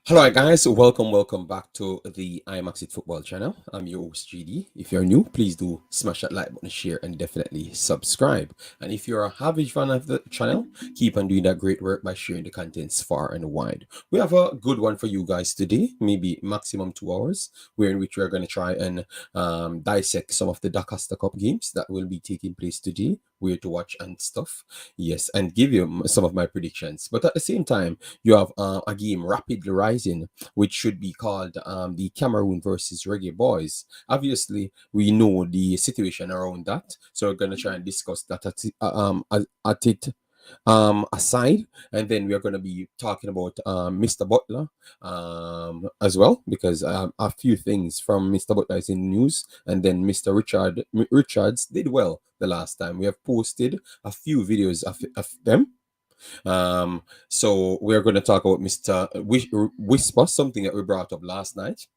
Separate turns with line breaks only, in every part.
Hello guys, welcome back to the Imaxit football channel. I'm your host GD. If you're new, please do smash that like button, share, and definitely subscribe. And if you're a average fan of the channel, keep on doing that great work by sharing the contents far and wide. We have a good one for you guys today, maybe maximum 2 hours, where in which we're going to try and dissect some of the Dacosta Cup games that will be taking place today, where to watch and stuff. Yes, and give you some of my predictions. But at the same time, you have a game rapidly rising, which should be called the Cameroon versus Reggae Boyz. Obviously, we know the situation around that, so we're gonna try and discuss that at it aside, and then we are going to be talking about Mr. Butler as well, because a few things from Mr. Butler is in the news, and then Mr. Richards did well the last time. We have posted a few videos of them. So we're going to talk about Mr. Whisper, something that we brought up last night.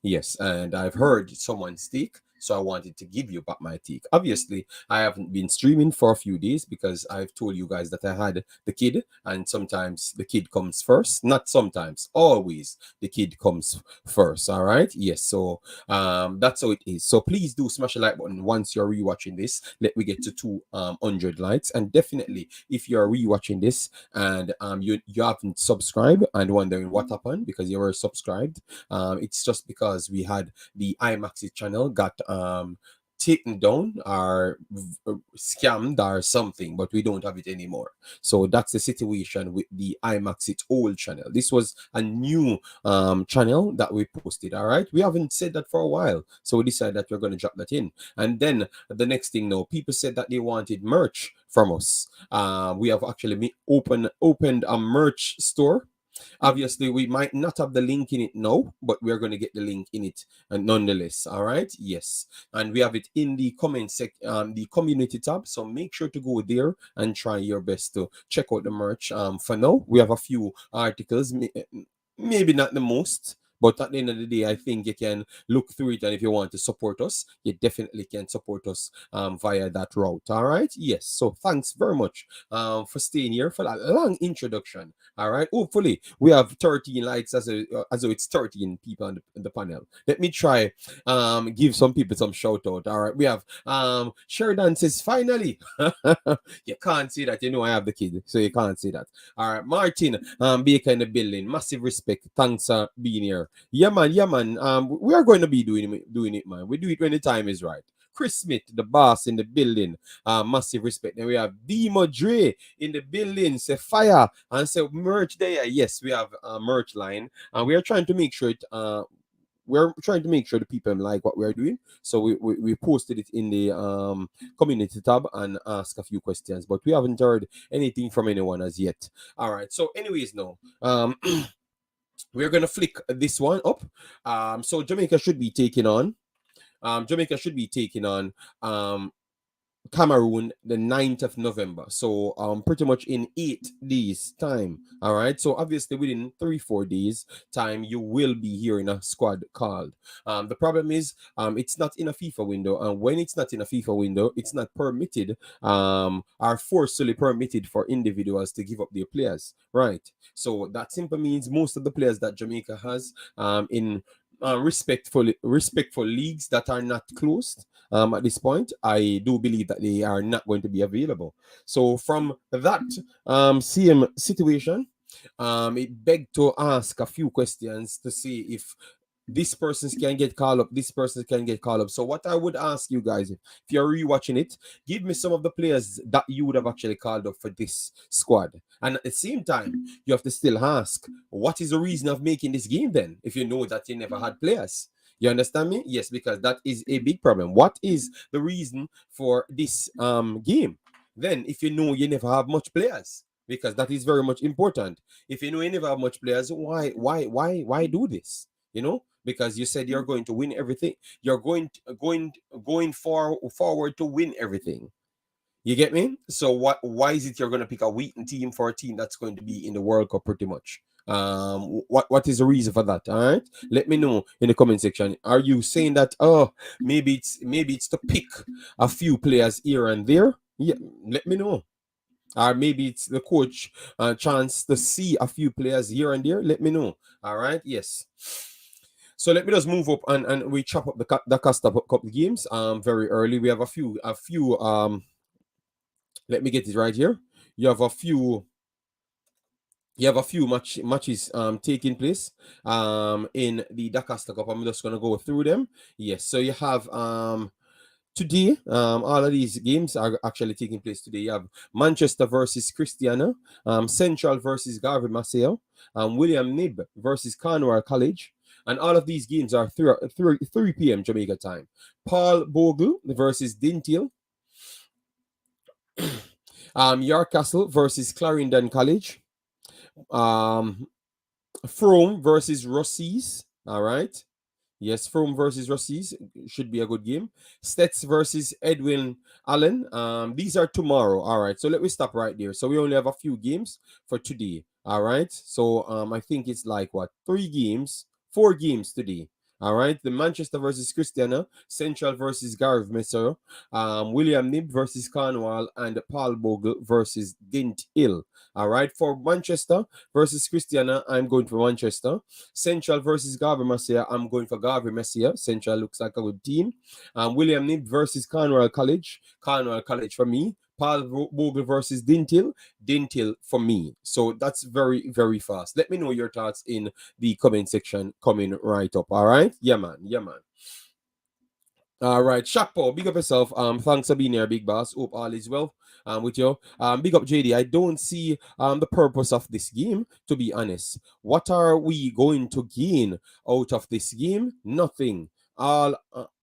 Yes, and I've heard someone's take, so I wanted to give you back my take. Obviously, I haven't been streaming for a few days because I've told you guys that I had the kid, and sometimes the kid comes first. Not sometimes, always the kid comes first. All right, yes. So that's how it is. So please do smash the like button once you're rewatching this. Let me get to 200 likes, and definitely if you're rewatching this and you haven't subscribed and wondering what happened because you were subscribed, it's just because we had the Imaxit channel got taken down or scammed or something, but we don't have it anymore. So that's the situation with the Imaxit old channel. This was a new channel that we posted. All right, we haven't said that for a while, so we decided that we're going to drop that in. And then the next thing, now people said that they wanted merch from us. We have actually opened a merch store. Obviously, we might not have the link in it now, but we're going to get the link in it, and nonetheless. All right, yes, and we have it in the the community tab. So make sure to go there and try your best to check out the merch. For now, we have a few articles, maybe not the most. But at the end of the day, I think you can look through it, and if you want to support us, you definitely can support us via that route. All right. Yes. So thanks very much for staying here for that long introduction. All right. Hopefully, we have 13 likes as though it's 13 people on the panel. Let me try give some people some shout out. All right. We have Sheridan says finally. You can't see that. You know I have the kid, so you can't see that. All right. Martin Baker in the building. Massive respect. Thanks for being here. Yeah, man. Yeah, man. We are going to be doing it, man. We do it when the time is right. Chris Smith, the boss in the building. Massive respect. Then we have D Madre in the building. Say fire and say merch there. Yes, we have a merch line, and we are trying to make sure it. We're trying to make sure the people like what we're doing. So we posted it in the community tab and ask a few questions, but we haven't heard anything from anyone as yet. All right. So, anyways, no. We're gonna flick this one up. So Jamaica should be taking on. Jamaica should be taking on Cameroon the 9th of November. So pretty much in 8 days time. All right. So obviously within 3-4 days time you will be hearing a squad called. The problem is it's not in a FIFA window, and when it's not in a FIFA window, it's not permitted are forcefully permitted for individuals to give up their players. Right. So that simply means most of the players that Jamaica has in respectful leagues that are not closed at this point, I do believe that they are not going to be available. So from that same situation, it begged to ask a few questions to see if this person can get called up, this person can get called up. So what I would ask you guys, if you're rewatching it, give me some of the players that you would have actually called up for this squad. And at the same time, you have to still ask, what is the reason of making this game then, if you know that you never had players? You understand me? Yes, because that is a big problem. What is the reason for this game? Then, if you know you never have much players, because that is very much important. If you know you never have much players, why do this? You know, because you said you're going to win everything. You're going forward to win everything. You get me? So why is it you're going to pick a weakened team for a team that's going to be in the World Cup pretty much? What is the reason for that? All right, let me know in the comment section. Are you saying that maybe it's to pick a few players here and there? Yeah, let me know. or maybe it's the coach chance to see a few players here and there. Let me know. All right. Yes. So let me just move up and we chop up the Dacosta Cup games very early. We have a few let me get it right here. You have a few matches taking place in the Dacosta Cup. I'm just gonna go through them. Yes, so you have today, all of these games are actually taking place today. You have Manchester versus Cristiano, Central versus Garvey Maceo, William Nib versus Cornwall College. And all of these games are 3 p.m. Jamaica time. Paul Bogle versus Dintil. York Castle versus Clarendon College. Um, Frome versus Rossies. All right. Yes, Frome versus Rossies should be a good game. Stets versus Edwin Allen. These are tomorrow. All right. So let me stop right there. So we only have a few games for today. All right. So I think it's like what 3 games, 4 games today. All right. The Manchester versus Cristiano, Central versus Garv Messer, William Nib versus Cornwall, and Paul Bogle versus Dint Hill. All right. For Manchester versus Cristiano, I'm going for Manchester. Central versus Garvey Messiah. I'm going for Garvey Messiah. Central looks like a good team. William Nib versus Cornwall College. Cornwall College for me. Paul Bogle versus Dintil. Dintil for me. So that's very, very fast. Let me know your thoughts in the comment section coming right up. All right? Yeah, man. Yeah, man. All right, Shakpo, big up yourself. Thanks for being here, big boss. Hope all is well. With you. Big up JD. I don't see the purpose of this game, to be honest. What are we going to gain out of this game? Nothing. All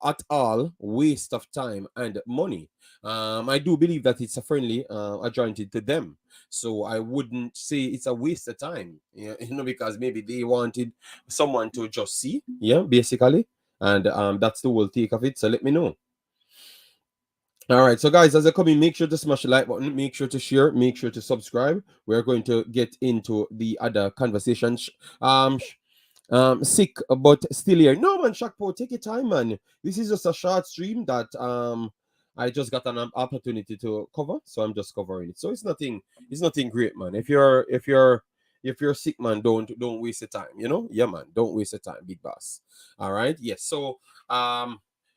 at all waste of time and money. I do believe that it's a friendly adjointed to them. So I wouldn't say it's a waste of time. Yeah, because maybe they wanted someone to just see, yeah, basically. And that's the whole take of it. So let me know. All right, so guys, as I come in, make sure to smash the like button, make sure to share, make sure to subscribe. We're going to get into the other conversations. Sick but still here. No man, Shakpo, take your time, man. This is just a short stream that I just got an opportunity to cover, so I'm just covering it. So it's nothing great, man. If you're sick, man, don't waste your time, Yeah, man, don't waste your time, big boss. All right, yes. So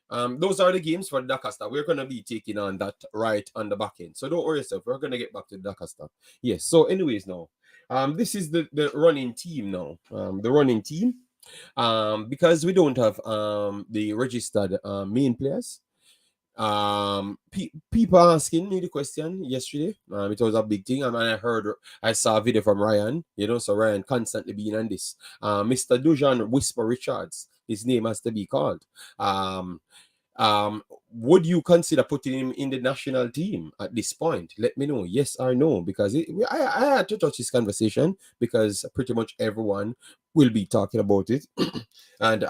those are the games for Dacosta. We're gonna be taking on that right on the back end. So don't worry yourself. We're gonna get back to Dacosta. Yes. So, anyways, now, this is the running team now. The running team. Because we don't have the registered main players. People asking me the question yesterday. It was a big thing. And I saw a video from Ryan. So Ryan constantly being on this. Mr. Dujuan Whisper Richards. His name has to be called. Um, um, would you consider putting him in the national team at this point? Let me know, yes or no, because I had to touch this conversation because pretty much everyone will be talking about it. And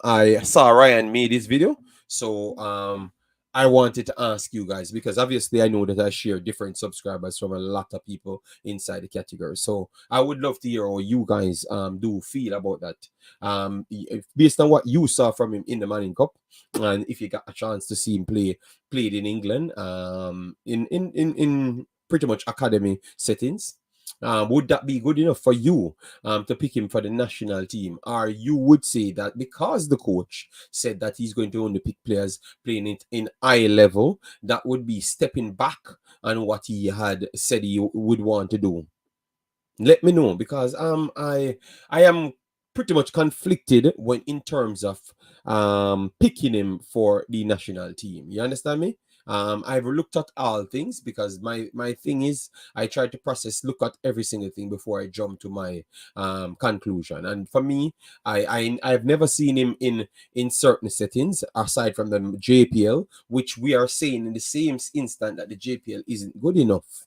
I saw Ryan made this video, so I wanted to ask you guys because obviously I know that I share different subscribers from a lot of people inside the category. So I would love to hear how you guys do feel about that. Based on what you saw from him in the Manning Cup, and if you got a chance to see him played in England, in pretty much academy settings. Would that be good enough for you to pick him for the national team? Or you would say that because the coach said that he's going to only pick players playing it in high level, that would be stepping back on what he had said he would want to do? Let me know because I am pretty much conflicted when in terms of picking him for the national team. You understand me? I've looked at all things because my thing is I try to look at every single thing before I jump to my conclusion. And for me, I've never seen him in certain settings aside from the JPL, which we are saying in the same instant that the JPL isn't good enough.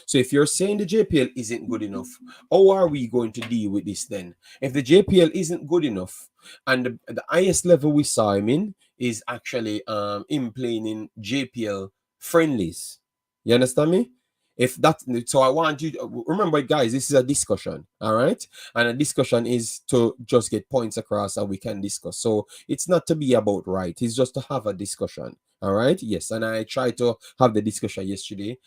So if you're saying the JPL isn't good enough, how are we going to deal with this then? If the JPL isn't good enough, and the highest level we saw him in is actually him playing in JPL friendlies. You understand me? If that, so I want you to remember, guys, this is a discussion, all right? And a discussion is to just get points across and we can discuss. So it's not to be about right, it's just to have a discussion. All right, yes, and I tried to have the discussion yesterday.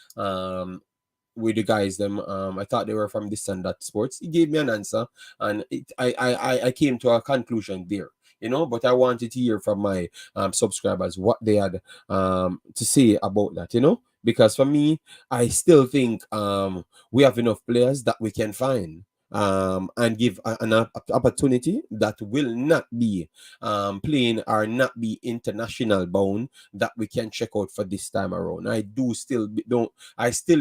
with the guys them. I thought they were from this and that sports. He gave me an answer, and I came to a conclusion there. But I wanted to hear from my subscribers what they had to say about that. Because for me, I still think we have enough players that we can find and give an opportunity that will not be playing or not be international bound, that we can check out for this time around. I still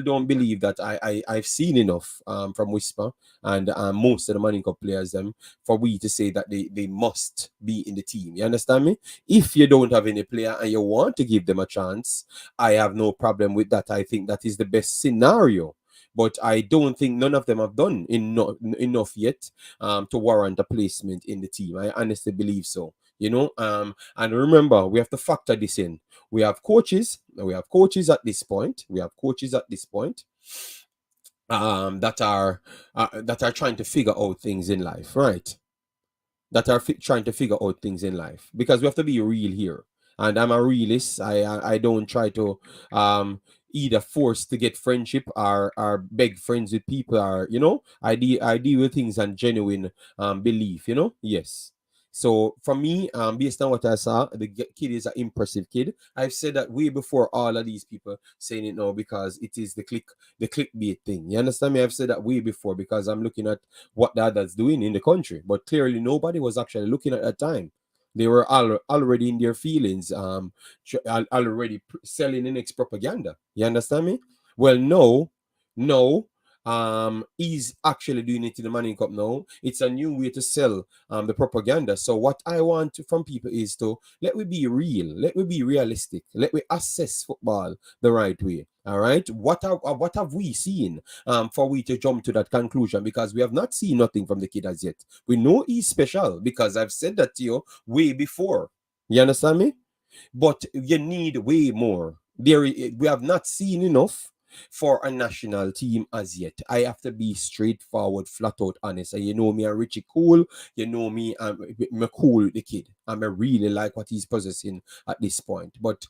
don't believe that I've seen enough from Whisper and most of the Manning Cup players them for we to say that they must be in the team. You understand me? If you don't have any player and you want to give them a chance, I have no problem with that. I think that is the best scenario. But I don't think none of them have done enough yet to warrant a placement in the team. I honestly believe so. And remember, we have to factor this in. We have coaches. We have coaches at this point. That are trying to figure out things in life, right? That are trying to figure out things in life, because we have to be real here. And I'm a realist. I don't try to either force to get friendship or beg friends with people, or I deal with things on genuine belief. Yes. So for me, based on what I saw, the kid is an impressive kid. I've said that way before all of these people saying it now, because it is the clickbait thing. You understand me? I've said that way before, because I'm looking at what the others doing in the country, but clearly nobody was actually looking at that time. They were already in their feelings, already selling the next propaganda. You understand me? Well, no. He's actually doing it in the Manning Cup now. It's a new way to sell the propaganda. So what I want from people is to let me be real, let me be realistic, let me assess football the right way. All right, what have we seen for we to jump to that conclusion? Because we have not seen nothing from the kid as yet. We know he's special, because I've said that to you way before. You understand me? But you need way more. We have not seen enough for a national team as yet. I have to be straightforward, flat out honest. And you know me and Richie cool. You know me, I'm cool with the kid. I really like what he's possessing at this point. But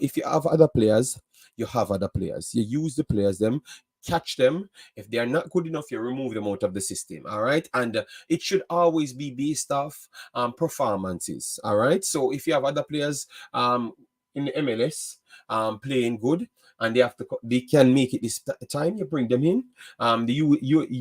if you have other players, you have other players. You use the players, them, catch them. If they are not good enough, you remove them out of the system. All right. And it should always be based off performances. All right. So if you have other players in the MLS playing good, and they can make it this time, you bring them in. The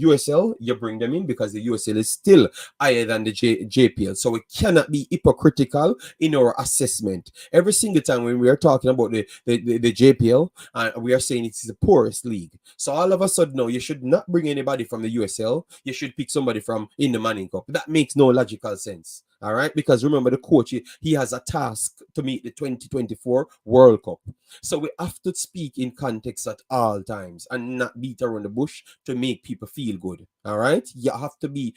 USL, you bring them in, because the USL is still higher than the JPL. So we cannot be hypocritical in our assessment. Every single time when we are talking about the JPL, we are saying it's the poorest league. So all of a sudden now, you should not bring anybody from the USL. You should pick somebody from in the Manning Cup. That makes no logical sense. All right, because remember, the coach, he has a task to meet the 2024 World Cup. So we have to speak in context at all times and not beat around the bush to make people feel good. All right, you have to be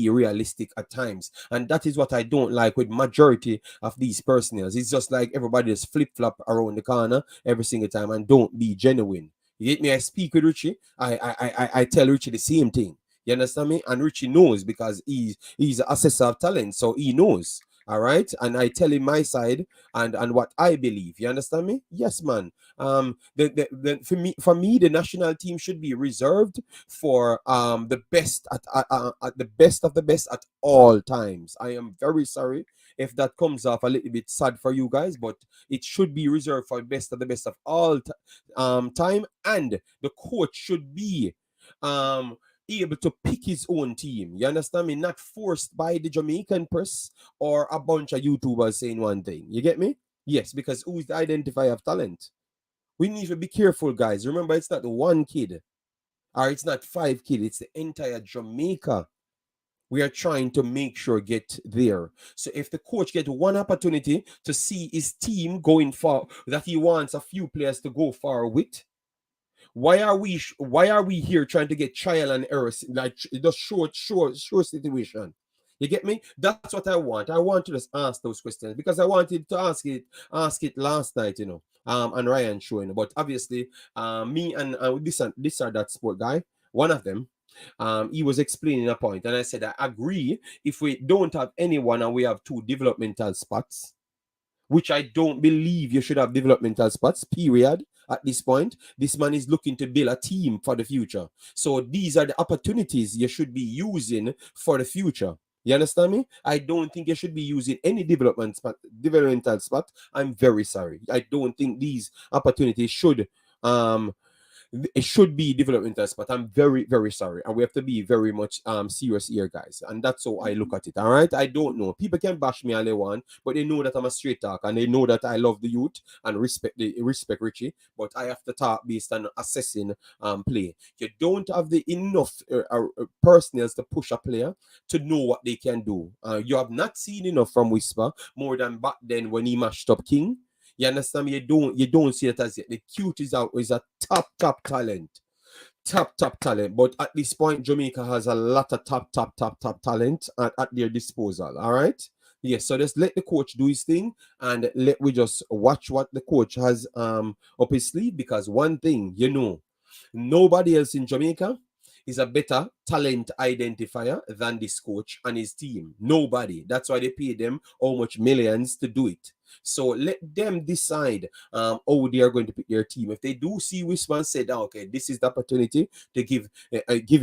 realistic at times, and that is what I don't like with majority of these personnels. It's just like everybody just flip flop around the corner every single time and don't be genuine. You get me? I speak with Richie. I tell Richie the same thing. You understand me? And Richie knows, because he's an assessor of talent, so he knows. All right, and I tell him my side and what I believe. You understand me? Yes, man. For me, the national team should be reserved for the best at the best of the best at all times. I am very sorry if that comes off a little bit sad for you guys, but it should be reserved for the best of the best of all time, and the coach should be um able to pick his own team. You understand me? Not forced by the Jamaican press or a bunch of YouTubers saying one thing. You get me? Yes, because who's the identifier of talent? We need to be careful, guys. Remember, it's not one kid or it's not five kids, it's the entire Jamaica. We are trying to make sure get there. So if the coach get one opportunity to see his team going far, that he wants a few players to go far with, why are we here trying to get trial and error, like the short situation? You get me? That's what I want. I want to just ask those questions, because I wanted to ask it last night, and Ryan showing. But obviously, me and this or that sport guy, one of them, he was explaining a point, and I said I agree. If we don't have anyone and we have two developmental spots, which I don't believe you should have developmental spots, period. at this point. This man is looking to build a team for the future. So these are the opportunities you should be using for the future. You understand me? I don't think you should be using any developmental spot. I'm very sorry. I don't think these opportunities should um it should be developmental spot. I'm very, very sorry. And we have to be very much serious here, guys. And that's how I look at it. All right. I don't know. People can bash me all they want, but they know that I'm a straight talk and they know that I love the youth and respect Richie. But I have to talk based on assessing play. You don't have the enough personnels to push a player to know what they can do. You have not seen enough from Whisper more than back then when he mashed up King. You understand me? You don't see it as yet. The cute is a top talent. Top talent. But at this point, Jamaica has a lot of top talent at their disposal. All right. Yes, so just let the coach do his thing and let we just watch what the coach has up his sleeve, because one thing nobody else in Jamaica is a better talent identifier than this coach and his team. Nobody. That's why they pay them how much millions to do it. So let them decide how they are going to pick their team. If they do see Whisper and said, okay, this is the opportunity to give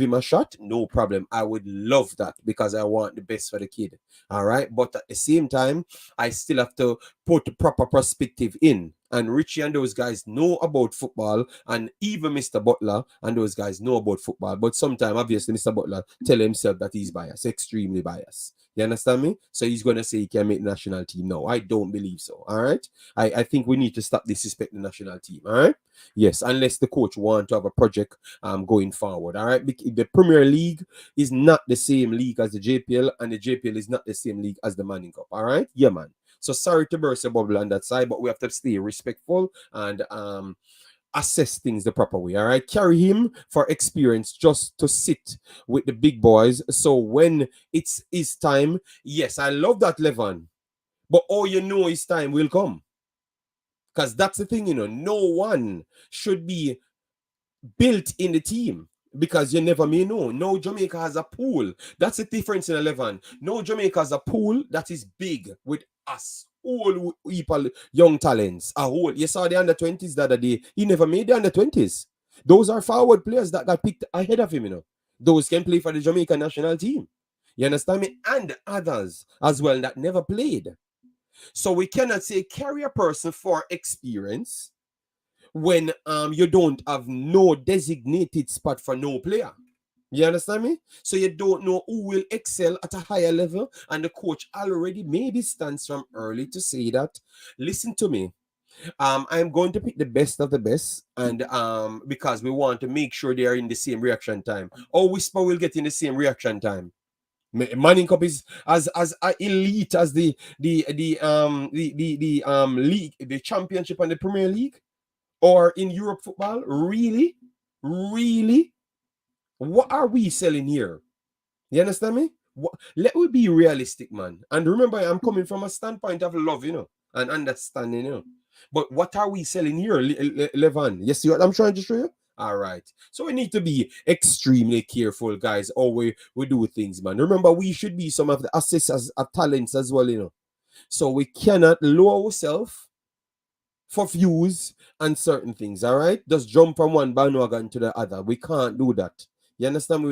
him a shot, no problem. I would love that because I want the best for the kid. All right. But at the same time, I still have to put the proper perspective in. And Richie and those guys know about football, and even Mr. Butler and those guys know about football. But sometimes, obviously, Mr. Butler tell himself that he's biased, extremely biased. You understand me? So he's going to say he can make the national team. No, I don't believe so. All right. I think we need to stop disrespecting the national team. All right. Yes, unless the coach want to have a project going forward. All right. The Premier League is not the same league as the JPL, and the JPL is not the same league as the Manning Cup. All right. Yeah, man. So sorry to burst your bubble on that side, but we have to stay respectful and assess things the proper way. All right, carry him for experience, just to sit with the big boys. So when it's his time, yes, I love that Levan, but all his time will come, because that's the thing. No one should be built in the team, because you never may know. No, Jamaica has a pool. That's the difference in 11. No, Jamaica has a pool that is big with us. All people, young talents. A whole. You saw the under 20s the other day. He never made the under 20s. Those are forward players that got picked ahead of him. Those can play for the Jamaican national team. You understand me? And others as well that never played. So we cannot say carry a person for experience when you don't have no designated spot for no player. You understand me? So you don't know who will excel at a higher level, and the coach already made his stance from early to say that, listen to me, I'm going to pick the best of the best, and because we want to make sure they are in the same reaction time. Or Whisper will get in the same reaction time. Manning Cup is as elite as the league, the championship and the Premier League, or in Europe football. Really? What are we selling here? You understand me? Let me be realistic, man. And remember, I'm coming from a standpoint of love, and understanding. But what are we selling here, Levan? You see what I'm trying to show you? All right. So we need to be extremely careful, guys, how we do things, man. Remember, we should be some of the assessors of talents as well. So we cannot lower ourselves for views and certain things. All right, just jump from one bandwagon to the other. We can't do that. You understand me?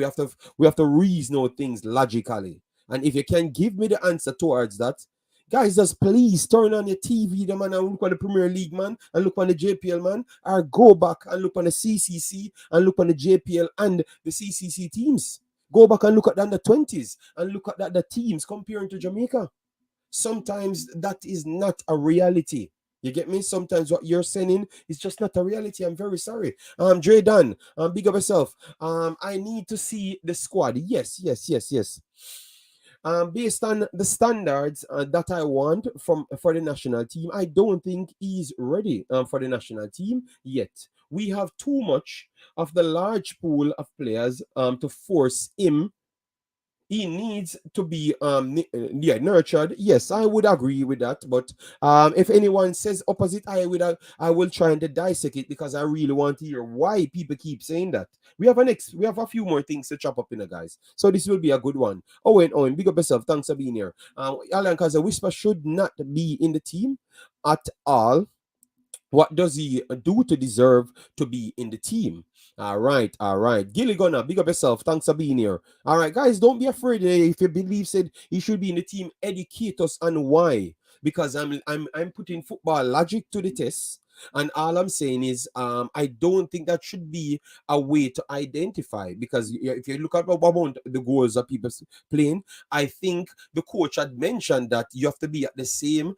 We have to reason out things logically. And if you can give me the answer towards that, guys, just please turn on your TV, the man, and look on the Premier League, man, and look on the JPL, man, or go back and look on the CCC and look on the JPL and the CCC teams. Go back and look at the under 20s and look at the teams comparing to Jamaica. Sometimes that is not a reality. You get me? Sometimes what you're saying is just not a reality. I'm very sorry. Dre Dan, big up yourself. I need to see the squad. Yes. Based on the standards that I want for the national team, I don't think he's ready for the national team yet. We have too much of the large pool of players to force him. He needs to be nurtured. Yes, I would agree with that. But if anyone says opposite, I will try and dissect it, because I really want to hear why people keep saying that. We have a few more things to chop up in, guys. So this will be a good one. Owen, big up yourself. Thanks for being here. Alan Kaza, Whisper should not be in the team at all. What does he do to deserve to be in the team? All right, all right. Gilly Gunner, big up yourself. Thanks for being here. All right, guys, don't be afraid. If you believe said he should be in the team, educate us on why. Because I'm putting football logic to the test. And all I'm saying is, I don't think that should be a way to identify. Because if you look at about the goals that people playing, I think the coach had mentioned that you have to be at the same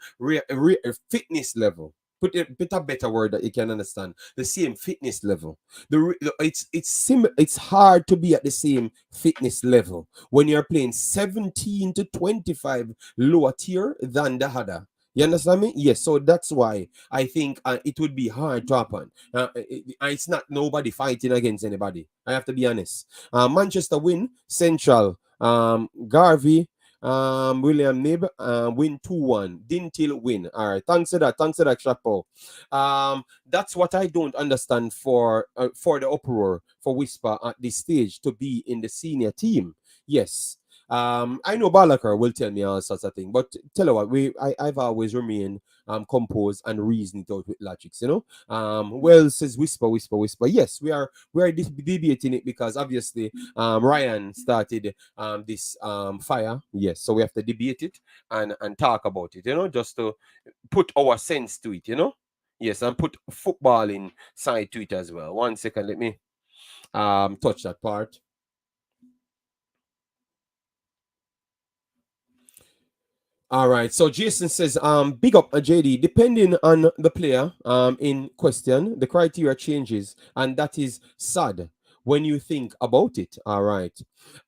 fitness level. Put a better word that you can understand. The same fitness level. It's hard to be at the same fitness level when you're playing 17 to 25 lower tier than the other. You understand me? Yes. So that's why I think it would be hard to happen. It's not nobody fighting against anybody. I have to be honest. Manchester win. Central. Garvey. William Nib win 2-1. Dintil win. All right. Thanks for that. Thanks for that, Chapo. That's what I don't understand for the uproar for Whisper at this stage to be in the senior team. Yes. I know Balakar will tell me all sorts of things, but tell you what, I've always remained composed and reasoned out with logics, you know. Well says whisper, whisper, whisper. Yes, we are debating it because obviously Ryan started this fire. Yes, so we have to debate it and talk about it, you know, just to put our sense to it, you know. Yes, and put football inside to it as well. 1 second, let me touch that part. All right. So Jason says, big up JD. Depending on the player in question, the criteria changes, and that is sad when you think about it. All right.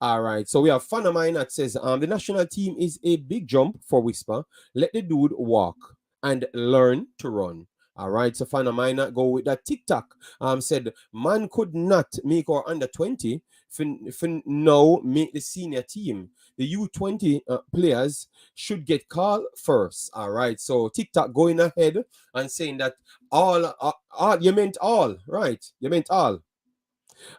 All right. So we have fan of mine that says, the national team is a big jump for Whisper. Let the dude walk and learn to run. All right. So fan of mine that go with that TikTok. Said man could not make our under 20 for now make the senior team. The U20 players should get called first. All right. So TikTok going ahead and saying that all you meant all, right? You meant all.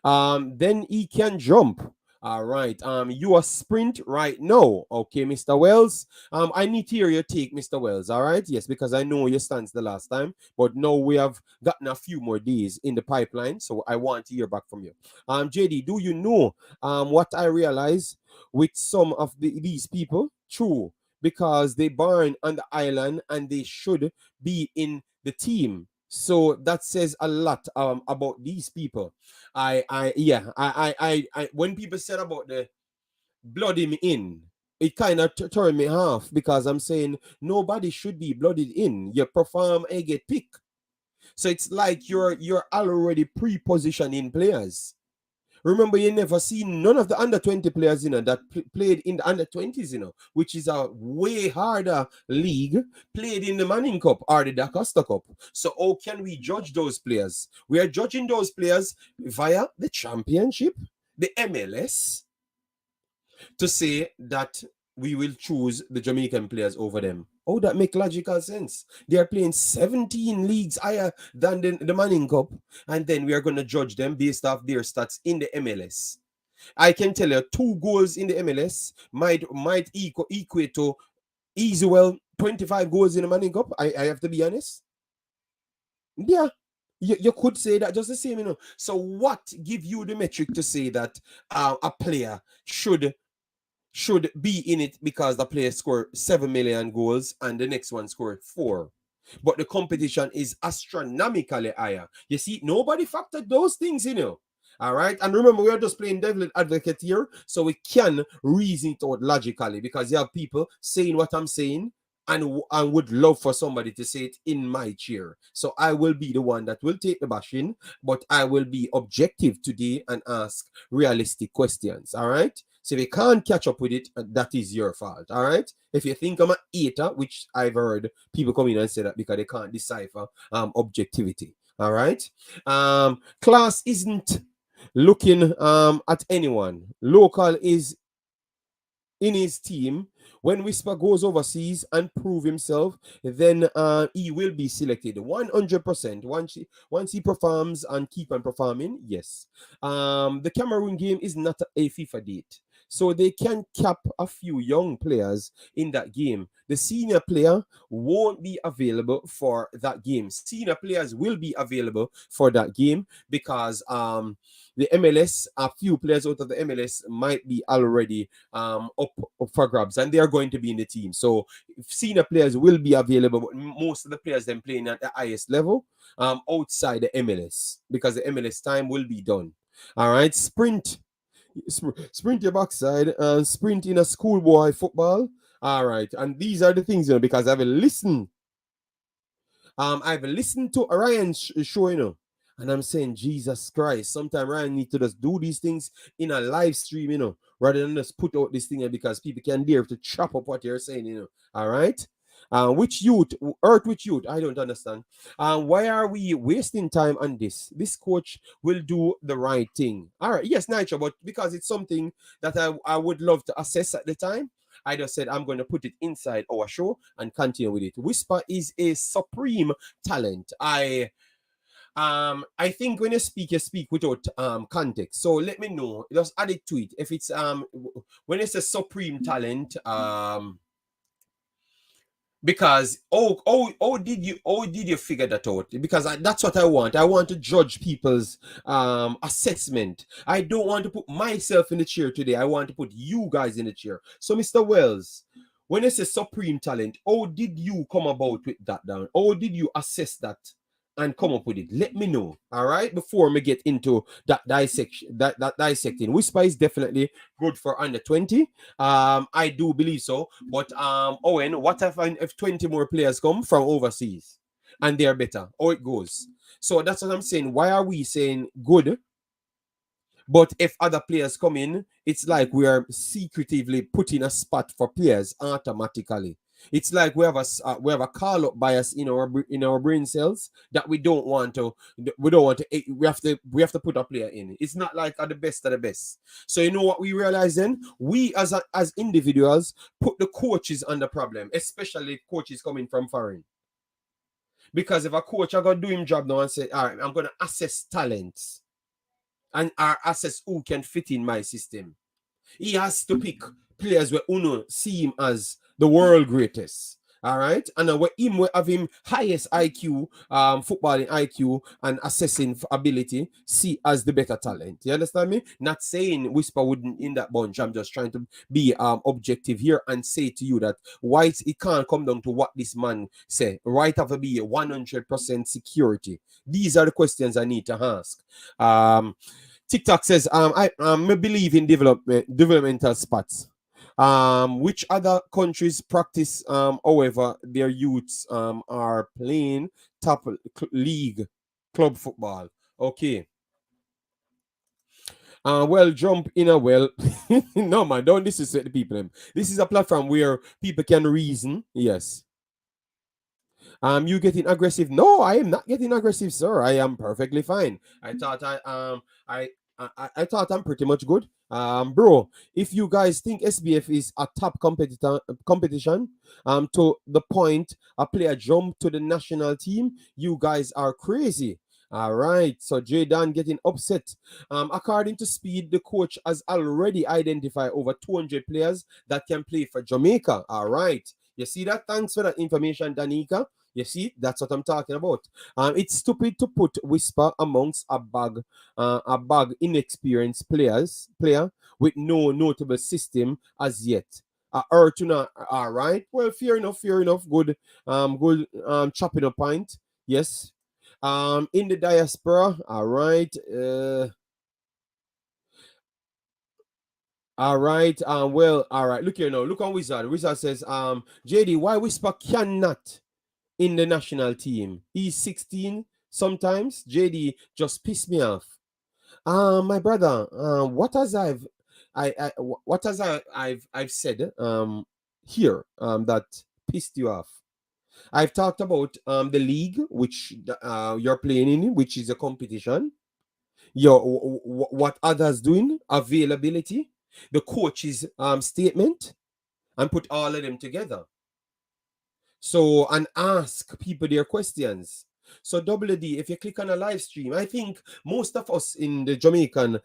Then he can jump. All right. You are sprint right now. Okay, Mr. Wells. I need to hear your take, Mr. Wells. All right. Yes, because I know your stance the last time, but now we have gotten a few more days in the pipeline, so I want to hear back from you. JD, do you know what I realize with some of these people? True, because they born on the island and they should be in the team. So that says a lot about these people. Yeah, when people said about the blood him in, it kind of turned me off because I'm saying nobody should be blooded in. You perform and get picked. So it's like you're already pre-positioning players. Remember, you never seen none of the under 20 players, that played in the under 20s, which is a way harder league, played in the Manning Cup or the Dacosta Cup. So how can we judge those players? We are judging those players via the championship, the MLS, to say that we will choose the Jamaican players over them. Oh, that make logical sense. They are playing 17 leagues higher than the Manning Cup, and then we are going to judge them based off their stats in the MLS. I can tell you 2 goals in the MLS might equate to easy well 25 goals in the Manning Cup. I have to be honest. Yeah. You could say that just the same. So what give you the metric to say that a player should be in it because the player scored 7 million goals and the next one scored 4? But the competition is astronomically higher. You see, nobody factored those things. All right. And remember, we are just playing devil advocate here, so we can reason it out logically because you have people saying what I'm saying and would love for somebody to say it in my chair. So I will be the one that will take the bashing, but I will be objective today and ask realistic questions. All right. So if you can't catch up with it, that is your fault. All right. If you think I'm a hater, which I've heard people come in and say that because they can't decipher objectivity. All right. Class isn't looking at anyone. Local is in his team. When Whisper goes overseas and prove himself, then he will be selected 100%. Once he performs and keep on performing, yes. The Cameroon game is not a FIFA date. So they can cap a few young players in that game. The senior player won't be available for that game. Senior players will be available for that game because the MLS, a few players out of the MLS might be already up for grabs, and they are going to be in the team. So senior players will be available, but most of the players then playing at the highest level outside the MLS because the MLS time will be done. All right, sprint your backside and sprint in a schoolboy football. All right, and these are the things, because I've listened to Ryan's show, and I'm saying, Jesus Christ, sometimes Ryan need to just do these things in a live stream, rather than just put out this thing because people can dare to chop up what you're saying, All right. Which youth, Earth which youth? I don't understand. Why are we wasting time on this? This coach will do the right thing. All right, yes, Nitro, but because it's something that I would love to assess at the time, I just said I'm going to put it inside our show and continue with it. Whisper is a supreme talent. I think when you speak without context. So let me know. Just add it to it. If it's when it's a supreme talent, because did you figure that out? Because that's what I want to judge people's assessment. I don't want to put myself in the chair today. I want to put you guys in the chair. So Mr. Wells, when it's a supreme talent, how did you come about with that down? How did you assess that and come up with it? Let me know, all right, before we get into that dissection. That dissecting. Whisper is definitely good for under 20. I do believe so. But Owen, what if 20 more players come from overseas and they're better? How it goes? So that's what I'm saying. Why are we saying good? But if other players come in, it's like we are secretively putting a spot for players automatically. It's like we have a call up bias in our brain cells that we have to put a player in. It's not like the best of the best. So you know what we realize then? We as individuals put the coaches on the problem, especially coaches coming from foreign. Because if a coach are gonna do him job now and say, all right, I'm gonna assess talents and assess who can fit in my system. He has to pick players where Uno see him as the world greatest. All right, and we have him highest IQ, footballing IQ and assessing ability, see as the better talent. You understand me? Not saying Whisper wouldn't in that bunch. I'm just trying to be objective here and say to you that white it can't come down to what this man say. Right have to be 100% security. These are the questions I need to ask. TikTok says, I believe in developmental spots. Which other countries practice, however, their youths are playing top league club football? Okay. Well, jump in a well. No, man, don't disrespect the people. This is a platform where people can reason. Yes. You getting aggressive? No, I am not getting aggressive, sir. I am perfectly fine. I thought I'm pretty much good. Bro, if you guys think SBF is a top competition, to the point a player jump to the national team, you guys are crazy. All right, so Jaydan getting upset. According to Speed, the coach has already identified over 200 players that can play for Jamaica. All right, you see that? Thanks for that information, Danica. You see, that's what I'm talking about. It's stupid to put Whisper amongst a bag inexperienced player with no notable system as yet. Ertuna, all right. Well, fair enough, fair enough. Good, chopping a pint. Yes. In the diaspora, all right. All right. Well, all right. Look here now. Look on Wizard. Wizard says, JD, why Whisper cannot in the national team? He's 16 sometimes. JD just pissed me off. My brother, what has I've said here that pissed you off? I've talked about the league which you're playing in, which is a competition. What others doing, availability, the coach's statement, and put all of them together. So and ask people their questions. So WD, if you click on a live stream, I think most of us in the Jamaican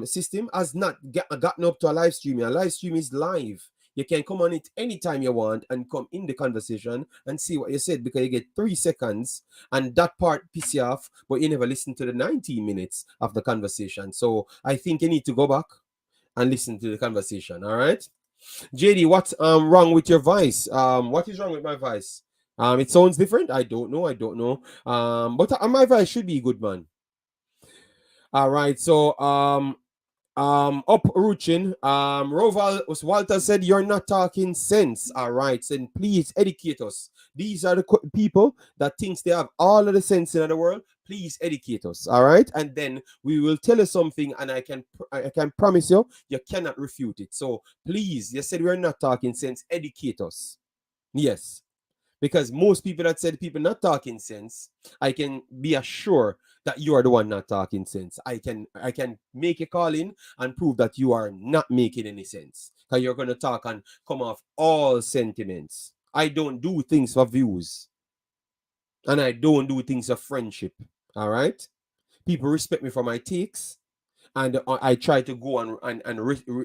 system has not gotten up to a live stream. A live stream is live. You can come on it anytime you want and come in the conversation and see what you said, because you get 3 seconds and that part piss you off, but you never listen to the 19 minutes of the conversation. So I think you need to go back and listen to the conversation. All right. JD, what's wrong with your voice? What is wrong with my voice? It sounds different. I don't know. But my voice should be good, man. All right. So uprooting. Roval Walter said you're not talking sense. All right. So please educate us. These are the people that thinks they have all of the sense in the world. Please educate us. All right. And then we will tell you something, and I can promise you cannot refute it. So please, you said we're not talking sense. Educate us. Yes. Because most people that said people not talking sense, I can be assured that you are the one not talking sense. I can make a call in and prove that you are not making any sense. Because you're going to talk and come off all sentiments. I don't do things for views. And I don't do things for friendship. All right? People respect me for my takes. And I try to go and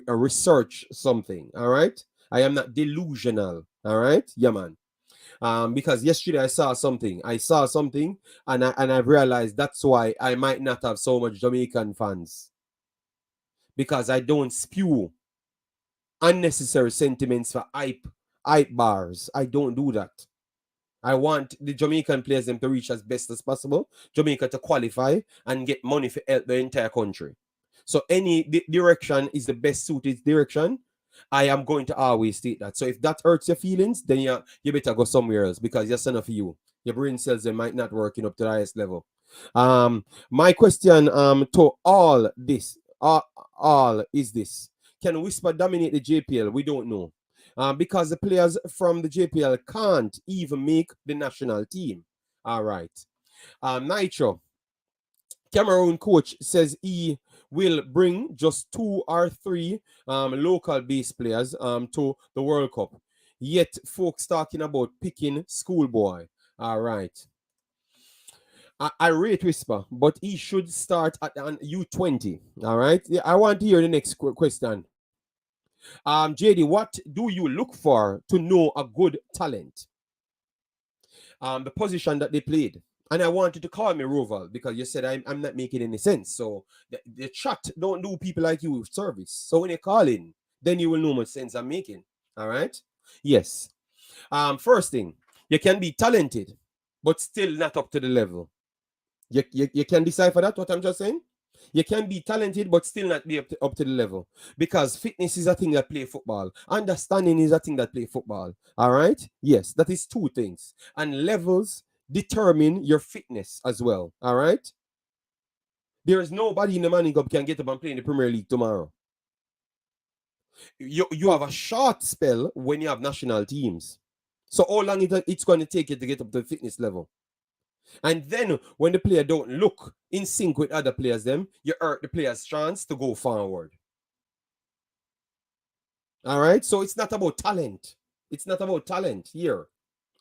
research something. All right? I am not delusional. All right? Yeah, man. Because yesterday I saw something, and I realized that's why I might not have so much Jamaican fans, because I don't spew unnecessary sentiments for hype bars. I don't do that. I want the Jamaican players them to reach as best as possible, Jamaica to qualify and get money for help the entire country. So any direction is the best suited direction. I am going to always state that. So if that hurts your feelings, then you better go somewhere else, because you're son of you. Your brain cells, they might not working up to the highest level. My question to all this, all is this: can Whisper dominate the JPL? We don't know. Because the players from the JPL can't even make the national team. All right. Nitro, Cameroon coach says he will bring just 2 or 3 local base players to the World Cup. Yet folks talking about picking schoolboy. All right. I rate Whisper, but he should start at an U20. All right. Yeah, I want to hear the next question. JD, what do you look for to know a good talent? The position that they played. And I want you to call me Roval, because you said I'm not making any sense. So the chat don't do people like you with service. So when you call in, then you will know what sense I'm making. All right? Yes. First thing, you can be talented, but still not up to the level. You can decipher that, what I'm just saying? You can be talented, but still not be up to the level. Because fitness is a thing that play football. Understanding is a thing that play football. All right? Yes, that is 2 things. And levels determine your fitness as well. All right? There is nobody in the Manning Cup can get up and play in the Premier League tomorrow. You have a short spell when you have national teams. So how long it's going to take you to get up to the fitness level? And then when the player don't look in sync with other players, you hurt the player's chance to go forward. All right? So it's not about talent. It's not about talent here.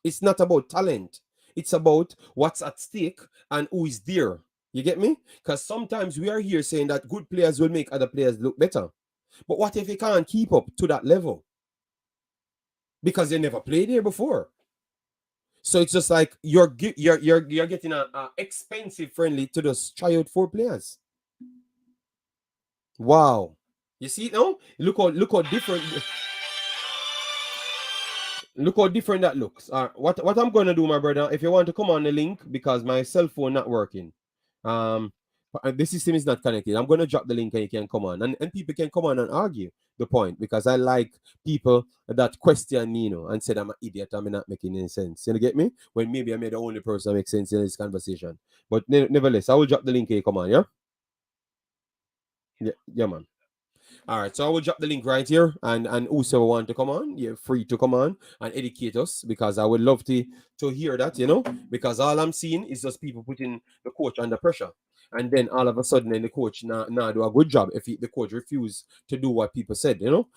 It's not about talent. It's about what's at stake and who is there. You get me? Because sometimes we are here saying that good players will make other players look better. But what if you can't keep up to that level? Because they never played there before. So it's just like you're getting a expensive friendly to just try out 4 players. Wow. You see it now? Look how different. Look how different that looks. What I'm gonna do, my brother, if you want to come on the link, because my cell phone not working. The system is not connected. I'm gonna drop the link and you can come on. And people can come on and argue the point, because I like people that question me, and said I'm an idiot, I'm not making any sense. You get me? When maybe I'm the only person that makes sense in this conversation. But nevertheless, I will drop the link and you come on, yeah? Yeah, man. All right, so I will drop the link right here, and also want to come on, you're free to come on and educate us, because I would love to hear that, because all I'm seeing is just people putting the coach under pressure. and then all of a sudden then the coach now do a good job if the coach refuse to do what people said, you know.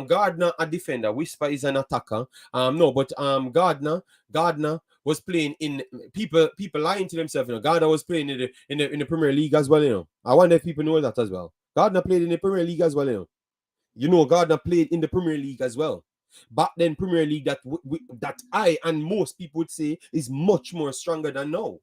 Gardner a defender, Whisper is an attacker. No, but Gardner was playing in people lying to themselves, you know. Gardner was playing in the Premier League as well, you know. I wonder if people know that as well. Gardner played in the Premier League as well, you know. You know, Gardner played in the Premier League as well. Back then, Premier League that I and most people would say is much more stronger than now.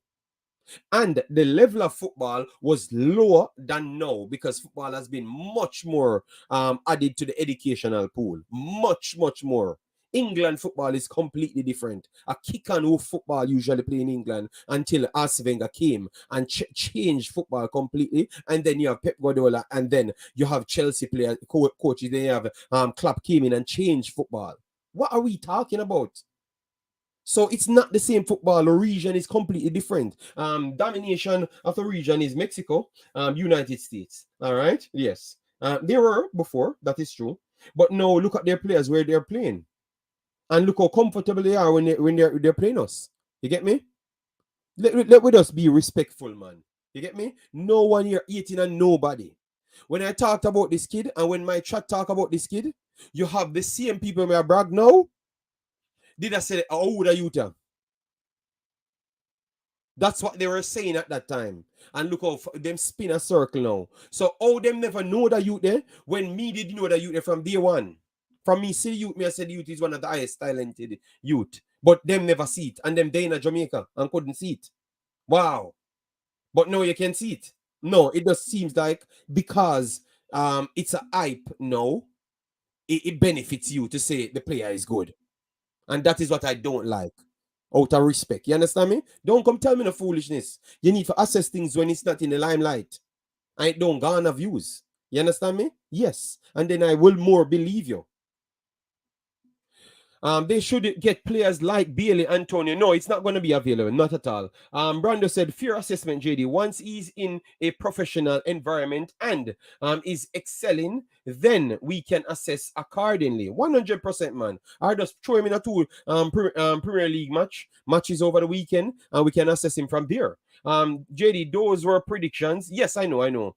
And the level of football was lower than now because football has been much more added to the educational pool. Much, much more. England football is completely different. A kick and hoof football usually play in England until Arsene Wenger came and changed football completely. And then you have Pep Guardiola, and then you have Chelsea players, coaches. Then you have Klopp came in and changed football. What are we talking about? So it's not the same football. The region is completely different. Domination of the region is Mexico, United States. All right. Yes. They were before. That is true. But now look at their players where they're playing, and look how comfortable they are when they're playing us. You get me? Let us be respectful, man. You get me? No one here eating and nobody. When I talked about this kid, and when my chat talk about this kid, you have the same people where I brag now. Did I say, how old are you, Tam? That's what they were saying at that time. And look how them spin a circle now. So how them never know that youth there when me did know that youth there from day one. From me see youth, me I said youth is one of the highest talented youth. But them never see it. And them they in Jamaica and couldn't see it. Wow. But now you can see it. No, it just seems like because it's a hype now, it benefits you to say the player is good. And that is what I don't like. Out of respect. You understand me? Don't come tell me no foolishness. You need to assess things when it's not in the limelight. I don't garner views. You understand me? Yes. And then I will more believe you. They should get players like Bailey, Antonio. No, it's not going to be available. Not at all. Brando said, fair assessment, JD. Once he's in a professional environment and is excelling, then we can assess accordingly. 100%, man. I just throw him in a two Premier League matches over the weekend, and we can assess him from there. JD, those were predictions. Yes, I know.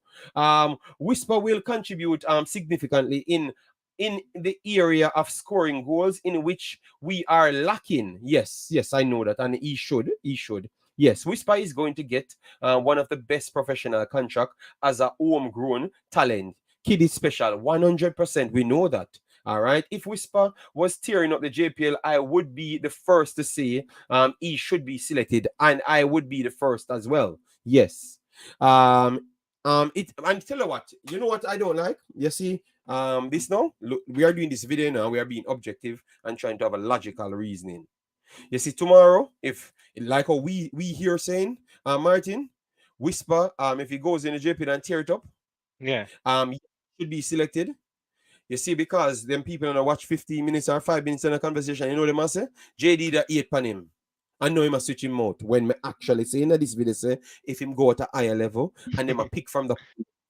Whisper will contribute significantly in the area of scoring goals in which we are lacking. Yes, I know that, and he should. Yes, Whisper is going to get one of the best professional contract as a homegrown talent. Kid is special, 100%. We know that. All right. If Whisper was tearing up the JPL, I would be the first to say he should be selected, and I would be the first as well. Yes. And tell you what I don't like. You see, this now, look, we are doing this video now. We are being objective and trying to have a logical reasoning. You see, tomorrow, if like how we here saying, Martin, Whisper, if he goes in the JP and tear it up, he should be selected. You see, because them people gonna watch 15 minutes or 5 minutes in a conversation, you know them say, JD that 8 pan him. I know him a switch him out when me actually say in this video say if him go at a higher level and them a pick from the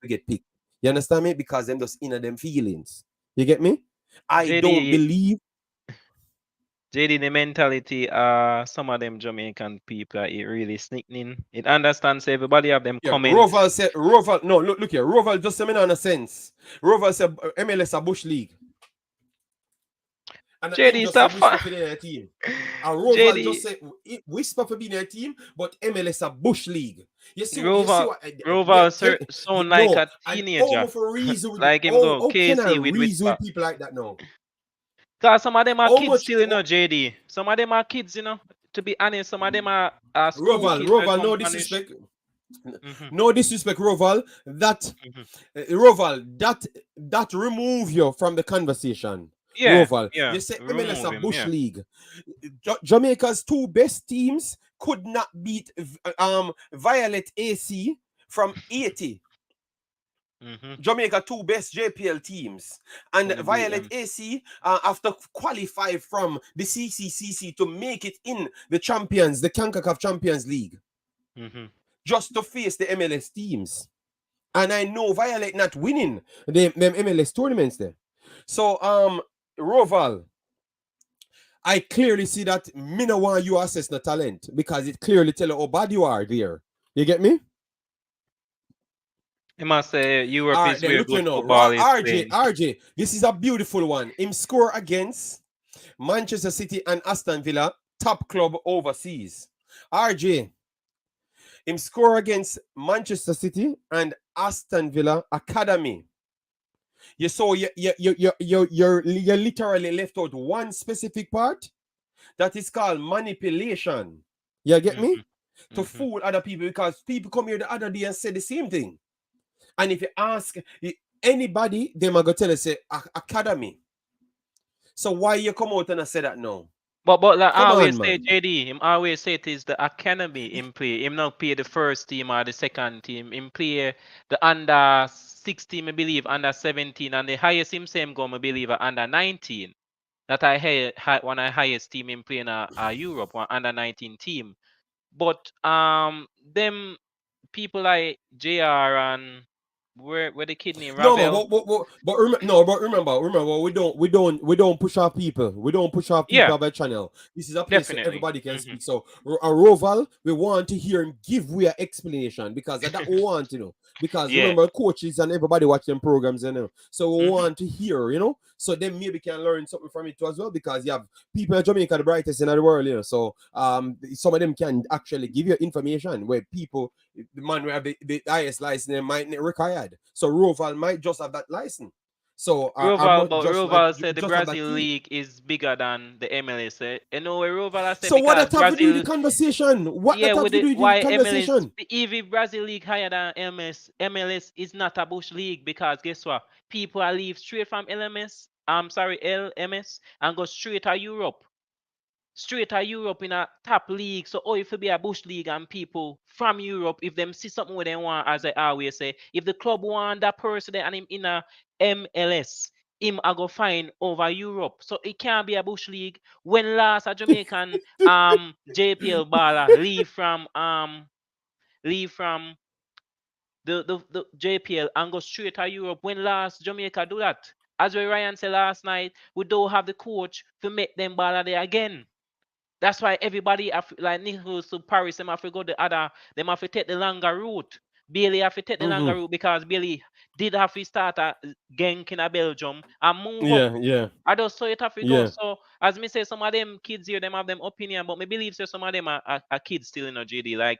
to get picked. You understand me? Because them just inner them feelings. You get me? I don't believe
JD, the mentality, some of them Jamaican people, it really sneaking. It understands everybody have them comments.
Roval said, no, look here. Roval just in a sense. Roval said MLS a bush league. And
JD
just said Whisper for their team. And Roval just said Whisper for being their team, but MLS a bush league. You see
Roval sound like a teenager. Like him go KC with Whisper.
People like that now.
Because some of them are kids still, JD. Some of them are kids, To be honest, some of them are school kids.
Roval, no disrespect. No disrespect, Roval. Roval, that remove you from the conversation.
Yeah,
Roval. You say MLS a bush league. Jamaica's two best teams could not beat Violet AC from 80. Jamaica two best JPL teams, and Violet AC have to qualify from the CCCC to make it in the Concacaf Champions League, just to face the MLS teams. And I know Violet not winning them MLS tournaments there. So Roval, I clearly see that me no want you assess the talent because it clearly tell you how bad you are there. You get me?
I must say Europe
All right,
is
then
where
look, you
good
know,
football is
RJ,
played.
RJ, this is a beautiful one. Him score against Manchester City and Aston Villa, top club overseas. RJ, him score against Manchester City and Aston Villa Academy. You saw you literally left out one specific part that is called manipulation. You get me?
Mhm.
To
Mhm.
fool other people because people come here the other day and say the same thing. And if you ask anybody, they might go tell us say academy. So why you come out and I say that now?
But like I
Come on,
always say,
man.
JD, him always say it is the academy him play. Him not play the first team or the second team. Him play the under 16, I believe, under 17, and the highest him say him go, I believe, under 19. That I hear one of the highest team him play in Europe, one under 19 team. But them people like JR and where the kid named
No, man,
Ravel.
remember, we don't push our people. We don't push our people
Yeah,
of a channel. This is a place where
definitely.
everybody can
Hmm.
speak. So a Roval, we want to hear him give we an explanation because that we want to know. Because
Yeah.
remember, coaches and everybody watching programs, So we
Hmm.
want to hear. So then maybe can learn something from it too as well because you have people in Jamaica the brightest in the world. So some of them can actually give you information where people the man who have the highest license they might not required. So Roval might just have that license. So I must just like
Roval said the
just have that
Brazil
key.
league is bigger than the MLS. You know where Roval I said
So what
because
that have to do with the
Brazil,
conversation? What
yeah,
that have
with
to
the
do with the
why MLS,
conversation?
if Brazil league higher than MLS is not a bush league because guess what? People are leave straight from LMS. I'm sorry, LMS and go straight to Europe. Straight to Europe in a top league. So, oh, if it be a bush league and people from Europe, if them see something where they want, as I always say, if the club want that person and him in a MLS, him I go find over Europe. So it can't be a bush league. When last a Jamaican JPL baller leave from the JPL and go straight to Europe. When last Jamaica do that? As Ryan said last night, we don't have the coach to make them baller there again. That's why everybody have, like Nichols to Paris, them have to go the other, them have to take the longer route. Bailey have to take the longer
Mm-hmm.
route because Bailey did have to start a Genk in a Belgium and move up.
Yeah, yeah,
I just saw it have to go.
yeah.
So as me say, some of them kids here, them have them opinion, but me believe so some of them are kids still in a JD, like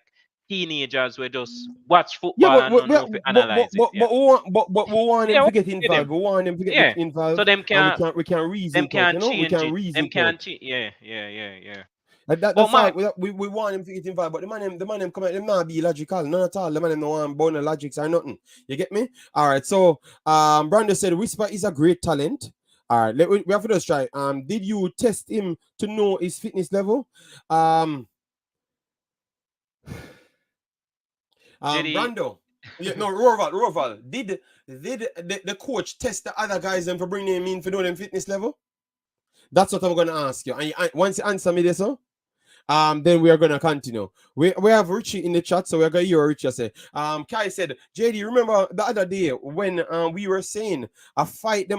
teenagers who just watch
Yeah,
football and don't know if to analyze it. Yeah.
but we want them
Yeah,
to
what
get
with
involved.
them?
We want them to get
Yeah. So
involved,
them
and we
can
can reason
them
it out.
can
We
change
can
it.
reason
Them
it out.
can change. Yeah, yeah, yeah, yeah.
And
But
that's
Mark,
like we want him to get involved, but the man them come out, them not be logical, none at all. The man them no want bone logics or nothing. You get me? All right. So Brandon said Whisper is a great talent. All right, we have to just try. Did you test him to know his fitness level? Um,
JD,
Brando. Yeah, no, Roval. Did the coach test the other guys and for bringing them in for know them fitness level? That's what I'm gonna ask you. And once you answer me this, then we are gonna continue. We have Richie in the chat, so we're gonna hear Richie say. Kai said, JD, remember the other day when we were saying a fight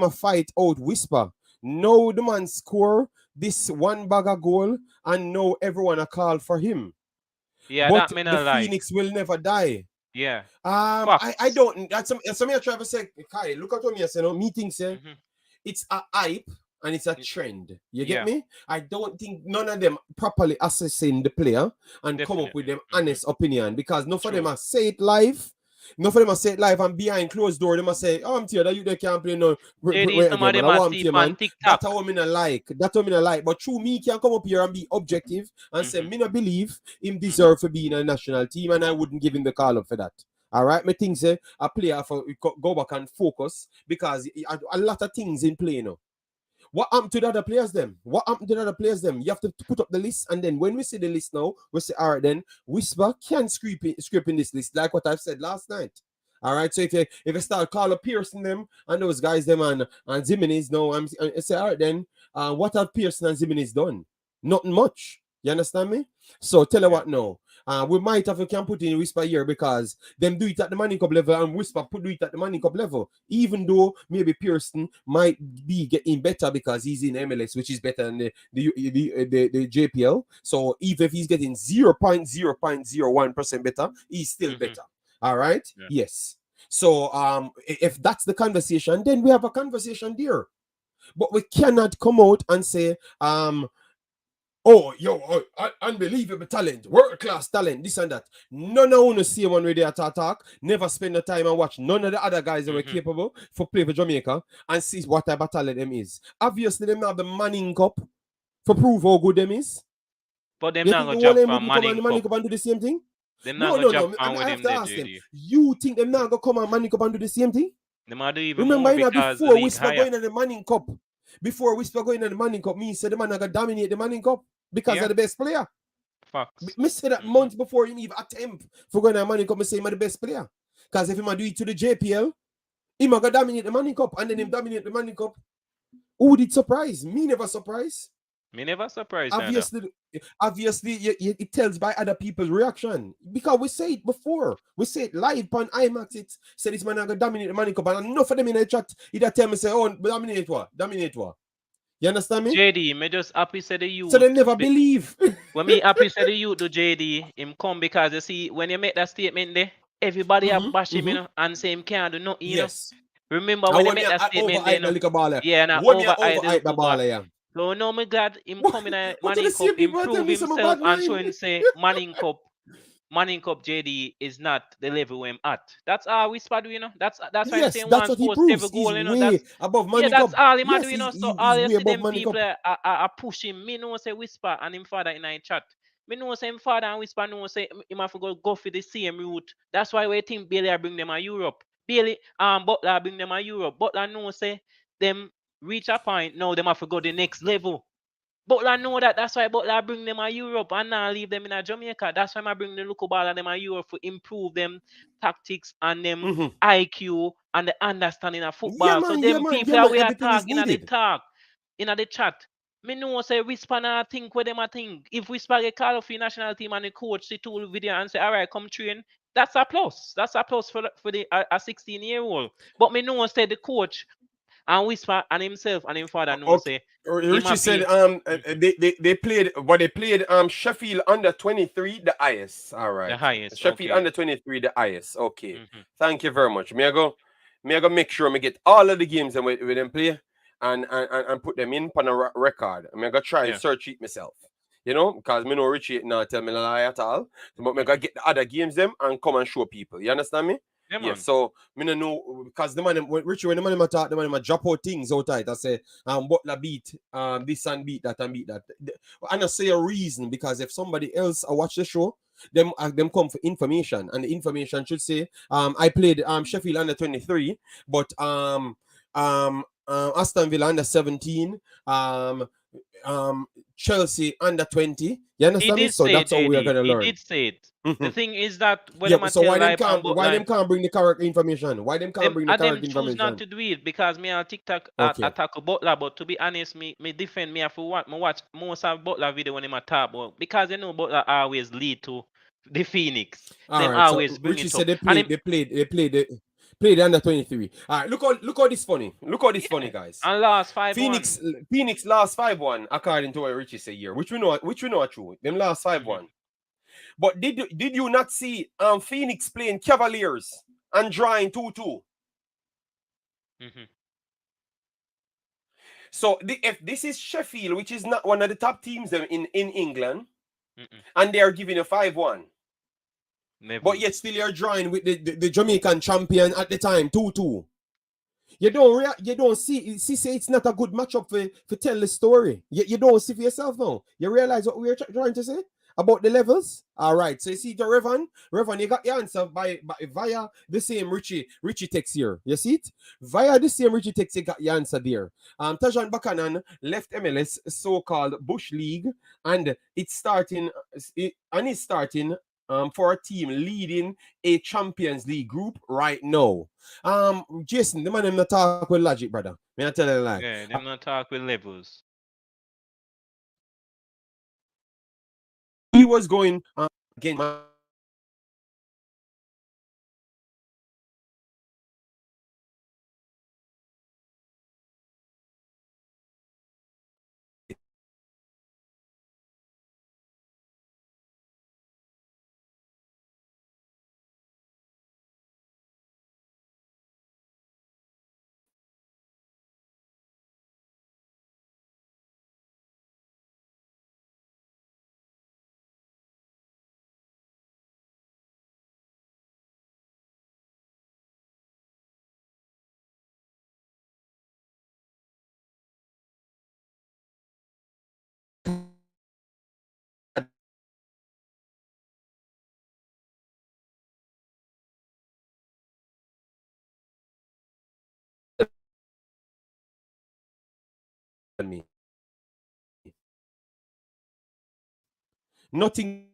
out Whisper. No, the man score this one bag of goal, and now everyone a call for him.
yeah,
But
that me
the
not like.
Phoenix will never die.
Yeah,
I
facts.
don't. That's some me I try to say, Kai. Look at what me I say. No, meeting say
Hmm.
it's a hype and it's a trend. You get
Yeah,
me? I don't think none of them properly assessing the player and come up with
definitely.
them
Hmm.
honest opinion because none of them
True.
are say it live. None of them are say it live and behind closed door. They must say, "Oh, I'm tired. That you they can't play no
JD,
wait
some of
again, man.
them
I
are
want
sleep
to,
on
man.
TikTok.
That's how me not like. That's how me not like. But true, me can come up here and be objective and say,
Hmm.
me not believe him
Hmm.
deserve to be in a national team, and I wouldn't give him the call up for that. All right, me think say a player for go back and focus because a lot of things in play now. What happened to the other players them? What happened to the other players them? You have to put up the list, and then when we see the list now, we say, all right, then Whisper can scrape in this list, like what I've said last night. All right, so if you start calling Pearson them and those guys them and Zimenez now, I say, all right, then what have Pearson and Zimenez done? Nothing much. You understand me? So tell you
Yeah.
what now. We might have to can put in Whisper here because them do it at the Manning Cup level and Whisper do it at the Manning Cup level. Even though maybe Pearson might be getting better because he's in MLS, which is better than the JPL. So even if he's getting 0.001% better, he's still
Hmm.
better. All right?
Yeah.
Yes. So if that's the conversation, then we have a conversation there. But we cannot come out and say, oh, yo, unbelievable talent, world class talent, this and that. None of us see one where they are to talk. Never spend the time and watch none of the other guys that were capable for play for Jamaica and see what type of talent them is. Obviously, them have the Manning Cup for prove how good them is.
But them
You
not
think
gonna
the one of
drop
them
from
wouldn't come on the
Manning
Manning
Cup.
Cup and do the same thing?
Them not
No,
gonna
no,
drop
no.
from
I
with
have
him
to
there,
ask them.
JD.
You think them not gonna come on Manning Cup and do the same thing?
Them might do even
Remember,
more
you know,
because the
before
league
Whisper
higher.
going in the Manning Cup, before Whisper going in the Manning Cup, me said the man gonna dominate the Manning Cup because
Yeah,
of the best player.
facts.
Me say that months before him even attempt for going to the Manning Cup, me say him the best player. Because if him do it to the JPL, he gonna dominate the Manning Cup, and then him dominate the Manning Cup. Who did surprise? Me never surprise.
Me never surprised neither.
Obviously, it tells by other people's reaction. Because we say it before. We say it live on Imaxit. Say this man gonna dominate the Manning Cup. And enough of them in the chat, either tell me, say, oh, dominate what? Dominate what? You understand me?
JD, me just happy say the
So
youth.
they never believe.
When me happy say the youth to JD, him come because you see when you make that statement there, everybody have bash him, you know, and say him can't do nothing, you know.
Yes.
Remember
And
when you
when me
make that
I
statement there,
overhype
you
the
know.
little baller.
Yeah, and I
When me I
overhype the
overhype the
little bar.
baller, yeah.
So no me glad him coming at
But to the
Manning Cup,
same people tell
improve
me some
himself
bad
and
mind.
showing say Manning Cup JD is not the level where I'm at. That's all Whisper do, you know. That's why I'm
Yes,
saying
that's
one
what he
post every
proves. He's
goal, you know.
way above
Yeah,
Manning
that's
Cup.
all him a do,
Yes,
you know. So all
he's
you
way
see
above
them
Manning
people
Cup.
are pushing. Me know say Whisper and him father in a chat. Me know say him father and Whisper know say him have to go for the same route. That's why we think Bailey bring them a Europe. Bailey Butler bring them a Europe. Butler know say them reach a point now them have to go the next level. Butler know that. That's why Butler bring them a Europe and now leave them in a Jamaica. That's why I bring the local ball and them a Europe to improve them tactics and them IQ and the understanding of
Yeah,
football. So
man, yeah,
them
man,
people
yeah,
are
man.
we are
Everything is
talking at the
needed.
talk in the chat. Me know say Whisper now think what them a think. If Whisper get call up for the national team and the coach see two video and say, all right, come train, that's a plus. That's a plus for the a 16-year-old. But me know say the coach and Whisper and himself and him father know
Okay.
say him
Richie said
happy.
they played Sheffield under 23 the highest. All
The
right.
highest,
Sheffield
okay.
under 23 the highest. Okay.
Mm-hmm.
Thank you very much. Me I go make sure me get all of the games that we them play and put them in on a record. Me I go try and
Yeah.
search it myself. You know, because me know Richie not tell me a lie at all. But me
Mm-hmm.
go get the other games them and come and show people. You understand me?
Yeah,
Yes,
man.
so me no know because the man Richie when the man talk, the man drop out things out tight. I say Butler beat this and beat that and beat that. And I say a reason because if somebody else watch the show, them come for information and the information should say I played Sheffield under 23, but Aston Villa under 17, Chelsea under 20. You
He
understand me?
did
So
say it,
that's how we are
JD.
gonna
He
learn.
did say it. The
Mhm.
thing is that when
Yeah,
I'm
so
tell live and
why them
Butler,
can't bring the correct information? Why them can't bring the correct
them choose not
information?
to do it because me on TikTok
Okay.
attack Butler, but to be honest, me defend me have to watch most of Butler video when him talk about because you know Butler always lead to the Phoenix.
All
Them
right. So
always bring
Richie
it
said
up. And him
they played the under 23. All right, look how this funny. Look how this funny,
yeah.
guys.
And last 5-1.
Phoenix last 5-1 according to what Richie said here, which we know are true. Them last 5-1. But did you not see Phoenix playing Cavaliers and drawing 2-2?
Mm-hmm.
So if this is Sheffield, which is not one of the top teams in England,
Mm-mm.
and they are giving a 5-1. But yet
Levels.
still you're drawing with the Jamaican champion at the time, 2-2. You don't see say it's not a good matchup for tell the story. You don't see for yourself now. You realize what we're trying to say about the levels. All right, so you see the Revan, you got your answer by via the same Richie text here. You see it via the same Richie text. You got your answer there. Tajan Bakanan left MLS so-called Bush League, and it's starting for a team leading a Champions League group right now. Jason, the man them not talk with logic, brother. May I tell you like
Yeah, them not talk with levels.
he was going against Nothing to do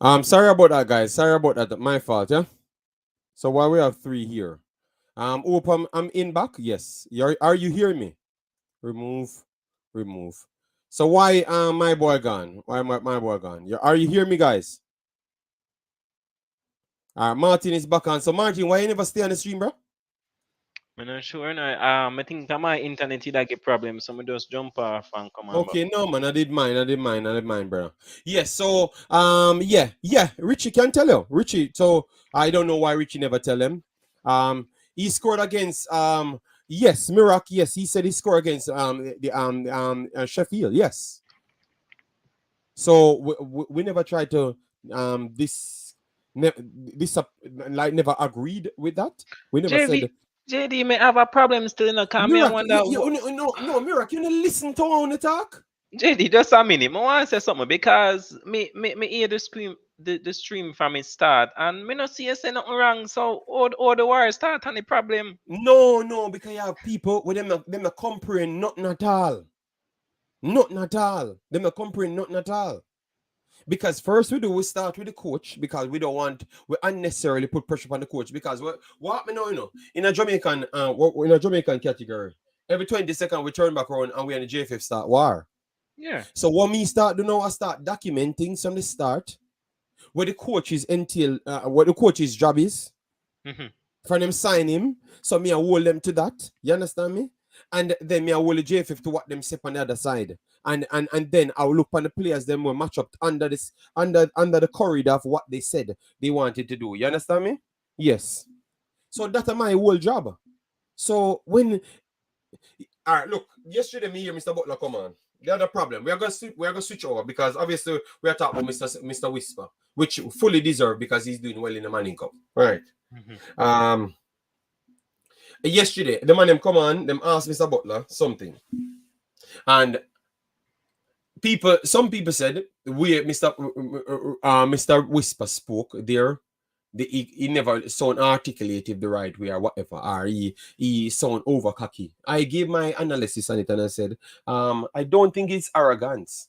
with sorry about that, guys. Sorry about that. My fault, yeah. So while we have three here, hope I'm in back. Yes. Are you hearing me? Remove, remove. So why my boy gone? Why my boy gone? Are you hearing me, guys? Martin is back on. So Martin, why you never stay on the stream, bro?
I'm not sure. No. I think that my internet did get problem, so I just jump off and come on back.
Okay, no man, I did mine, bro. Yes, so yeah, Richie can tell you. Richie, so I don't know why Richie never tell him. He scored against yes, Mirak, yes, he said he scored against the Sheffield, yes. So we never tried to this like never agreed with that. We never said
JD may have a problem still in the car. Me, I
Mirak,
wonder.
no, Mirak, you don't listen to on the talk.
JD, just a minute. I want to say something because me hear the stream from its start and me not see you say nothing wrong. So all the wires start on the problem.
No, because you have people with them are comparing nothing at all. Nothing at all. Them are comparing nothing at all. Because first we start with the coach because we don't want we unnecessarily put pressure on the coach because what me know, in a Jamaican category, every 20 seconds we turn back around and we in the JFF start war.
Yeah.
So what me start do now, I start documenting from the start what the coach's entail, what the coach's job is.
Mm-hmm.
For them sign him, so me I hold them to that. You understand me? And then me I hold the JFF to what them step on the other side. And then I'll look on the players them will match up under the corridor of what they said they wanted to do. You understand me? Yes. So that's my whole job. So when all right, look, yesterday me hear Mr. Butler come on. The other problem, we're gonna switch over because obviously we are talking about Mr. Whisper, which fully deserved because he's doing well in the Manning Cup. Right. Mm-hmm. Yesterday, the man them come on, them ask Mr. Butler something. And some people said we Mr. Whisper spoke there. He never sound articulated the right way or whatever, or he sound over cocky. I gave my analysis on it and I said, I don't think it's arrogance.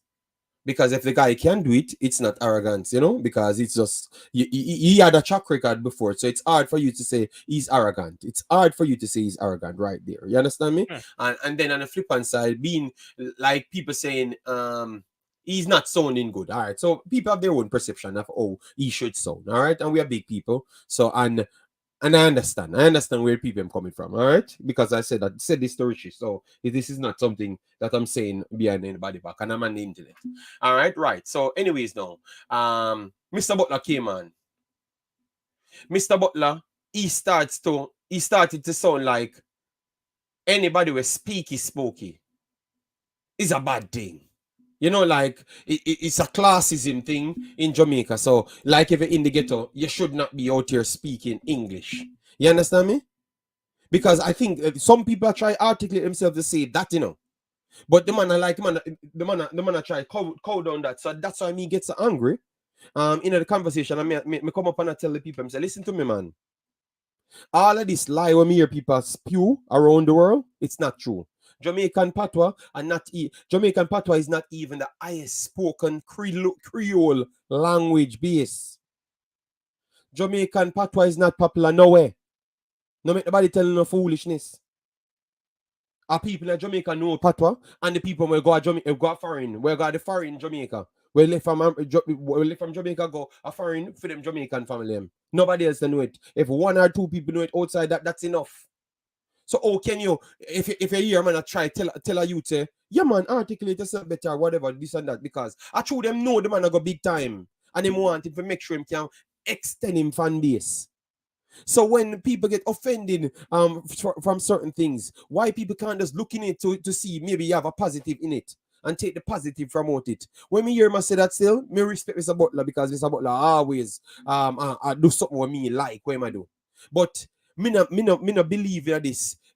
Because if the guy can do it, it's not arrogance, because it's just he had a track record before, so it's hard for you to say he's arrogant. It's hard for you to say he's arrogant right there. You understand me? And then on the flip hand side, being like people saying he's not sounding good. All right, so people have their own perception of how he should sound. All right, and we are big people, so and I understand. Where people are coming from. All right, because I said this to Richie. So this is not something that I'm saying behind anybody back, and I'm on the internet. All right. So, anyways, now, Mr. Butler came on. Mr. Butler, he started to sound like anybody with spooky is a bad thing. Like it's a classism thing in Jamaica. So, like if you're in the ghetto, you should not be out here speaking English. You understand me? Because I think some people try articulate themselves to say that, But the man try cow down that. So that's why me get so angry. In the conversation, I come up and I tell the people, I say, listen to me, man. All of this lie when me hear people spew around the world, it's not true. Jamaican patois is not even the highest spoken Creole language base. Jamaican patois is not popular nowhere. No make nobody tell no foolishness. Our people in Jamaica know patois, and the people will go go foreign. We go the foreign Jamaica. We live from Jamaica go a foreign for them Jamaican family. Nobody else know it. If one or two people know it outside that, that's enough. So how can you, if you hear man try tell a youth say, yeah man, articulate yourself better or whatever, this and that, because I told them know the man go big time and them want him to make sure him can extend him fan base. So when people get offended from certain things, why people can't just look in it to see maybe you have a positive in it and take the positive from out it. When me hear him say that still, me respect Mr. Butler because Mr. Butler always I do something with me like what am I do. But me not believe in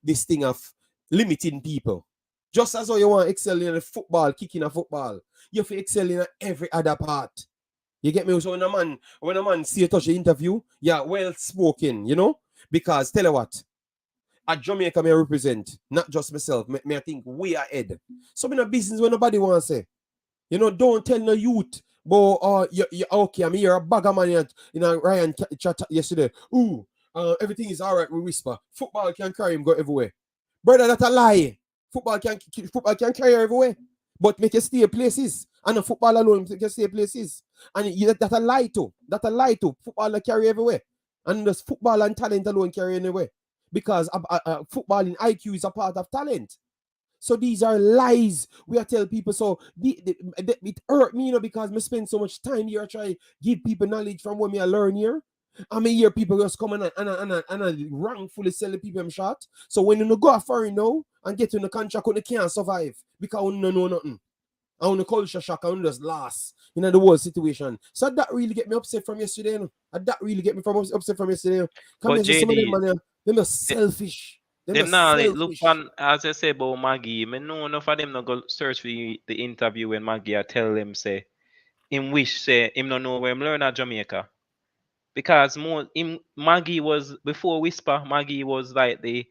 this thing of limiting people. Just as how you want to excel in the football, kicking a football, you have to excel in every other part. You get me? So when a man see a touch the interview, yeah, well spoken, you know? Because tell you what, at Jamaica me represent, not just myself. Me I think way ahead. So in a business where nobody wants to say. You know, don't tell no youth. But you okay, I'm here a bagger man Ryan chat yesterday. Ooh, everything is alright, we whisper. Football can carry him go everywhere. Brother, that's a lie. Football can carry you everywhere. But make you stay places. And a football alone make you stay places. And that's a lie too. That's a lie too. Football carry everywhere. And just football and talent alone carry anywhere. Because football in IQ is a part of talent. So these are lies we are tell people. So it hurt me, you know, because me spend so much time here try give people knowledge from what me I learn here. I mean, hear people just come and wrongfully sell the people them shot. So when you go foreign now and get in the contract, you can't survive because you don't know nothing. I want the culture shock, I want just last in the whole situation. So that really get me upset from yesterday. You know? That really get me upset from yesterday. You know? Come
But
here, some of them,
JD,
man, them are selfish. Them are
them now look
selfish.
on, as I say about Maggie. Me know enough of them not go search for the interview when Maggie I tell them say him wish say him no know where him learn at Jamaica. Because Maggie was before Whisper, Maggie was like the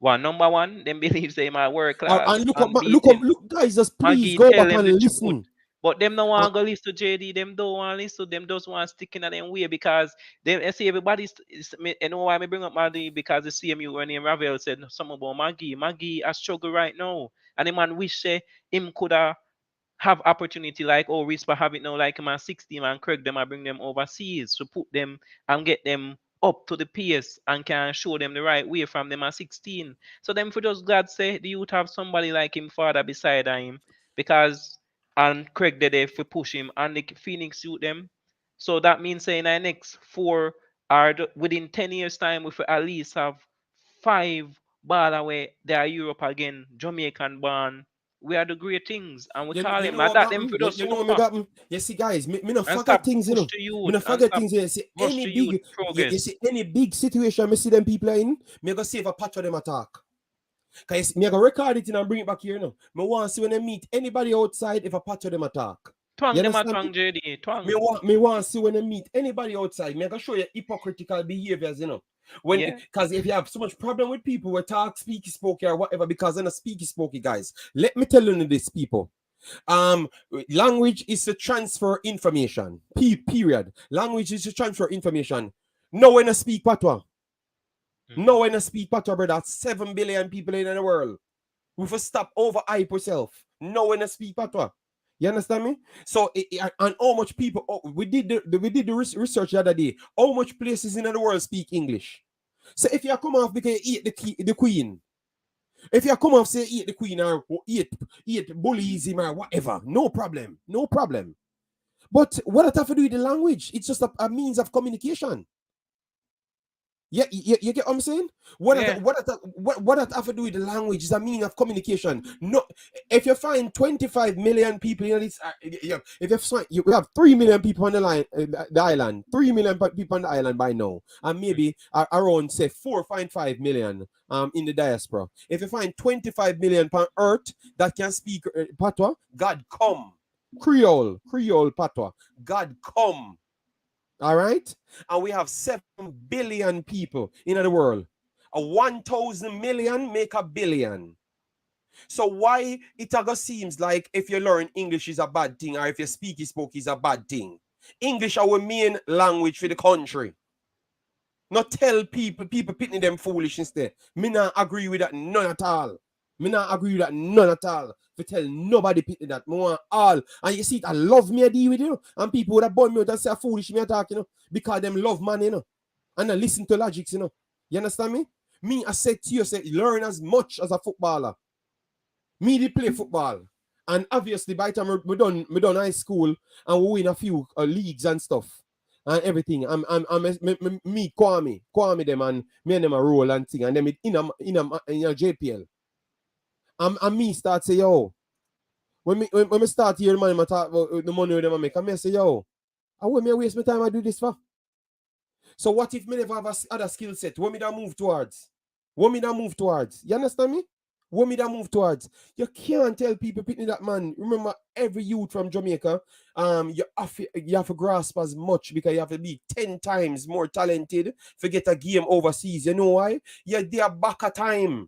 number one. Them believe say my work
And
class and beat him.
look, guys, just please
Maggie
go
tell
back
them
and
the truth.
listen.
But them no
Uh,
want to go listen to JD, them don't want to listen, them just want to stick in them way because them I see everybody's you know why I bring up Maggie because the CMU when him Ravel said something about Maggie. Maggie a struggle right now. And the man wish say him coulda have opportunity like Whisper have it now like him and 16 and Craig them I bring them overseas to put them and get them up to the pace and can show them the right way from them at 16. So them for just glad say the youth have somebody like him father beside him because and Craig they there for push him and the Phoenix youth them. So that means saying the next four or within 10 years time we at least have five ball away they are Europe again, Jamaican born we are the great things and we call
you
them
know
and
what
that
got
them
me?
for just
You know what me
suffer
got me? You see, guys, me not
and
forget
stop
things, you
push
know.
the
Me
youth
not
and
forget
stop
things. You see,
rush
any
the youth
big, you
progress.
see, any big situation, me see them people are in, me go see if a patch of them attack. Cause me go record it and bring it back here, you know. Me want to see when they meet anybody outside if a patch of them attack. You
Twang them a
understand me?
twang JD, twang.
Me want to see when they meet anybody outside. Me I go show you hypocritical behaviors, you know.
Yeah.
Because if you have so much problem with people who talk speaky spokey or whatever, because they're not speaky spokey guys. Let me tell you this, people. Um, Language is to transfer information. Period. Language is to transfer information. No when I speak patois. No when I speak patois, brother. 7 billion people in the world. We first stop over hype yourself. No when I speak patois. You understand me? So and how much people we did the research the other day. How much places in the world speak English? So if you come off because you eat the queen, if you come off say eat the queen or eat bullies him or whatever, no problem, no problem. But what it have to do with the language? It's just a means of communication. Yeah, you get what I'm saying?
Yeah.
What that have to do with the language is a means of communication. No, if you find 25 million people in this, if you have 3 million people on the island, 3 million people on the island by now, and maybe around say 4.5 million in the diaspora. If you find 25 million on earth that can speak patois, God come. Creole patois, God come. All right? And we have 7 billion people in the world. A 1,000 million make a billion. So why it seems like if you learn English is a bad thing or if you spoke is a bad thing? English our main language for the country. Not tell people pitting them foolish instead. Me not agree with that none at all. Me not agree with that none at all. To tell nobody pitting that. Me want all. And you see it, I love me a deal with you. And people would have born me out and say foolish me attack, you know. Because them love money, you know. And I listen to logics, you know. You understand me? Me, I said to you, say, learn as much as a footballer. Me, they play football. And obviously, by the time we done high school and we win a few leagues and stuff and everything. Me, Kwame them and me and them a roll and thing. And them in a JPL. And me start say, yo, when me start here, man, I talk about the money them I make. And me say, yo, I want me waste my time I do this for. So what if me never have other skill set? What me that move towards? What me that move towards? You understand me? What me that move towards? You can't tell people picking that man. Remember, every youth from Jamaica, you have to grasp as much because you have to be 10 times more talented to get a game overseas. You know why? Yeah, they are back at time.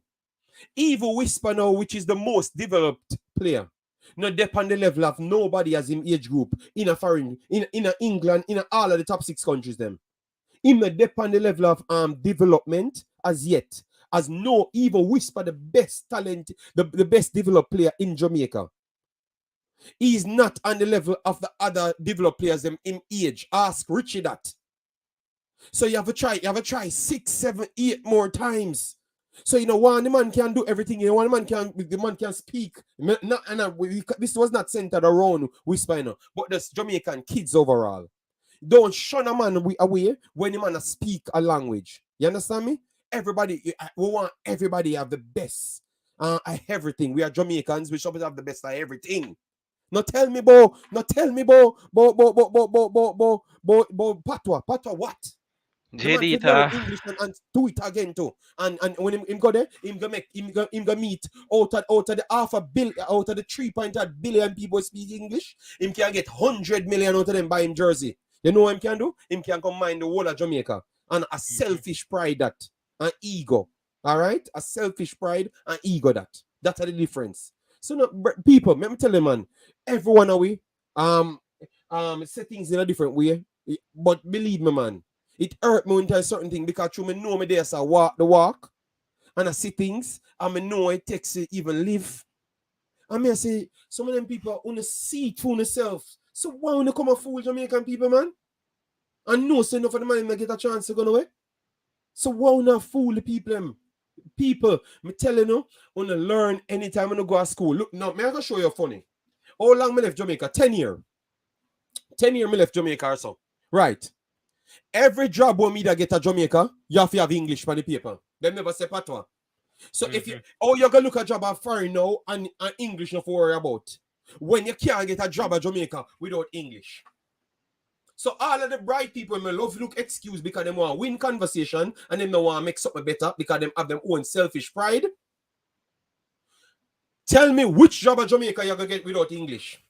Evil Whisper now, which is the most developed player. Not dep on the level of nobody as in age group in a foreign, in a England, in a, all of the top 6 countries them. Him not dep on the level of development as yet. As no Evil Whisper, the best talent, the best developed player in Jamaica. He's not on the level of the other developed players them in age. Ask Richie that. So you have to try 6, 7, 8 more times. So one the man can do everything. One the man can speak. This was not centered around Whisper, but the Jamaican kids overall. Don't shun a man away when the man speak a language. You understand me? Everybody, we want everybody have the best at everything. We are Jamaicans. We should have the best at everything. No tell me, bo. No tell me, patois. Patois what? The man
JD
could learn
ta
English and do it again too. And when him go there, him go meet out of the out of the 3.8 billion people speak English, him can get 100 million out of them by him jersey. You know what him can do? Him can combine the whole of Jamaica. And a selfish pride that. An ego. Alright? A selfish pride and ego that. That's the difference. So no, people, let me tell you, man, everyone away say things in a different way. But believe me, man, it hurt me when I certain thing because you know me there, so I walk the walk and I see things and I know it takes to even live. I mean, I say, some of them people want to see it for themselves. So why want to come and fool Jamaican people, man? And no, so enough of the man get a chance to go away. So why not fool the people? Them? People, me telling you, want to learn anytime when you go to school. Look, now, me I gonna show you funny. How long me left Jamaica? 10 years. 10 years me left Jamaica or so. Right. Every job when me that get a Jamaica, you have to have English for the paper. Them never say patois. So if you you're gonna look at job at foreign now and English not to worry about. When you can't get a job at Jamaica without English. So all of the bright people may love look excuse because they want to win conversation and them don't want to make something better because they have their own selfish pride. Tell me which job at Jamaica you're gonna get without English.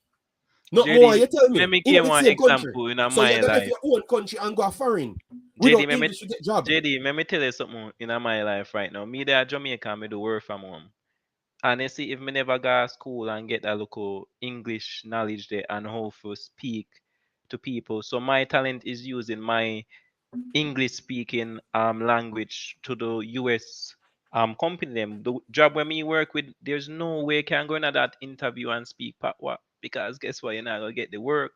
Not more,
JD,
you tell
let
me.
me
In
give
the
one
same country.
example in
So you're
my
gonna leave
life.
your own country and go foreign.
JD,
Without English to get job.
let me tell you something in my life right now. Me there Jamaica, me do work from home. And you see, if me never go to school and get a local English knowledge there and how to speak to people. So my talent is using my English speaking language to the US company them. The job where me work with, there's no way can go into that interview and speak patois because guess what, you're not gonna get the work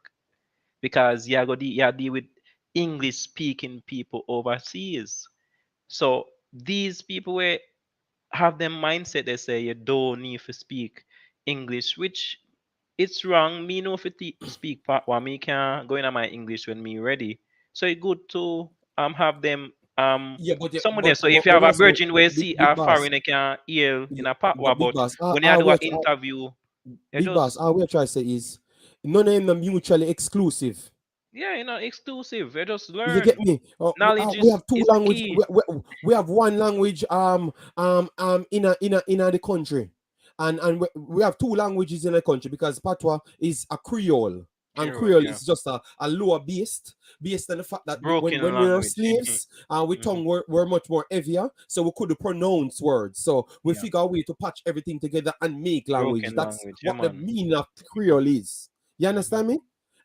because you deal with English speaking people overseas. So these people were have them mindset they say you don't need to speak English, which it's wrong. Me know if it speak patois, me can go in my English when me ready. So it's good to have them
Yeah,
some of them. So if you
but
have a
what's what
virgin where
big
see
big
a
boss?
foreigner can hear
Yeah,
in a patois,
but big
but
boss,
when you do an interview, you
big boss,
just
all we're trying to say is none of them are mutually exclusive.
yeah, exclusive. You just
You get
learn.
me?
Knowledge
We have two
is the
language.
key.
We have one language in the country, and we have two languages in the country because Patois is a Creole. And
Carol,
Creole
yeah.
is just a lower based on the fact that
Broken
when we were
language.
slaves, we tongue were much more heavier, so we could pronounce words. So we
Yeah.
figure a way to patch everything together and make language.
Broken
That's
language. Yeah,
what the
man.
meaning of Creole is. You understand me?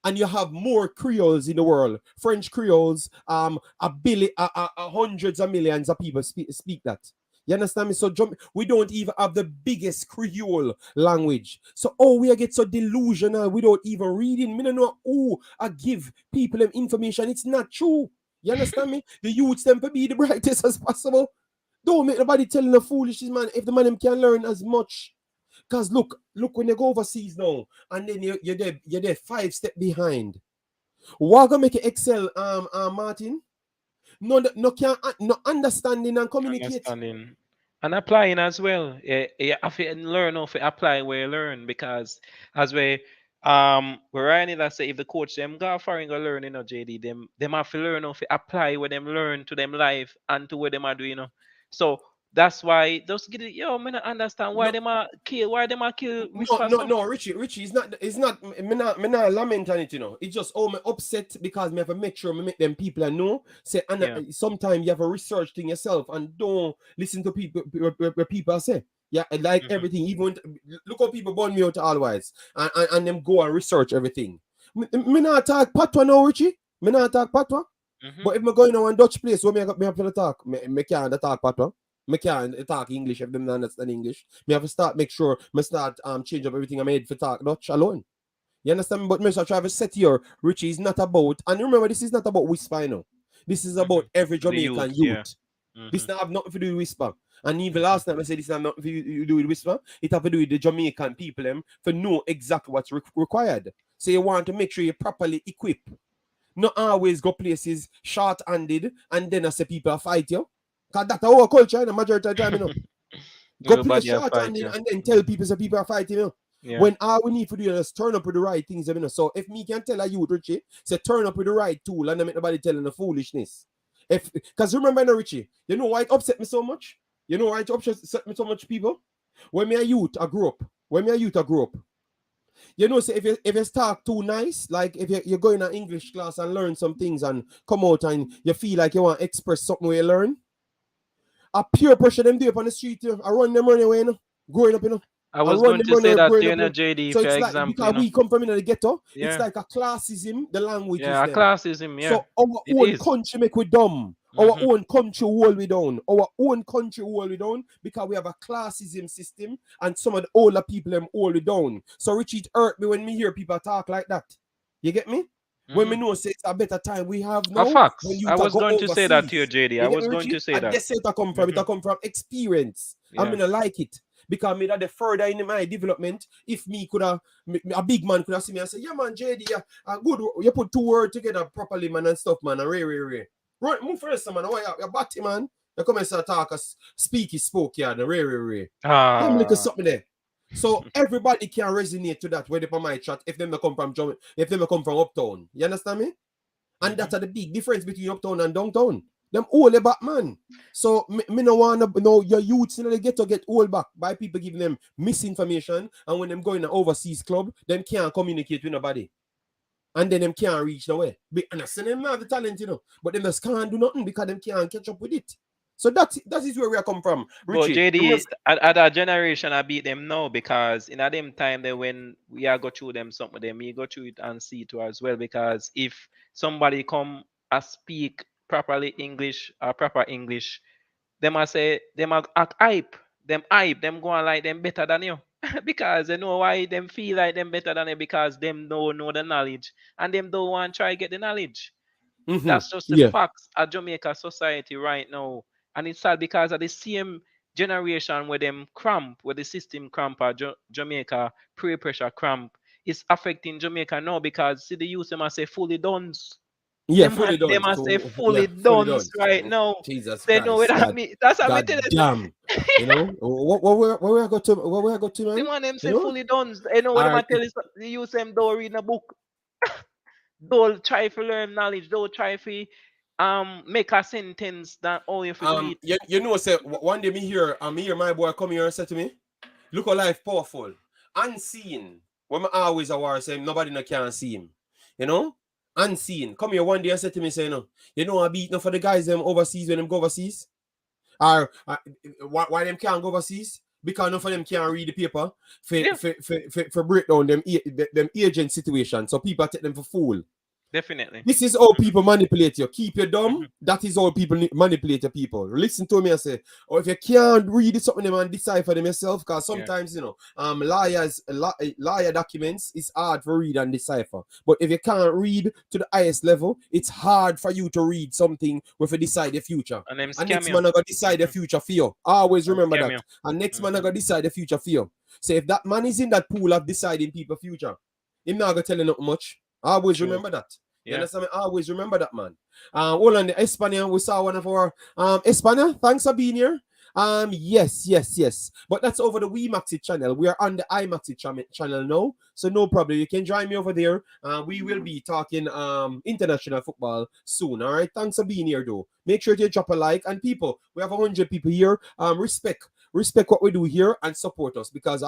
And you have more Creoles in the world. French Creoles, hundreds of millions of people speak that. You understand me? So we don't even have the biggest Creole language. So we get so delusional without even reading. Me don't know who I give people them information. It's not true. You understand me? The youths them to be the brightest as possible. Don't make nobody telling the foolishness, man. If the man them can learn as much. Because look when you go overseas now, and then you're there 5 steps behind. What gonna make you excel, Martin? No can no understanding and communicate.
Understanding and applying as well. You have to learn how to apply where you learn because as we're writing that say if the coach them go foreign go learn, JD, them have to learn how to apply what them learn to them life and to what them are doing, So That's why those get it. Yo, me not understand why
No,
them are kill. Why them are kill
no,
Whisper
no,
so?
no, Richie, it's not, me not lament on it, It's just, me upset because me have to make sure me make them people I know, say, and
Yeah.
sometimes you have a research thing yourself and don't listen to people, where people say. Yeah, I like
Mm-hmm.
everything, even look how people burn me out always, and them go and research everything. Me not talk patwa now, Richie. Me not talk patwa.
Mm-hmm.
But if me going to one Dutch place, where me have to talk, me can't talk patwa. Me can't talk English if them not understand English. Me have to start make sure me start change up everything I made for talk Dutch alone. You understand me? But me so try to set here, Richie, is not about, and remember this is not about Whisper, This is
Mm-hmm.
about every
The youth,
Jamaican
yeah.
youth.
Mm-hmm.
This not have nothing to do with Whisper. And even
Mm-hmm.
last time I said this not nothing to do with Whisper, it have to do with the Jamaican people them for know exactly what's required. So you want to make sure you properly equip. Not always go places short-handed and then I say people fight you. Because that's our culture in the majority of the time. Go play
Everybody a fight,
short-handed
yeah.
and then tell
Mm-hmm.
people so people are fighting.
Yeah.
When all we need to do is turn up with the right things. So if me can tell a youth, Richie, say turn up with the right tool and not make nobody telling the foolishness. Because remember now, Richie, you know why it upset me so much? You know why it upset me so much, people? When me a youth, I grew up. Say if you start too nice, like if you go in an English class and learn some things and come out and you feel like you want to express something where you learn, a pure pressure them do up on the street, I run them run away, growing up,
I
I
was
run
going
them
to
run
say
away,
that to
growing
you,
up.
JD,
So
for
it's like
example,
because we come from in the ghetto, it's
Yeah.
like a classism, the languages
Yeah, a
them.
classism, yeah.
So our
It
own
is.
country make we dumb. Our
Mm-hmm.
own country hold we down. Our own country hold we down because we have a classism system and some of the older people them hold we down. So Richie, it hurt me when me hear people talk like that. You get me? When
Mm-hmm.
me know say it's a better time we have
A
now when
facts.
you
I
to
was
go
going to say that to you,
overseas.
JD. I
You get me,
was going to
Richie?
say
And
that.
guess where it come from? It
Mm-hmm.
come from experience. I
Yeah.
mean I like it. Because me that the further in my development, if me could have a big man could have seen me and say, yeah man, JD, yeah, good, you put two words together properly, man, and stuff, man, and ray. Right, move first, man. Why you batty, man? You come and start talk, speak his spoke, yeah, the ray. Them little
Ah.
something there. So everybody can resonate to that where they on my chat if them come from if them come from uptown. You understand me? And
Mm-hmm.
that's the big difference between uptown and downtown. Them all about man. So me no wanna know your youths in the ghetto get all back by people giving them misinformation, and when them going to overseas club, them can't communicate with nobody. And then them can't reach nowhere. And I say them have the talent, but them just can't do nothing because them can't catch up with it. So that is where we are come from.
But
Richie, remember,
JD, at our generation, I beat them now because in a them time they when we are go through them something, them me go through it and see it as well. Because if somebody come and speak properly English or proper English, them I say them a act hype, them go on like them better than you. Because they know why them feel like them better than you because them don't know the knowledge and them don't want to try get the knowledge. That's just the
yeah.
facts of Jamaica society right now. And it's sad because of the same generation where them cramp, where the system cramp or Jamaica peer pressure cramp is affecting Jamaica now because see the youth them I say fully done.
Yeah, fully done.
Them I say
So yeah,
fully
fully
done
done.
right now.
Jesus
They know what
Christ,
I mean. That's how me
God
tell it.
damn. What we got to
The
man?
man them
You
say
know?
fully done. They know what
All
them I
right.
tell is the youth them don't read a book. Don't try to learn knowledge. Don't try to make a sentence that all you have to do it.
Say one day me hear my boy come here and say to me, look how life powerful. Unseen. When I always a war say nobody no can see him. You know? Unseen. Come here one day and say to me, say I beat no for the guys them overseas when them go overseas. Or why them can't go overseas? Because none of them can't read the paper
Yeah,
for break down them agent situation. So people take them for fool.
definitely.
This is how
Mhm,
people manipulate you. Keep you dumb.
mhm.
That is how people manipulate your people. Listen to me and say, or if you can't read it something and decipher them yourself, because
Yeah.
sometimes liar documents is hard to read and decipher. But if you can't read to the highest level, it's hard for you to read something with a decide the future.
And them
And
scam
next
you.
man are gonna decide the
Mhm.
future for you. Always
And
remember
scam
that.
you.
And next man are
Mhm.
gonna decide the future for you. So if that man is in that pool of deciding people future, him not gonna tell you not much. Always
True.
remember that. You
Yeah.
understand me? Always remember that, man. Hold on, the Espana, we saw one of our Espana, thanks for being here. Yes. But that's over the Imaxit channel. We are on the Imaxit channel now, so no problem. You can join me over there. We will be talking international football soon. All right. Thanks for being here, though. Make sure to drop a like, and people, we have 100 people here. Respect what we do here and support us, because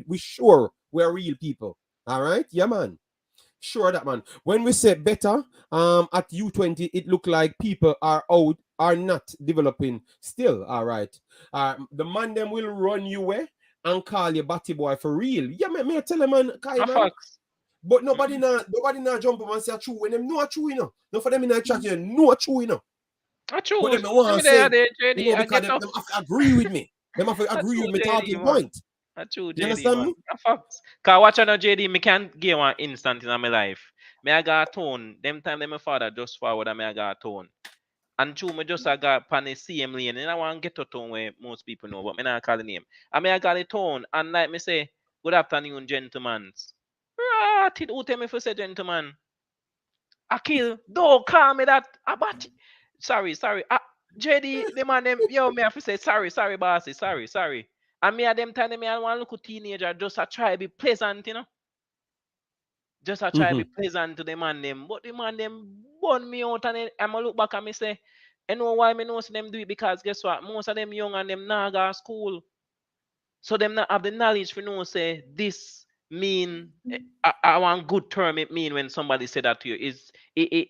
we sure we're real people. All right. Yeah, man. Sure that, man. When we say better, at U20, it look like people are not developing still. All right. The man them will run you away and call you batty boy for real. Yeah, me tell him, man, Kai,
A
man.
facts.
But nobody now jump up and say true when them know true, you know. No for them in the chat, you know true, you know.
I
But them
choose.
don't want
Let
to
me there,
say,
there, JD. I
because
get
them
off.
have to agree with me. Them have to
I
agree with
choose
me
JD,
talking
man.
point.
I choose
You
JD,
understand
man.
me?
A facts. Cause watch on JD, me can't give one instant in my life. Me I got a tone. Them time them my father just forward and me I got a tone. And true, me just I got pan the same lane. And I want to get a tone where most people know, but me not call the name. I mean I got a tone, and like me say, good afternoon, gentlemen. Right, who tell me for say gentleman? Akil, don't call me that. About sorry. JD, the man them, yo, me have to say sorry, bossy, sorry. And me at them time, me I want look teenager just a try be pleasant, you know. Just a try
Mm-hmm.
be pleasant to the man them. But the man them burn me out, and I'ma look back and me say, you know why me know see them do it? Because guess what? Most of them young and them nah go school. So them not have the knowledge for know say this mean I want good term it mean when somebody say that to you is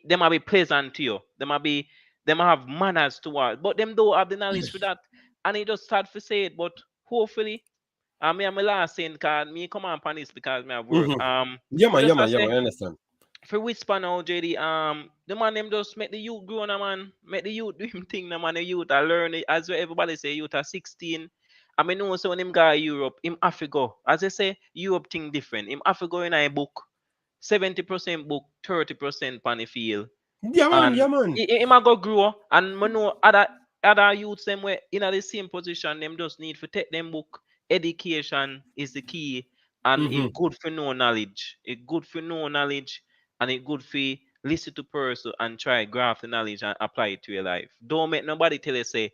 them might be pleasant to you. Them have manners toward, but them don't have the knowledge for that, and it just start to say it. But hopefully, I mean I'm last saying cause me come on panis because me have work.
Mm-hmm. Yeah,
Me
man,
just
yeah,
say
man, I understand.
for whisper now, JD, the man them just make the youth grow na man. Make the youth do him thing na man. The youth I learn it as well everybody say youth are 16. I mean know so when him go Europe, him have to go. As I say, Europe thing different. Him have to go in a book. 70% book, 30% pan the field.
Yeah,
And
man.
him a go grow and me know other youths them way in the same position, them just need to take them book. Education is the key, and
Mm-hmm.
it good for no knowledge. It good for no knowledge, and it good for listen to person and try graph the knowledge and apply it to your life. Don't make nobody tell you say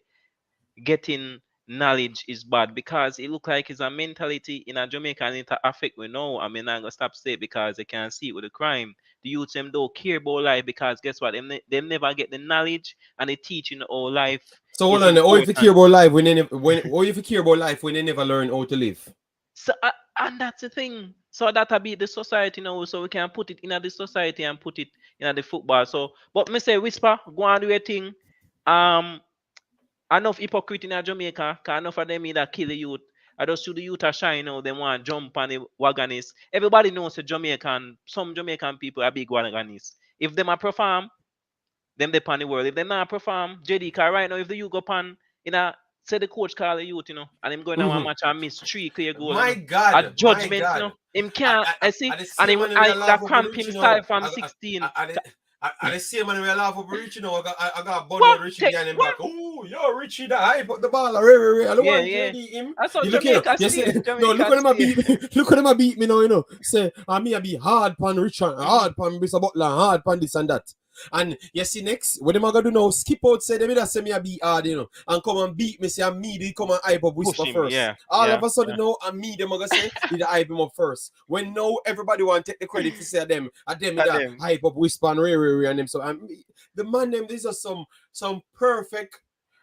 getting knowledge is bad, because it look like it's a mentality in a Jamaica and it affect we know. I mean, I'm gonna stop say it because they can see it with the crime. The youth them don't care about life because guess what? Them never get the knowledge and the teaching all life
So hold
is
on. Or if you care
important.
about life when or if you care about life when they never learn how to live.
So and that's the thing. So that'll be the society now. So we can put it in the society and put it in the football. So, but me say whisper, go and do your thing. Um, enough hypocrite in Jamaica, cause enough of them either kill the youth. I just see the youth are shine now, they want to jump on the wagonists. Everybody knows the some Jamaican people are big wagonists. If them are perform, them they pan the world. If they not perform, JD, cause right now if the youth go pan, say the coach call the youth, and him going to one
Mm-hmm.
match and miss 3 clear goal,
My
a
God, my
judgment,
God.
him can't, I see,
I the
and
same
him
man we
I
are laugh
that
up
cramp
reach,
him
you
style
know.
from 16.
I the same man we are laugh up reach, you know. I got Bunny
What?
and Richie
Take
behind him
what?
back. Oh, yo, Richie, the hype up the ball. I don't want
Yeah.
JD him.
I saw
You look, you know.
Jamaica
You see,
stay.
no, look
Jamaica
at him a
stay.
beat me. Look at him a beat me now, you know. Say, me a be hard pan Richard, hard pan Mr. Butler, hard pan this and that. And you see next, what am I gonna do now? Skip outside them that say me a beat hard, you know, and come and beat me, say and me they come and hype up
Push
whisper
him.
first.
Yeah.
All
Yeah.
of a sudden
Yeah.
now, and me them are gonna say, did I hype him up first. When now everybody want to take the credit for say them
At
that
them.
hype up whisper and Ray and them. So the man them, these are some perfect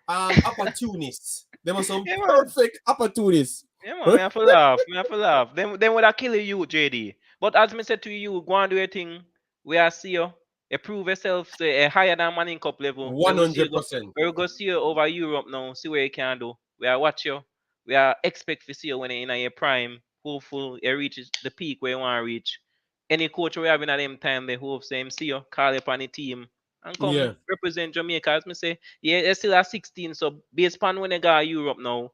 opportunists. Them are some
Yeah, man.
perfect opportunists.
Yeah, man.
Huh?
Me have to laugh. Me have to laugh. Then would I kill you, JD? But as me said to you, go and do your thing. We are see you. You prove yourself say higher than Manning Cup level.
One hundred percent.
We will go see you over Europe now. See what you can do. We are watch you. We are expect to see you when you're in your prime. Hopeful you reach the peak where you want to reach. Any coach we have in at them time, they hope same see you, call you on the team and
Yeah.
come represent Jamaica. As me say, yeah, they still at 16. So based upon when they go to Europe now,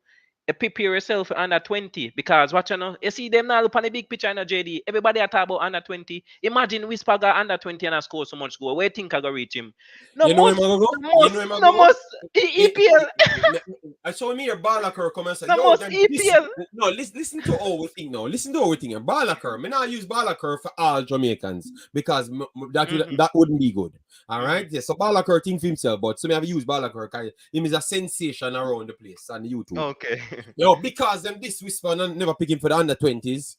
prepare yourself for under 20 because what you see them now look on the big picture in JD. Everybody are talking about under 20. Imagine Whisper got under 20 and I score so much goal. Where you think I go reach him? No
You know him
most,
I go go?
no
You
most,
know him I
no
go go?
most EPL,
I saw me a Balaker come and say,
no
yo,
most
then this
EPL.
no, listen to all we think now. Listen to all we think. And Balaker, me not use Balaker for all Jamaicans because that wouldn't be good. All right, yeah. So Balaker think for himself, but so me have used Balaker because him is a sensation around the place on YouTube.
Okay.
Yo, because them this Whisper never pick him for the under 20s.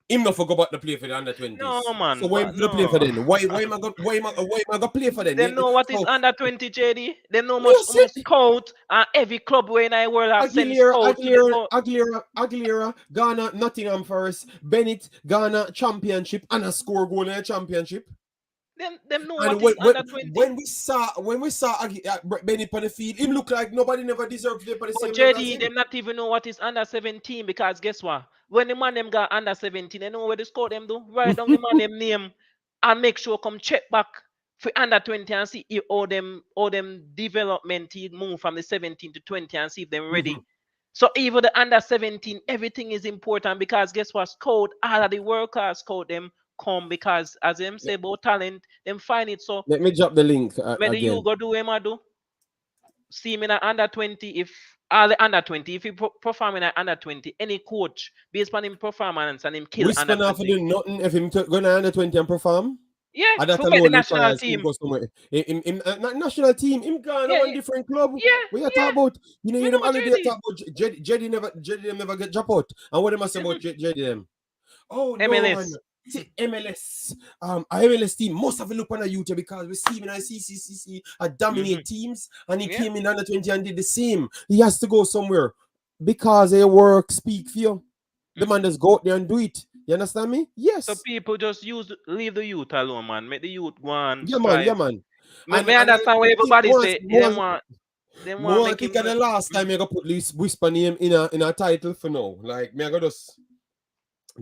Him not forgot about the play for the under 20s.
No man,
So why him gonna play for
no.
them? Why am I gonna play for them?
They know what is
So,
under 20 JD. They know
me
much
say,
scout and every club where in the world have sent scout to the
Aguilera, Ghana, Nottingham Forest, Bennett, Ghana Championship, and a score goal in a championship.
them know
And
what is under 20.
when we saw Bennett on the field, him look like nobody never deserved to play for the
But
same level as
JD,
him.
them not even know what is under 17 because guess what? When the man them got under 17, they know where the scout them do. Write down the man them name and make sure come check back for under 20 and see if all them development he move from the 17 to 20 and see if them ready. So even the under 17, everything is important because guess what? Scout, all of the workers scout them come because as them say about talent, them find it. So
Let me drop the link
whether you
again.
go do him or do, see me in a under 20, if all the under 20, if you perform in a under 20, any coach based on him performance and him kill
Whisper
under
not for
20.
doing nothing if him gonna under 20 and perform.
Yeah,
And that
for make the
alone
national
requires him
team.
go somewhere. Not national team, him gone
Yeah,
on different club.
yeah,
What you
yeah.
talk about? You know,
We
you
know
them already
JD.
talk about Jedi them never get drop out. And what they must say about Jedi them? Oh no, and
MLS.
see, MLS. Our MLS team must have a look on a YouTube because we see him in CCCC dominate teams, and he
Yeah.
came in under 20 and did the same. He has to go somewhere because their work speak for you. The man just go out there and do it. You understand me? Yes.
So people just leave the youth alone, man. Make the youth go and
Yeah, man.
strive.
Yeah, man.
Me
And
understand what everybody say. Them want
more
make
think
him.
of the last time I got put this Whisper name in a title for now. Like me I got just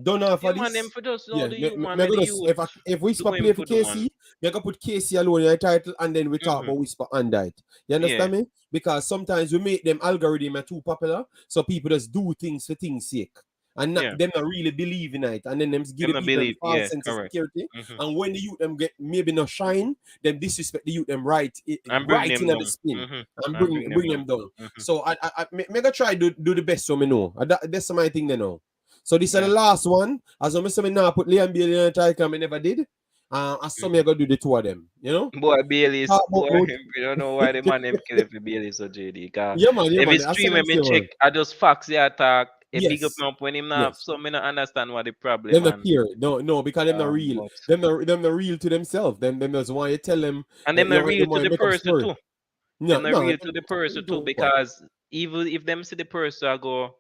done off
Yeah,
of
man, them
this.
for just know
Yeah,
the
me,
youth,
me,
man.
me I
Make
got
the
just
youth
if
do
Whisper
him
play for
for the man.
KC, me I got put KC alone in a title and then we talk about Whisper under it. You understand me? Because sometimes we make them algorithm too popular, so people just do things for things' sake. And them not really believe in it, and then them give
Them
the
not
people them
believe.
false
Yeah,
sense of
correct.
security. And when the youth them get maybe not shine, them disrespect the youth them right
And bring
right
them
in at the
down.
spin and
And
bring them down. So I gonna try do the best so me know. That's my thing they know. So this is the last one. As I say, now put Liam Bailey in a title, I never did. I saw me gonna do the two of them. You know.
Boy, Bailey's boy,
About,
you don't know why the man them kill it for Bailey's or JD.
yeah, man.
Every
I saw
stream
them
me
say,
check,
man.
I just facts the attack. A big up
Yes.
up when him not,
Yes.
so me not understand what the problem
Them not
man.
here. No, because them not real.
But
Them not real to themselves. Them just want you tell them.
and them not real
Them
to
want
the
make up
person
story.
too.
No,
Them not real to the person too
don't what?
because even if them see the person I go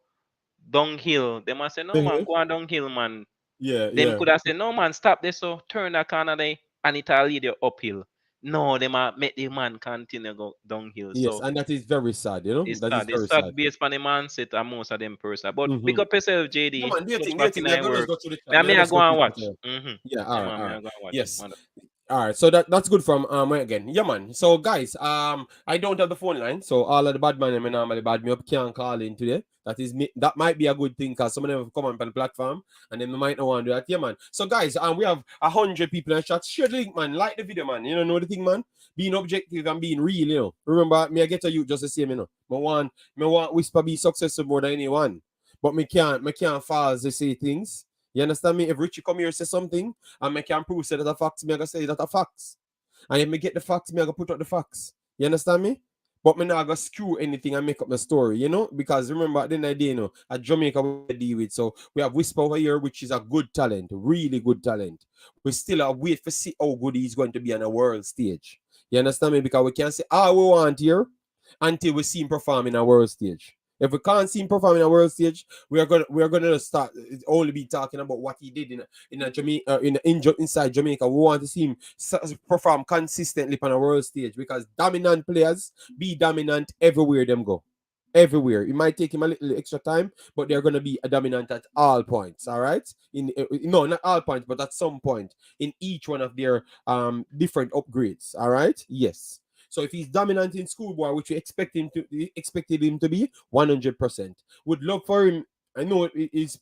downhill, they must say no man go on downhill man.
Yeah,
Them
yeah.
could have said no man stop this so turn that corner there and it'll lead you uphill. No, they might make the man continue go downhill.
Yes,
So
and that is very sad, you know?
it's
That is
sad.
very
It's sad
sad.
based on the mindset of most of them person. But big up yourself,
Yeah,
JD.
man, do you
Touch
think,
back in
me I
our
go just
work.
go to the chat.
Now me I
just
go
go to
and
the
watch.
chat. Yeah,
Yeah,
all
man, me I
right.
go and watch.
Yes.
Man.
All right, so that's good from again. Yeah, man. So guys, I don't have the phone line, so all of the bad man and normally bad me up can't call in today. That is me. That might be a good thing because some of them have come on the platform and then they might not want to do that. Yeah, man. So guys, we have 100 people in the chat. Share the link, man. Like the video, man. You know the thing, man. Being objective and being real, you know. Remember, me I get to you just the same, you know. Me want Whisper be successful more than anyone, but me can't false to say things. You understand me? If Richie come here and say something, and I can prove say that a facts, me I gonna say that a facts. And if me get the facts, me I gonna put out the facts. You understand me? But me not gonna screw anything and make up my story, you know? Because remember at the end of the day, you know, at Jamaica we deal with. So we have Whisper over here, which is a good talent, really good talent. We still are wait for see how good he's going to be on a world stage. You understand me? Because we can't say all we want here until we see him perform in a world stage. If we can't see him perform in a world stage, we are gonna start only be talking about what he did in a Jamaica inside Jamaica. We want to see him perform consistently on a world stage because dominant players be dominant everywhere them go. Everywhere. It might take him a little extra time, but they're gonna be a dominant at all points. All right. No, not all points, but at some point in each one of their different upgrades. All right. Yes. So if he's dominant in schoolboy, which we expected him to be, 100%. Would love for him. I know his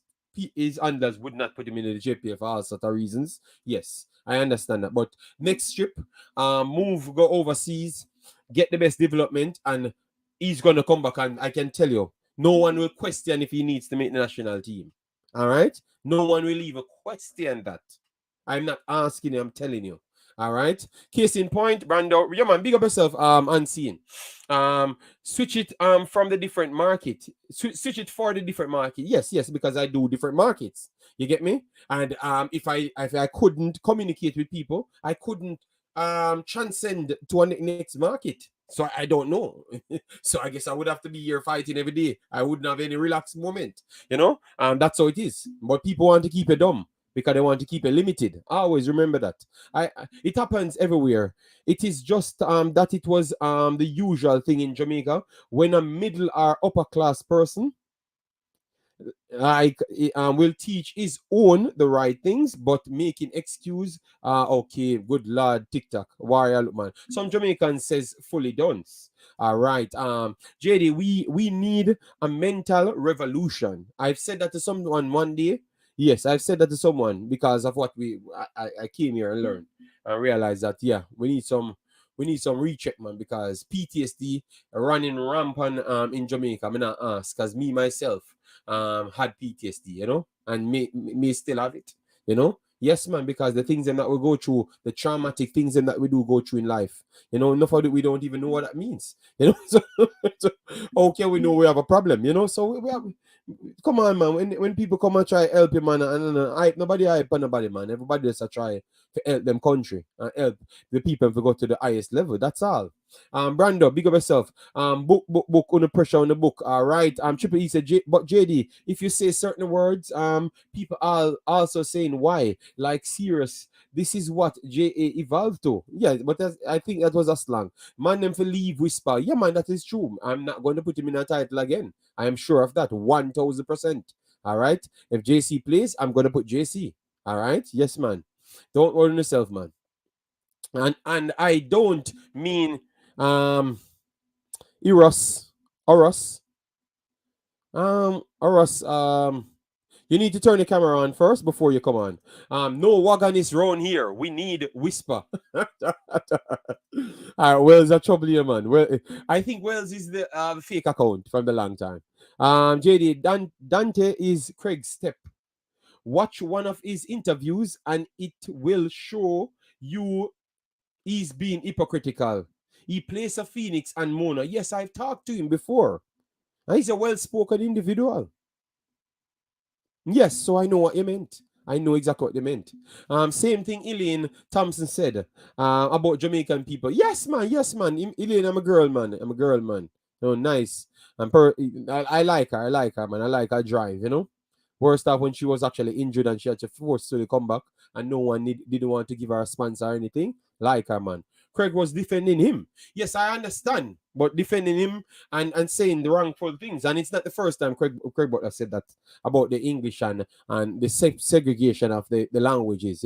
unders would not put him in the JPA for all sort of reasons. Yes, I understand that. But next trip, go overseas, get the best development, and he's gonna come back. And I can tell you, no one will question if he needs to make the national team. All right, no one will even question that. I'm not asking you, I'm telling you. All right. Case in point, Brando, yeah man, big up yourself, unseen. Switch it from the different market. Switch it for the different market. Yes, because I do different markets. You get me? And if I couldn't communicate with people, I couldn't transcend to a next market. So I don't know. So I guess I would have to be here fighting every day. I wouldn't have any relaxed moment. That's how it is. But people want to keep it dumb because they want to keep it limited. I always remember that. It happens everywhere. It is just that it was the usual thing in Jamaica when a middle or upper class person like will teach his own the right things, but making excuse. Okay, good lord, TikTok, warrior look man. Some Jamaicans says fully done. All right, JD, we need a mental revolution. I've said that to someone one day. Yes, I've said that to someone because of what I came here and learned and realized that yeah, we need some recheck, man, because PTSD running rampant in Jamaica. I'm not ask because me myself had PTSD, and may still have it, Yes, man, because the things that we go through, the traumatic things that we do go through in life, enough of it we don't even know what that means, So, okay, we know we have a problem, So we have. Come on, man. When people come and try help you, man, and nobody hype on nobody, man. Everybody just try to help them country and help the people to go to the highest level. That's all. Brando, big up yourself. Book under pressure on the book. All right. Triple E said, but JD, if you say certain words, people are also saying why. Like serious. This is what JA evolved to. Yeah, but I think that was a slang. Man, them for leave whisper. Yeah, man, that is true. I'm not going to put him in a title again. I am sure of that 1000%. All right. If JC plays, I'm going to put JC. All right. Yes, man. Don't worry yourself, man. And I don't mean Eros, Oros, Oros. You need to turn the camera on first before you come on. No wagon is round here. We need whisper. All right, Wells are trouble here, man. Well, I think Wells is the fake account from the long time. JD Dante is Craig's step. Watch one of his interviews and it will show you he's being hypocritical. He plays a Phoenix and Mona. Yes, I've talked to him before. He's a well-spoken individual. Yes, so I know what you meant. I know exactly what they meant. Same thing Elaine Thompson said about Jamaican people. Yes, man. Elaine, I'm a girl, man. Oh, nice. I like her. I like her, man. I like her drive, Worst off when she was actually injured and she had to force to come back and no one didn't want to give her a sponsor or anything. Like her, man. Craig was defending him. Yes, I understand, but defending him and saying the wrongful things. And it's not the first time Craig Butler said that about the English and the segregation of the languages,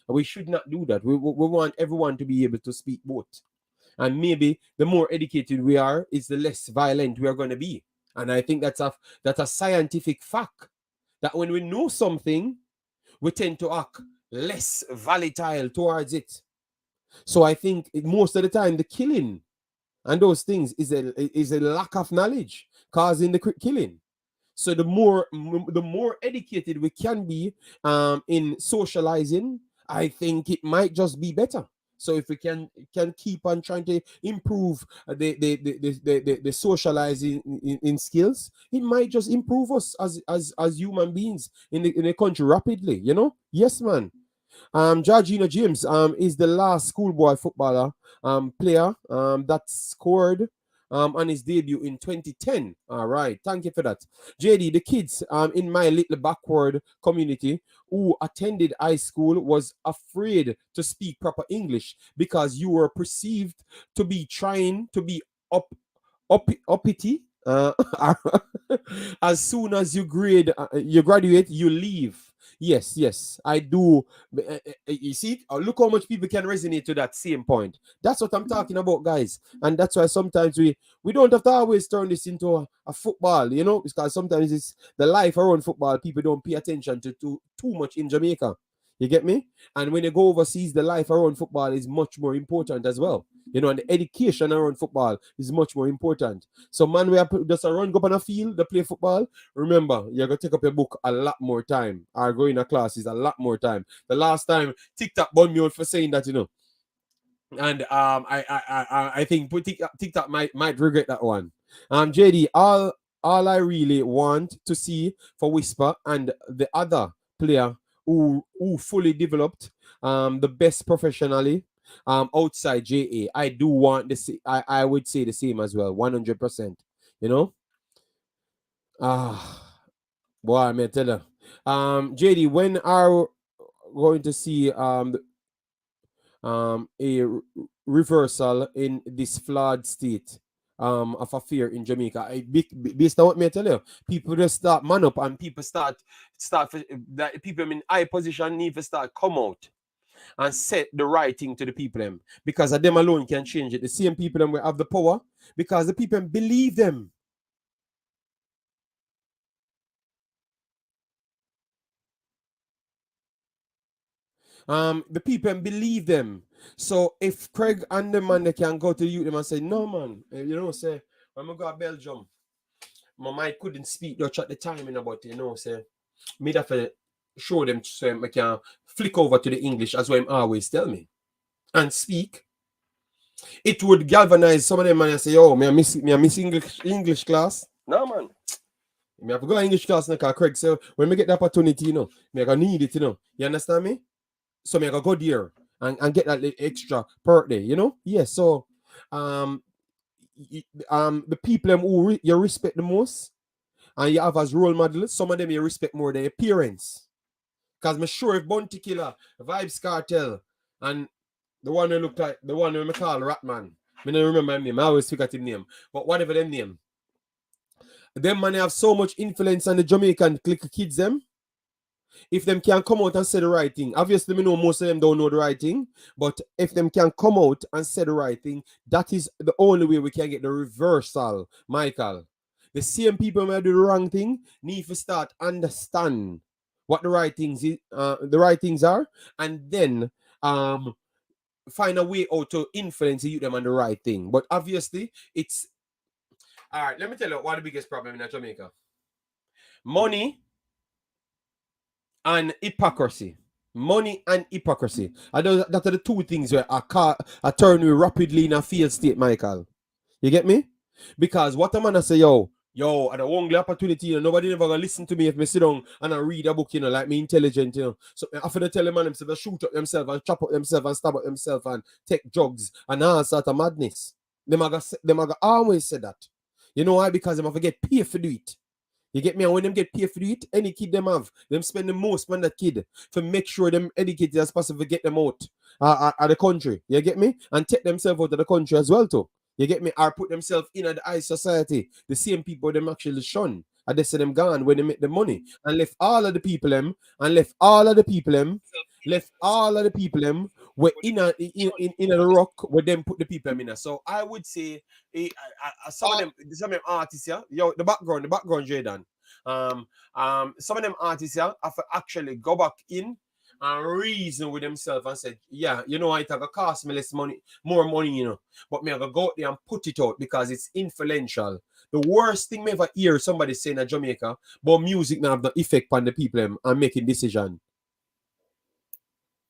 We should not do that. We want everyone to be able to speak both. And maybe the more educated we are, is the less violent we are going to be. And I think that's a scientific fact. That when we know something, we tend to act less volatile towards it. So I think most of the time the killing and those things is a lack of knowledge causing the killing. So the more educated we can be in socializing, I think it might just be better. So if we can keep on trying to improve the socializing in skills, it might just improve us as human beings in the country rapidly. Yes, man. Georgina James is the last schoolboy footballer player that scored on his debut in 2010. All right, thank you for that. JD, the kids in my little backward community who attended high school was afraid to speak proper English because you were perceived to be trying to be uppity. As soon as you graduate, you leave. Yes, I do. You see, look how much people can resonate to that same point. That's what I'm talking about, guys. And that's why sometimes we don't have to always turn this into a football, you know, because sometimes it's the life around football. People don't pay attention to too much in Jamaica. You get me? And when you go overseas, the life around football is much more important as well. You know, and the education around football is much more important. So, man, we have just a run, go up on a field, they play football. Remember, you're going to take up your book a lot more time, or go in a class is a lot more time. The last time TikTok burned me out for saying that, you know. And I think TikTok might regret that one. JD, all I really want to see for Whisper and the other player who fully developed the best professionally outside JA. I do want I would say the same as well, 100%. You know? Boy, I may tell you. JD, when are we going to see a reversal in this flawed state of affair in Jamaica? Based on what me tell you, people just start man up and people start that people in high position need to start come out and set the right thing to the people them, because of them alone can change it. The same people them will have the power because the people believe them. The people believe them. So if Craig and the man they can go to the youth them and say, no man, you know, say when I go to Belgium, my mind couldn't speak Dutch at the time, you know, but you know, say me have to show them so I can flick over to the English as well always tell me and speak. It would galvanize some of them and say, oh, me I miss English class. No man. Me have to go to English class now because Craig say when me get the opportunity, you know, me I gonna need it, you know. You understand me? So me I gotta go there and get that extra per day, you know? Yes, so the people who you respect the most and you have as role models, some of them you respect more than your parents. Because I'm sure if Bounty Killer, Vibes Cartel, and the one who looked like the one who I call Ratman, I don't remember his name, I always forget his name, but whatever them name, them man have so much influence on the Jamaican clique kids them. If them can come out and say the right thing, obviously we know most of them don't know the right thing, but if them can come out and say the right thing, that is the only way we can get the reversal, Michael. The same people who do the wrong thing need to start understand what the right things are, and then find a way out to influence you them on the right thing. But obviously, it's all right. Let me tell you what the biggest problem in Jamaica: money and hypocrisy. Money and hypocrisy. I know that are the two things where I turn you rapidly in a field state, Michael. You get me? Because what a man I say, yo, I don't want the opportunity, you know, nobody never gonna listen to me if me sit down and I read a book, you know, like me intelligent, you know. So after they tell them man themselves to shoot up themselves and chop up themselves and stab up themselves and take drugs and all sort of madness. Them are always say that. You know why? Because them have to get paid for do it. You get me? And when them get paid for it, any kid them have, them spend the most on that kid to make sure them educated as possible to get them out of the country. You get me? And take themselves out of the country as well too. You get me? Or put themselves in the high society. The same people them actually shun. And they say them gone when they make the money. And left all of the people them, were in a rock where them put the people them in. So I would say some of them artists, yeah, yo, the background, Jaden. Some of them artists, yeah, have to actually go back in and reason with themselves and say, yeah, you know, it gonna cost me more money, you know, but me I gonna go out there and put it out because it's influential. The worst thing me ever hear somebody saying in Jamaica, but music now have the effect on the people and making decision.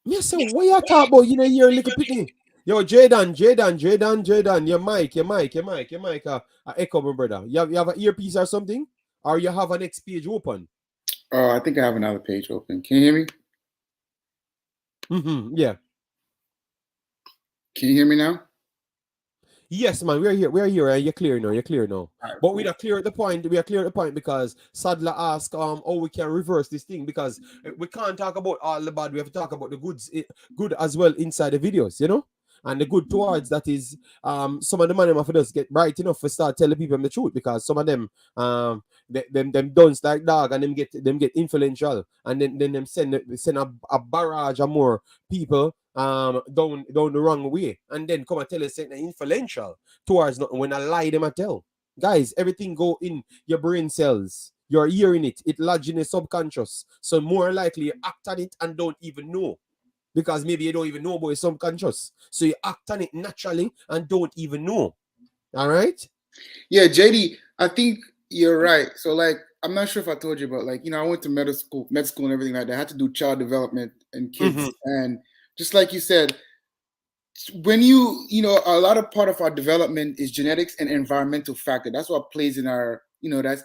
Me say, what you talk about? You know, you're little pitney. Yo, Jaden, your mic, echo, my brother. You have an earpiece or something? Or you have a next page open?
Oh, I think I have another page open. Can you hear me?
Yeah.
Can you hear me now?
Yes, man, we're here, and you're clear now.
Right,
but we are clear at the point because Sadler asked how we can reverse this thing, because we can't talk about all the bad, we have to talk about the good as well inside the videos, you know? And the good towards that is some of the money of us get bright enough to start telling people the truth, because some of them them dunce like dog, and them get influential, and then them send a barrage of more people down the wrong way, and then come and tell us something influential towards nothing when I lie them I tell. Guys, everything go in your brain cells. You're hearing it. It lodge in your subconscious. So more likely you act on it and don't even know. Because maybe you don't even know about your subconscious. So you act on it naturally and don't even know. All right?
Yeah, JD, I think you're right. So like, I'm not sure if I told you about, like, I went to med school and everything like that. I had to do child development and kids. And just like you said, when a lot of part of our development is genetics and environmental factor. That's what plays in our,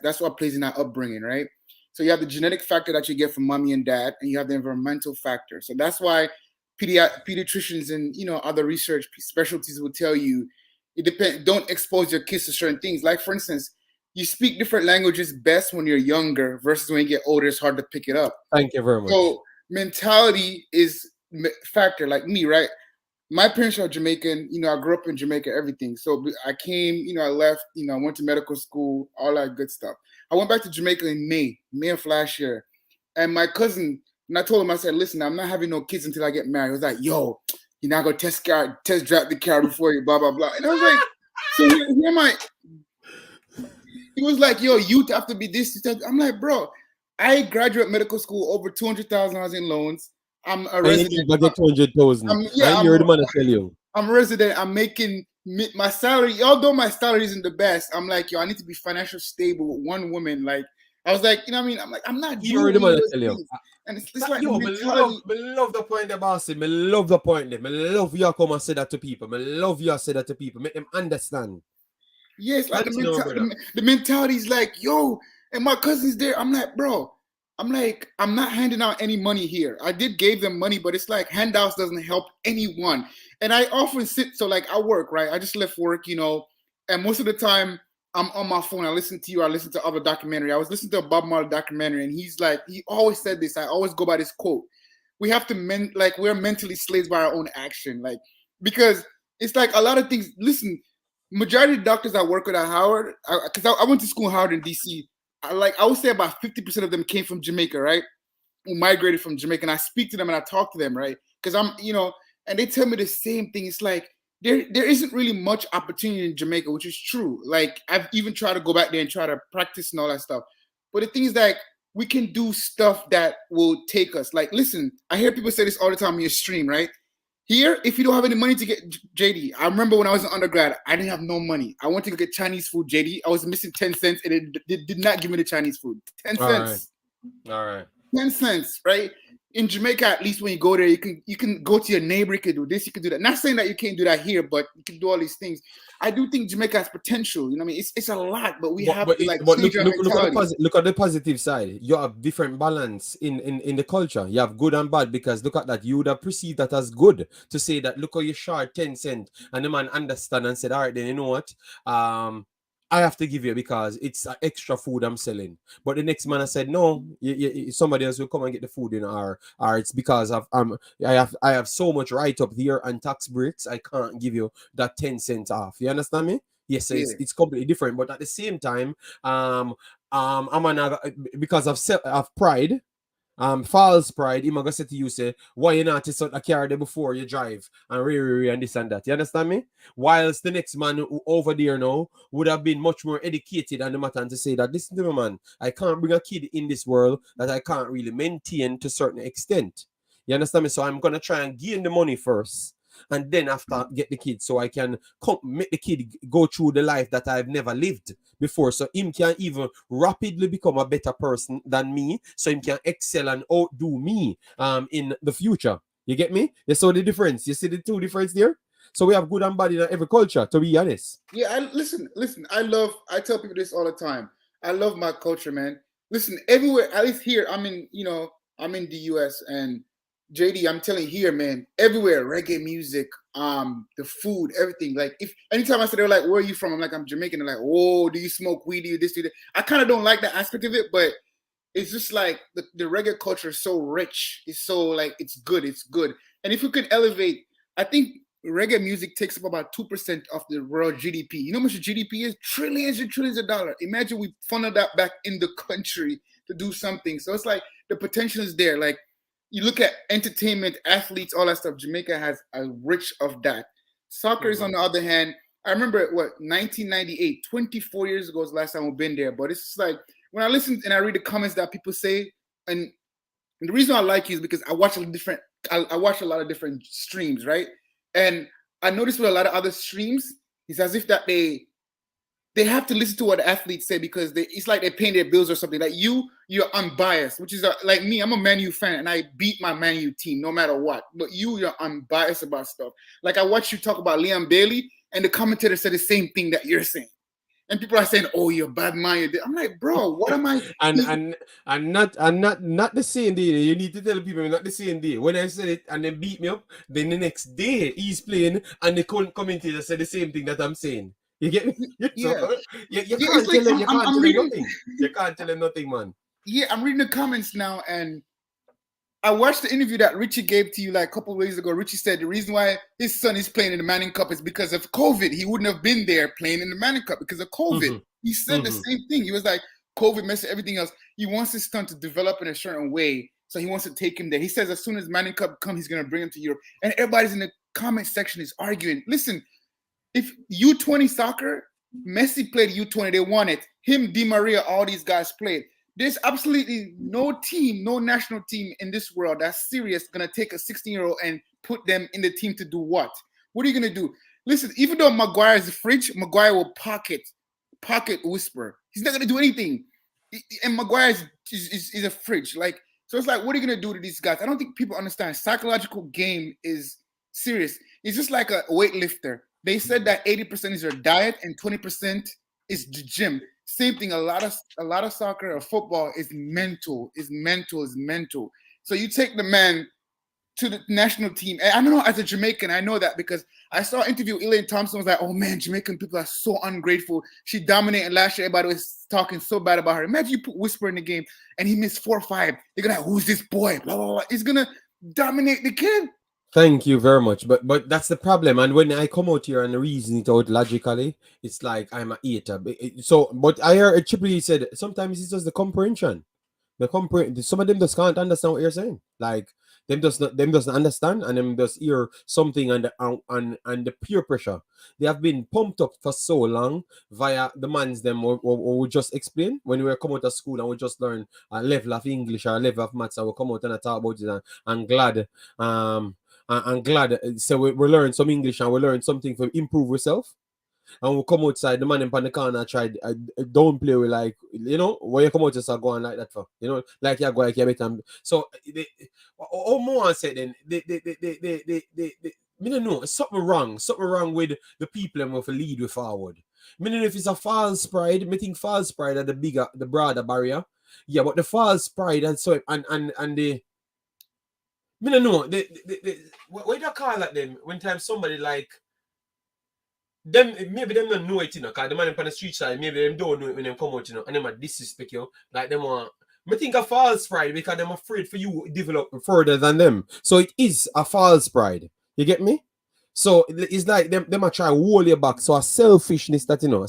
that's what plays in our upbringing, right? So you have the genetic factor that you get from mommy and dad, and you have the environmental factor. So that's why pediatricians and other research specialties will tell you it depends. Don't expose your kids to certain things. Like for instance, you speak different languages best when you're younger versus when you get older. It's hard to pick it up.
Thank you very much.
So mentality is factor. Like me, right? My parents are Jamaican. I grew up in Jamaica, everything. So I came, I left, I went to medical school, all that good stuff. I went back to Jamaica in May of last year. And my cousin, and I told him, I said, listen, I'm not having no kids until I get married. He was like, yo, you're not going to test drive the car before you, blah, blah, blah. And I was like, so here am I. He was like, yo, you have to be this. I'm like, bro, I graduate medical school over $200,000 in loans. I'm a resident.
Get 200,000. You're the man to tell you.
I'm a resident. I'm making my salary, although my salary isn't the best. I'm like, yo, I need to be financially stable with one woman. Like, I was like, you know what I mean? I'm like, I'm not
You're the man to tell you.
And it's like,
yo, I love the point about it. I love the point. I love you come and say that to people. I love you say that to people. Make them understand.
Yes, like the mentality is like, yo, and my cousin's there. I'm like, bro. I'm not handing out any money here. I gave them money, but it's like handouts doesn't help anyone. And I often so like I work, right? I just left work, and most of the time I'm on my phone. I listen to you. I listen to other documentary. I was listening to a Bob Marley documentary, and he always said this. I always go by this quote. We have to we're mentally slaves by our own action. Like, because it's like a lot of things. Listen, majority of doctors I work with at Howard, because I went to school in Howard in DC. I would say about 50% of them came from Jamaica, right? Who migrated from Jamaica. And I speak to them and I talk to them, right? Because I'm, and they tell me the same thing. It's like there isn't really much opportunity in Jamaica, which is true. Like I've even tried to go back there and try to practice and all that stuff. But the thing is that we can do stuff that will take us. Like, listen, I hear people say this all the time on your stream, right? Here, if you don't have any money to get JD, I remember when I was an undergrad, I didn't have no money. I went to go get Chinese food, JD. I was missing 10 cents, and it did not give me the Chinese food. 10 cents.
All right.
10 cents, right? In Jamaica, at least when you go there, you can go to your neighbor, you can do this, you can do that. Not saying that you can't do that here, but you can do all these things. I do think Jamaica has potential. You know what I mean? It's a lot, but we have to change our mentality.
Look at the positive side. You have different balance in the culture. You have good and bad, because look at that. You would have perceived that as good to say that, look how you short 10 cents, and the man understand and said, all right, then you know what? I have to give you because it's extra food I'm selling. But the next man I said, no, somebody else will come and get the food in, or it's because I have so much right up here and tax breaks, I can't give you that 10 cents off. You understand me? Yes, so it's completely different. But at the same time, I'm because of pride. False pride, him gonna say to you, say, why you not just a car there before you drive and and this and that. You understand me? Whilst the next man who over there now would have been much more educated on the matter and to say that, listen to me, man, I can't bring a kid in this world that I can't really maintain to a certain extent. You understand me? So I'm gonna try and gain the money first, and then after get the kid, so I can make the kid go through the life that I've never lived before, so him can even rapidly become a better person than me, so him can excel and outdo me in the future. You get me? You saw the difference. You see the two difference there? So we have good and bad in every culture, to be honest.
Yeah, listen, I tell people this all the time. I love my culture, man. Listen, everywhere, at least here, I'm in the US, and JD, I'm telling you here, man, everywhere, reggae music, the food, everything. Like, if anytime I say, they're like, where are you from? I'm like, I'm Jamaican. They're like, oh, do you smoke weed? Do you this, do that? I kind of don't like that aspect of it, but it's just like the reggae culture is so rich. It's so like, it's good. And if you can elevate, I think reggae music takes up about 2% of the world GDP. You know how much the GDP is? Trillions and trillions of dollars. Imagine we funnel that back in the country to do something. So it's like the potential is there. Like you look at entertainment, athletes, all that stuff. Jamaica has a rich of that. Soccer is on the other hand. I remember 1998, 24 years ago was the last time we've been there. But it's just like when I listen and I read the comments that people say, and the reason I like you is because I watch I watch a lot of different streams, right? And I noticed with a lot of other streams, it's as if that they have to listen to what the athletes say because it's like they're paying their bills or something. Like you're unbiased, which is like me. I'm a Man U fan and I beat my Man U team no matter what. But you're unbiased about stuff. Like I watched you talk about Liam Bailey and the commentator said the same thing that you're saying. And people are saying, "Oh, you're bad-minded." I'm like, bro, what am I?
and not the same day. You need to tell people not the same day. When I said it and they beat me up, then the next day he's playing and the commentator said the same thing that I'm saying. You get me?
Yeah.
So, you can't tell him. You can't tell him nothing. You can't tell him nothing, man.
Yeah, I'm reading the comments now, and I watched the interview that Richie gave to you like a couple of days ago. Richie said the reason why his son is playing in the Manning Cup is because of COVID. He wouldn't have been there playing in the Manning Cup because of COVID. Mm-hmm. He said the same thing. He was like, COVID messed everything else. He wants his son to develop in a certain way, so he wants to take him there. He says as soon as Manning Cup comes, he's going to bring him to Europe. And everybody's in the comment section is arguing. Listen, if U20 soccer, Messi played U20, they won it. Him, Di Maria, all these guys played. There's absolutely no team, no national team in this world that's serious going to take a 16-year-old and put them in the team to do what? What are you going to do? Listen, even though Maguire is a fridge, Maguire will pocket whisper. He's not going to do anything. And Maguire is a fridge. Like, so it's like, what are you going to do to these guys? I don't think people understand. Psychological game is serious. It's just like a weightlifter. They said that 80% is their diet and 20% is the gym. Same thing. A lot of soccer or football is mental. So you take the man to the national team. And I don't know, as a Jamaican, I know that because I saw an interview. Elaine Thompson was like, "Oh man, Jamaican people are so ungrateful. She dominated last year. Everybody was talking so bad about her. Imagine you put Whisper in the game and he missed 4 or 5. They're gonna, who's this boy? Blah blah blah. He's gonna dominate the kid."
Thank you very much. But that's the problem. And when I come out here and reason it out logically, it's like I'm a hater. So, but I heard Triple E said sometimes it's just the comprehension. Some of them just can't understand what you're saying. Like them doesn't understand, and them just hear something and the peer pressure. They have been pumped up for so long via the mans them we just explain when we come out of school and we just learn a level of English or a level of maths and we come out and I talk about it and glad I'm glad. So we learn some English and we learn something to improve ourselves. And we come outside, the man in the corner tried don't play with like, you know, when you come out, just go on like that for, you know, like you go like you better. So, all more said then, I don't know, something wrong with the people and with the lead with forward. I don't know if it's a false pride. I think false pride are the broader barrier. Yeah, but the false pride and so and the I don't know. What do you call that then? When time somebody like them, maybe them don't know it, you know, because the man on the street side, maybe them don't know it when them come out, you know, and them are disrespect you. Like them want. I think a false pride because them afraid for you to develop further than them. So it is a false pride. You get me? So it's like them are try to hold you back. So a selfishness, you know.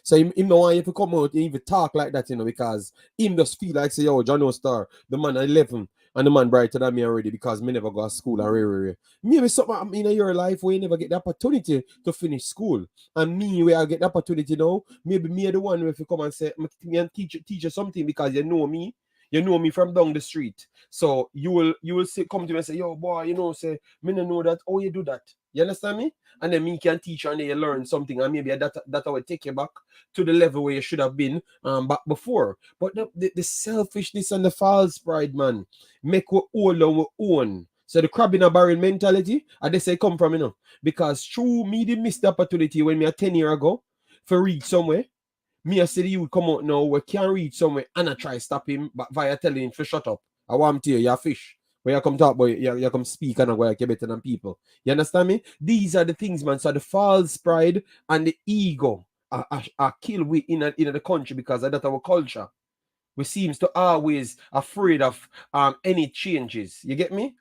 So him don't want you to come out and even talk like that, you know, because him just feel like say, yo, John Star, the man 11. And the man brighter than me already because me never go to school and maybe something in your life where you never get the opportunity to finish school. And me where I get the opportunity now, maybe me the one if you come and say me and teach you something because you know me from down the street. So you will say come to me and say, yo boy, you know, say me don't know that. Oh, you do that. You understand me? And then me can teach you and then you learn something and maybe that will take you back to the level where you should have been back before. But the selfishness and the false pride, man, make we all on we own. So the crab in a barrel mentality, and they say come from, you know, because through me they missed the opportunity when me a 10 years ago for reach somewhere. Me I say the youth come out now, we can't reach somewhere and I try stop him but via telling him to shut up. I want to hear you're a fish. When you come talk about you come speak and go like you're better than people. You understand me? These are the things, man. So the false pride and the ego are killed we in the country because of that our culture. We seems to always afraid of any changes. You get me?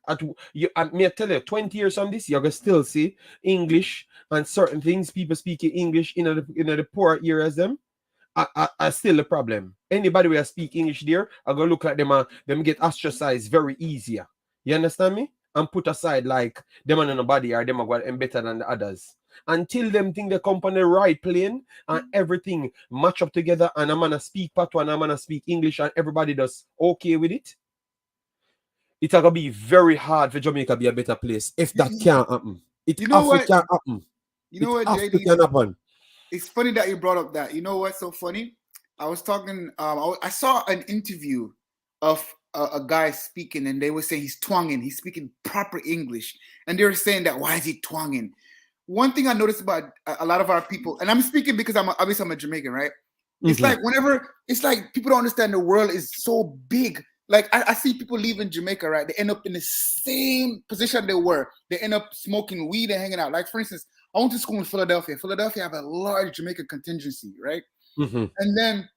Me I tell you, 20 years from this, you're gonna still see English and certain things. People speaking English in the poor areas them are still a problem. Anybody who speak English there, are gonna look like them get ostracized very easier. You understand me? And put aside like them and nobody or them are better than the others. Until them think they come on the right plane and everything match up together and I'm gonna speak patois and I'm gonna speak English and everybody does okay with it. It's gonna be very hard for Jamaica to be a better place if that can't happen. It
You know what?
can happen.
You know what, JD?
Can happen.
It's funny that you brought up that. You know what's so funny? I was talking. I saw an interview of a guy speaking, and they were saying he's twanging. He's speaking proper English, and they were saying that why is he twanging? One thing I noticed about a lot of our people, and I'm speaking because I'm a Jamaican, right? It's like whenever it's like people don't understand the world is so big. Like I see people leaving Jamaica, right? They end up in the same position they were. They end up smoking weed and hanging out. Like for instance, I went to school in Philadelphia. Philadelphia have a large Jamaican contingency, right? And then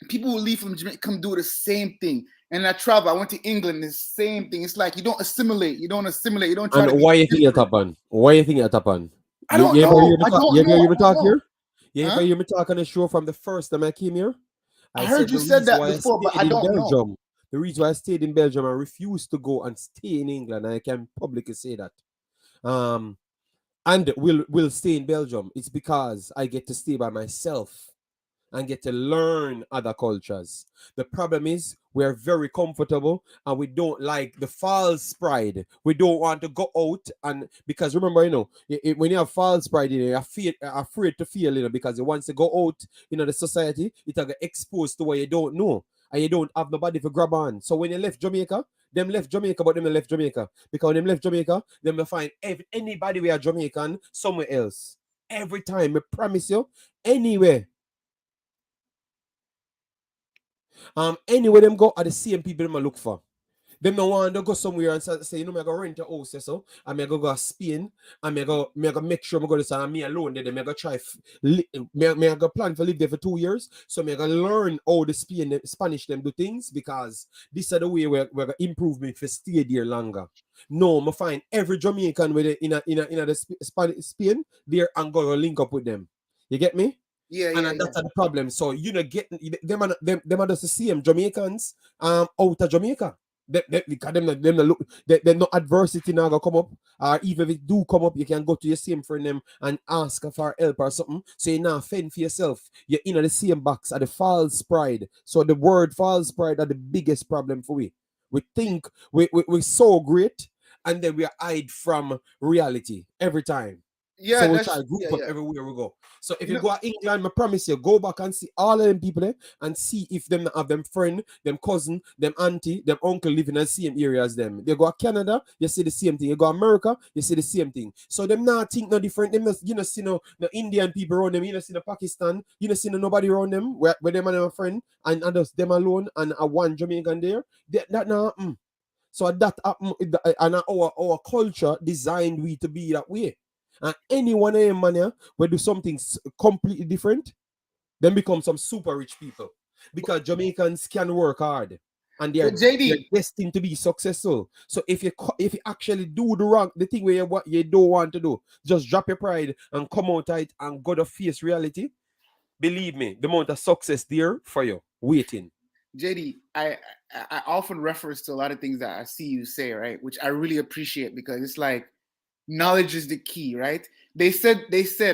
people will leave from Jamaica, come do the same thing. And I travel. I went to England, the same thing. It's like you don't assimilate. You don't try to.
And why you think it happen? Why you think it happen?
I don't know. I don't know.
You hear me talk here? You hear me talk on the show from the first time I came here?
I heard you said that before, but I don't know.
The reason why I stayed in Belgium and refused to go and stay in England, I can publicly say that. And will stay in Belgium. It's because I get to stay by myself and get to learn other cultures. The problem is we're very comfortable and we don't like the false pride. We don't want to go out and because remember, when you have false pride, you're afraid to feel, because once you go out, the society, it will get exposed to what you don't know and you don't have nobody to grab on. So when you left Jamaica, them left Jamaica, but them left Jamaica. Because when them left Jamaica, them will find anybody we are Jamaican somewhere else. Every time, I promise you, anywhere. Anywhere them go are the same people them I look for. Them no want to go somewhere and say, I'm gonna rent a house, so I'm gonna go Spain, I'm gonna make sure I'm gonna say I'm me alone there. I'm gonna try I'm gonna plan to live there for 2 years. So I'm gonna learn how the Spanish them do things because this is the way we're gonna improve me for stay there longer. No, I'm find every Jamaican with it in the Spain there and go link up with them. You get me?
Yeah,
that's the problem. So get them are just the same Jamaicans out of Jamaica. They're not adversity now gonna come up, or even if it do come up, you can go to your same friend them and ask for help or something. So you now fend for yourself. You're in the same box at the false pride. So the word false pride are the biggest problem for we. We think we're so great, and then we hide from reality every time.
Yeah,
so we try to group up everywhere we go. So if you go to England, I promise you, go back and see all of them people there and see if them have them friend, them cousin, them auntie, them uncle living in the same area as them. They go to Canada, you see the same thing. You go to America, you see the same thing. So them not think no different. Them not, see no Indian people around them. You know, see the Pakistan. You know, see nobody around them where them and their friend and just them alone and a one Jamaican there. That not happen. So that happen, and our culture designed we to be that way. And anyone in mania will do something completely different, then become some super rich people. Because Jamaicans can work hard and they're destined to be successful. So if you actually do the thing where you don't want to do, just drop your pride and come out it and go to face reality. Believe me, the amount of success there for you waiting.
JD, I often reference to a lot of things that I see you say, right? Which I really appreciate because it's like knowledge is the key, right? They said,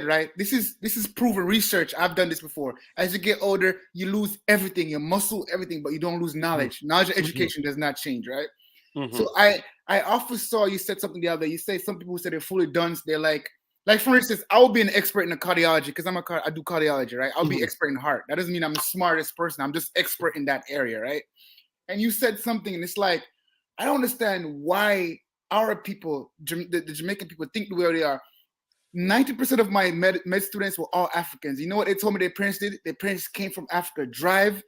right? This is proven research. I've done this before. As you get older, you lose everything, your muscle, everything, but you don't lose knowledge. Knowledge and education does not change, right? So I often saw you said something the other day. You say some people who say they're fully done. They're like for instance, I will be an expert in the cardiology because I do cardiology, right? I'll be expert in heart. That doesn't mean I'm the smartest person. I'm just expert in that area, right? And you said something, and it's like I don't understand why our people, the Jamaican people, think the way they are. 90% of my med students were all Africans. You know what they told me their parents did? Their parents came from Africa. Drive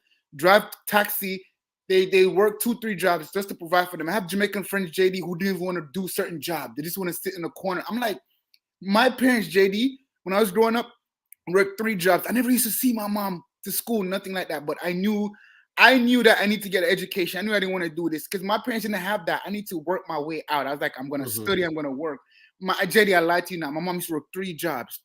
taxi. They work 2-3 jobs just to provide for them. I have Jamaican friends, JD, who didn't even want to do certain jobs. They just want to sit in the corner. I'm like, my parents, JD, when I was growing up, worked 3 jobs. I never used to see my mom to school, nothing like that. But I knew I knew that I need to get an education. I knew I didn't want to do this because my parents didn't have that. I need to work my way out. I was like, I'm gonna study, I'm gonna work. JD, I lied to you now. My mom used to work three jobs.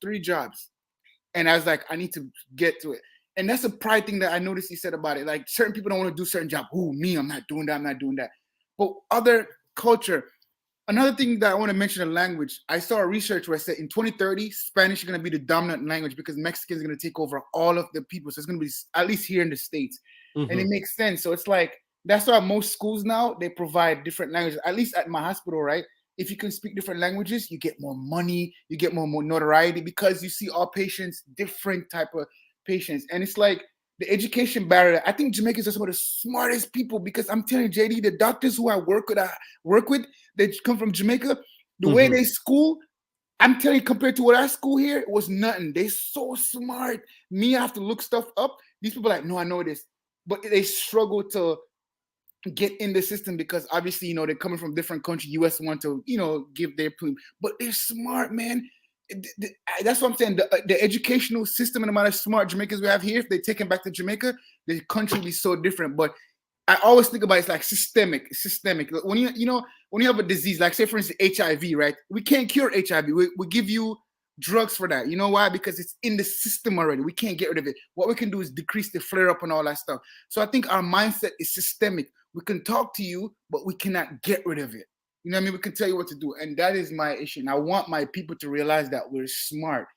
And I was like, I need to get to it. And that's a pride thing that I noticed you said about it. Like certain people don't want to do certain job. Ooh, me, I'm not doing that. But other culture, another thing that I want to mention in language, I saw a research where it said in 2030, Spanish is going to be the dominant language because Mexicans are going to take over all of the people. So it's going to be, at least here in the States. And it makes sense. So it's like, that's why most schools now, they provide different languages. At least at my hospital, right? If you can speak different languages, you get more money, you get more notoriety because you see all patients, different type of patients. And it's like the education barrier. I think Jamaicans are some of the smartest people because I'm telling you, JD, the doctors who I work with, they come from Jamaica. The way they school, I'm telling you, compared to what I school here, it was nothing. They so smart. Me, I have to look stuff up. These people are like, no, I know this. But they struggle to get in the system because obviously, you know, they're coming from different countries. US want to, you know, give their plea, but they're smart, man. That's what I'm saying. The educational system and the amount of smart Jamaicans we have here, if they take them back to Jamaica, the country will be so different. But I always think about it's like systemic. When you have a disease, like say for instance HIV, right? We can't cure HIV. We give you drugs for that. You know why? Because it's in the system already. We can't get rid of it. What we can do is decrease the flare up and all that stuff. So I think our mindset is systemic. We can talk to you, but we cannot get rid of it. You know what I mean? We can tell you what to do. And that is my issue. And I want my people to realize that we're smart.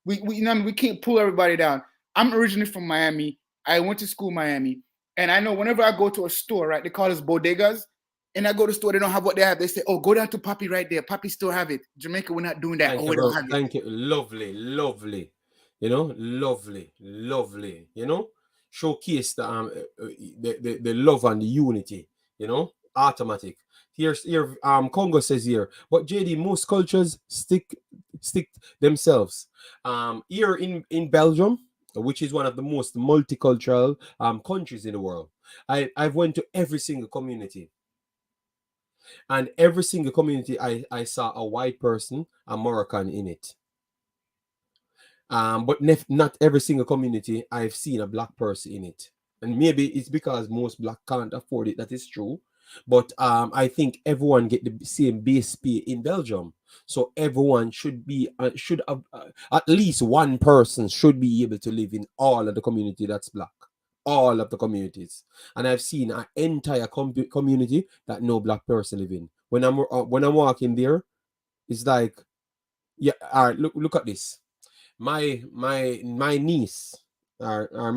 We you know what I mean? We can't pull everybody down. I'm originally from Miami. I went to school in Miami. And I know whenever I go to a store, right, they call us bodegas. And I go to the store, they don't have what they have. They say, oh, go down to Papi right there. Papi still have it. Jamaica, we're not doing that.
Thank
Oh,
you,
we don't
bro.
have it.
Thank you. Lovely. You know, lovely. You know, showcase the love and the unity. You know, automatic. Here, Congo says here, but JD, most cultures stick themselves. Here in Belgium, which is one of the most multicultural countries in the world, I've went to every single community. And every single community, I saw a white person, a Moroccan in it. But not every single community I've seen a black person in it. And maybe it's because most black can't afford it. That is true. But I think everyone get the same base pay in Belgium. So everyone should have at least one person should be able to live in all of the community that's black. All of the communities. And I've seen an entire community that no black person live in. When I'm walking there, it's like, yeah, all right, look at this. My niece, or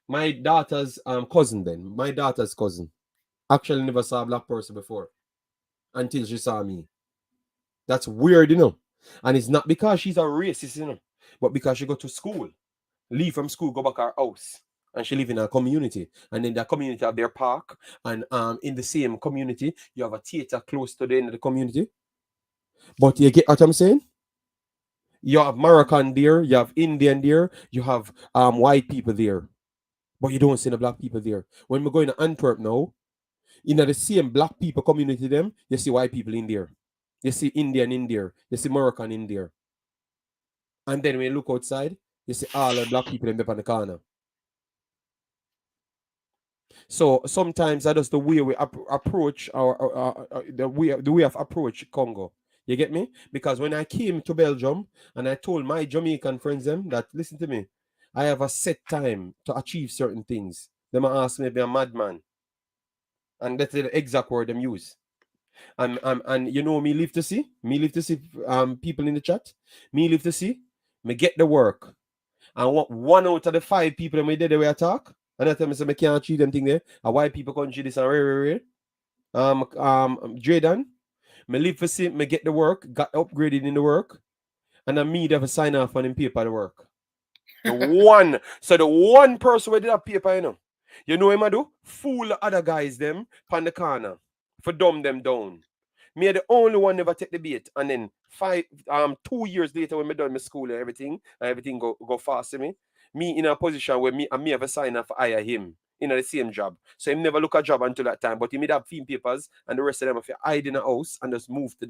my daughter's cousin, then my daughter's cousin actually never saw a black person before until she saw me. That's weird, you know. And it's not because she's a racist, you know, but because she go to school, leave from school, go back her house, and she live in a community. And in that community have their park, and in the same community you have a theater close to the end of the community. But you get what I'm saying? You have Moroccan there, you have Indian there, you have white people there, but you don't see the black people there. When we go in Antwerp now, in the same black people community them, you see white people in there, you see Indian in there, you see Moroccan in there, and then when you look outside, you see all the black people in the corner. So sometimes that is the way we approach the way of approach Congo. You get me? Because when I came to Belgium and I told my Jamaican friends them that, listen to me, I have a set time to achieve certain things. Them ask me if I'm a madman, and that's the exact word them use. And you know me live to see people in the chat. Me live to see me get the work. And one out of the 5 people that we did the way I talk, and I tell me so I can't achieve them thing there. And white people country this and rare. Jaden, me live for see me get the work, got upgraded in the work, and then me never sign off on him paper the work. The one person who did that paper, you know him I do? Fool the other guys them on the corner for dumb them down. Me the only one never take the bait, and then 2 years later when me done my school and everything go fast to me in a position where me have a sign off hire him in the same job. So him never look a job until that time, but he made have film papers and the rest of them if you hide in a house and just move to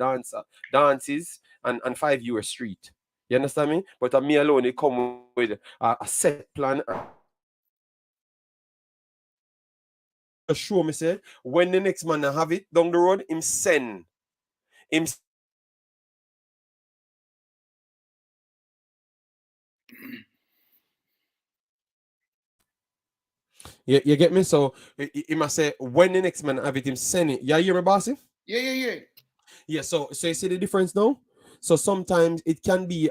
dances and 5 US Street. You understand me? But me alone, he come with a set plan show me say when the next man have it down the road, him send him. You get me? So he must say when the next man have it, him send it. Yeah, you hear me, bossy?
Yeah.
Yeah, so you see the difference now. So sometimes it can be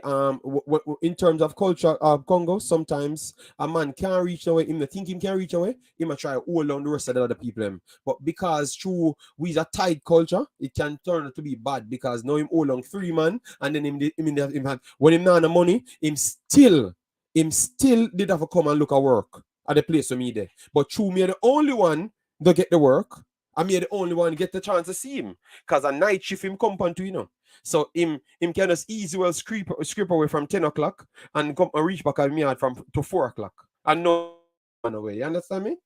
in terms of culture of Congo. Sometimes a man can't reach away. Him not think him can reach away. He might try to hold on the rest of the other people. But because through we a tight culture, it can turn out to be bad because now him hold on 3 man and then him have, when him not have the money, him still did have to come and look at work at the place for me there. But through me the only one to get the work. I'm the only one get the chance to see him. Because a night shift him come on to, So him can just easy well scrape away from 10 o'clock and come and reach back at me from to 4 o'clock. And no one away. You understand me?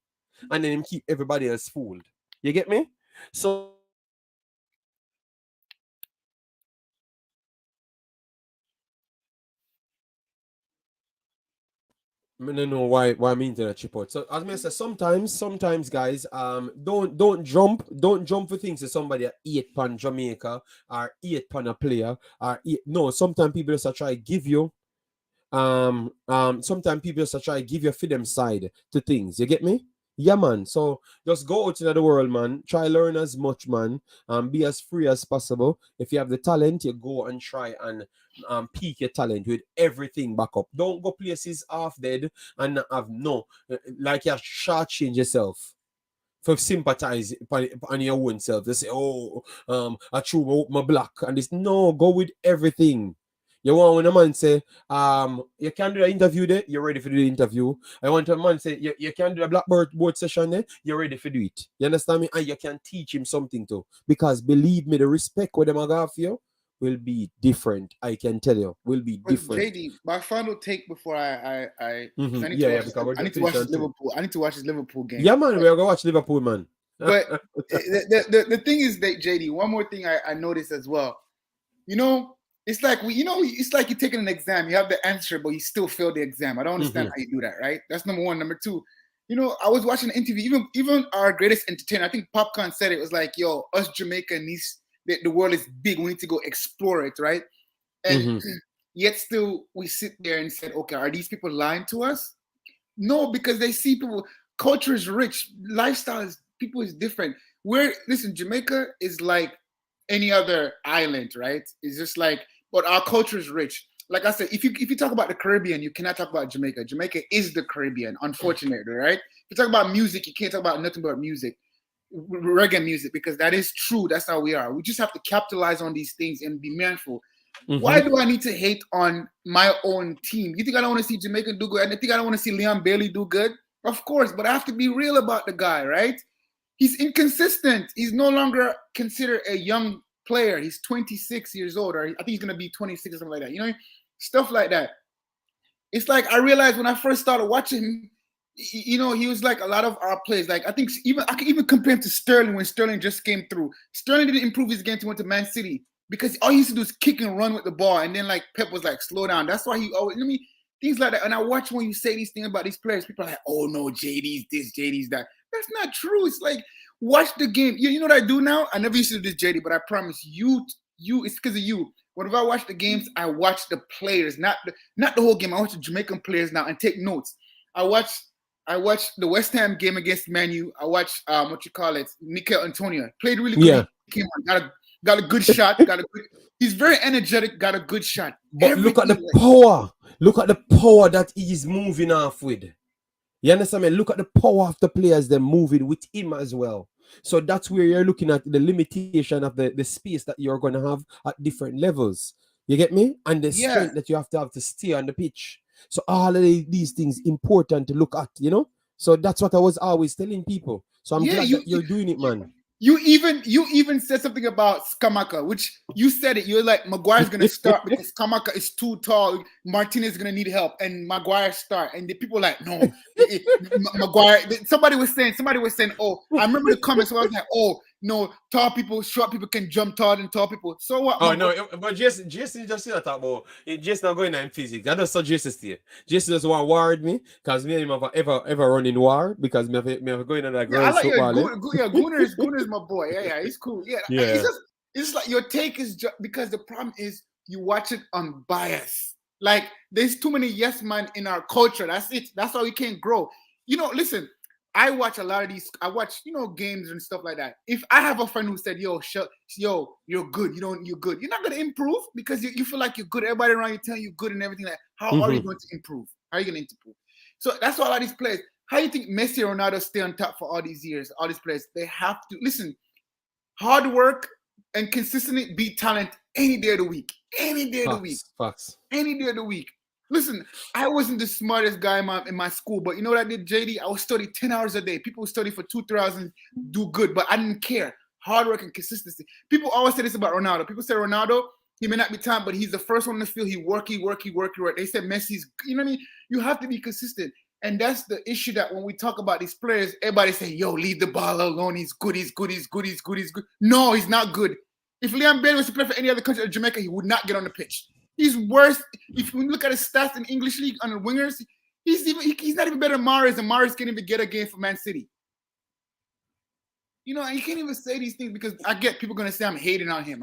And then him keep everybody else fooled. You get me? So I don't know why I'm internet chip out. So as I said, sometimes guys, don't jump for things that somebody at 8 pan Jamaica or 8 pan a player or no, sometimes people just try to give you sometimes people just try to give you freedom side to things. You get me? Yeah, man. So just go out into the world, man. Try learn as much, man. Be as free as possible. If you have the talent, you go and try and peak your talent with everything back up. Don't go places half dead and have no like you shortchange yourself. For sympathize on your own self. They say, oh, I threw my black and this. No, go with everything. You want when a man say, you can do the interview there, you're ready for the interview. I want a man say, you can do the blackboard board session there, you're ready for do it. You understand me? And you can teach him something too. Because believe me, the respect with them I got for you will be different. I can tell you, will be different.
JD, my final take before I need to watch this Liverpool. I need to watch this Liverpool game.
Yeah, man, we're gonna watch Liverpool, man.
But the thing is that JD, one more thing I noticed as well. It's like it's like you're taking an exam. You have the answer, but you still fail the exam. I don't understand how you do that, right? That's number one. Number two, I was watching an interview. Even our greatest entertainer, I think Popcorn said it was like, "Yo, us Jamaica needs the world is big. We need to go explore it, right?" And yet still we sit there and said, "Okay, are these people lying to us?" No, because they see people. Culture is rich. Lifestyle is people is different. Listen, Jamaica is like any other island, right? It's just like, but our culture is rich. Like I said, if you talk about the Caribbean, you cannot talk about Jamaica. Jamaica is the Caribbean, unfortunately, right? If you talk about music, you can't talk about nothing but music, reggae music, because that is true. That's how we are. We just have to capitalize on these things and be mindful. Why do I need to hate on my own team? You think I don't want to see Jamaica do good? And I think I don't want to see Leon Bailey do good? Of course, but I have to be real about the guy, right? He's inconsistent. He's no longer considered a young player. He's 26 years old, or I think he's going to be 26 or something like that. Stuff like that. It's like I realized when I first started watching him, he was like a lot of our players. Like I could even compare him to Sterling when Sterling just came through. Sterling didn't improve his game to went to Man City because all he used to do is kick and run with the ball. And then like Pep was like, slow down. That's why he always, things like that. And I watch when you say these things about these players, people are like, oh no, JD's this, JD's that. That's not true. It's like, watch the game. You know what I do now? I never used to do this, JD, but I promise you, it's because of you. Whenever I watch the games, I watch the players, not the whole game. I watch the Jamaican players now and take notes. I watch the West Ham game against Man U. I watch Mikel Antonio. Played really good.
Yeah.
Came on, got a good shot. He's very energetic, got a good shot.
But look at the power. Look at the power that he's moving off with. You understand me? Look at the power of the players they're moving with him as well. So that's where you're looking at the limitation of the space that you're going to have at different levels. You get me? And the strength that you have to stay on the pitch. So all of these things important to look at, So that's what I was always telling people. So I'm glad that you're doing it, man.
You even said something about Skamaka, which you said it. You're like, Maguire's going to start because Skamaka is too tall. Martinez is going to need help. And Maguire start. And the people like, no, Maguire. Somebody was saying, oh, I remember the comments where I was like, oh, no, tall people, short people can jump taller than tall people. So what?
Oh no, but Jason just not talk about it. Just not going in physics. I just saw Jason stay. Jason just want to war with me because me and him have ever run in war because me have going on that
Yeah, I
girls
like
football.
Gunner's my boy. Yeah, he's cool. Yeah,
Yeah.
It's like your take is just because the problem is you watch it unbiased. Like there's too many yes man in our culture. That's it. That's why we can't grow. Listen. I watch a lot of these. I watch, games and stuff like that. If I have a friend who said, "Yo, you're good. You're good." You're not gonna improve because you feel like you're good. Everybody around you telling you good and everything. Like, how are you going to improve? How are you going to improve? So that's why a lot of these players. How do you think Messi or Ronaldo stay on top for all these years? All these players, they have to listen. Hard work and consistently beat talent any day of the week. Any day of the week.
Facts.
Any day of the week. Listen, I wasn't the smartest guy in my school, but you know what I did, JD? I would study 10 hours a day. People would study for 2-3 hours and do good, but I didn't care. Hard work and consistency. People always say this about Ronaldo. People say Ronaldo, he may not be talented, but he's the first one in the field. He work. They said Messi's, you know what I mean? You have to be consistent. And that's the issue that when we talk about these players, everybody say, yo, leave the ball alone. He's good. No, he's not good. If Liam Bailey was to play for any other country or Jamaica, he would not get on the pitch. He's worse. If you look at his stats in English league on the wingers, he's not even better than Mahrez, and Mahrez can't even get a game for Man City. You can't even say these things because I get people going to say I'm hating on him.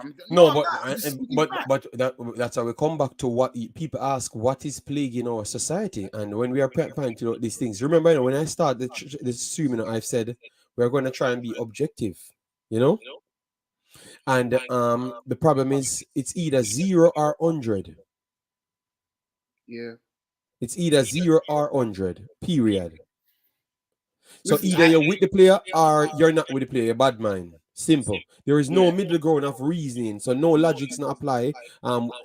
That's how we come back to what people ask: what is plaguing our society? And when we are pointing out these things, remember when I started the streaming, I've said we're going to try and be objective. And the problem is it's either 0 or 100.
Yeah.
It's either 0 or 100, period. So either you're with the player or you're not with the player. You're bad mind. Simple. There is no middle ground of reasoning. So no logic's not apply.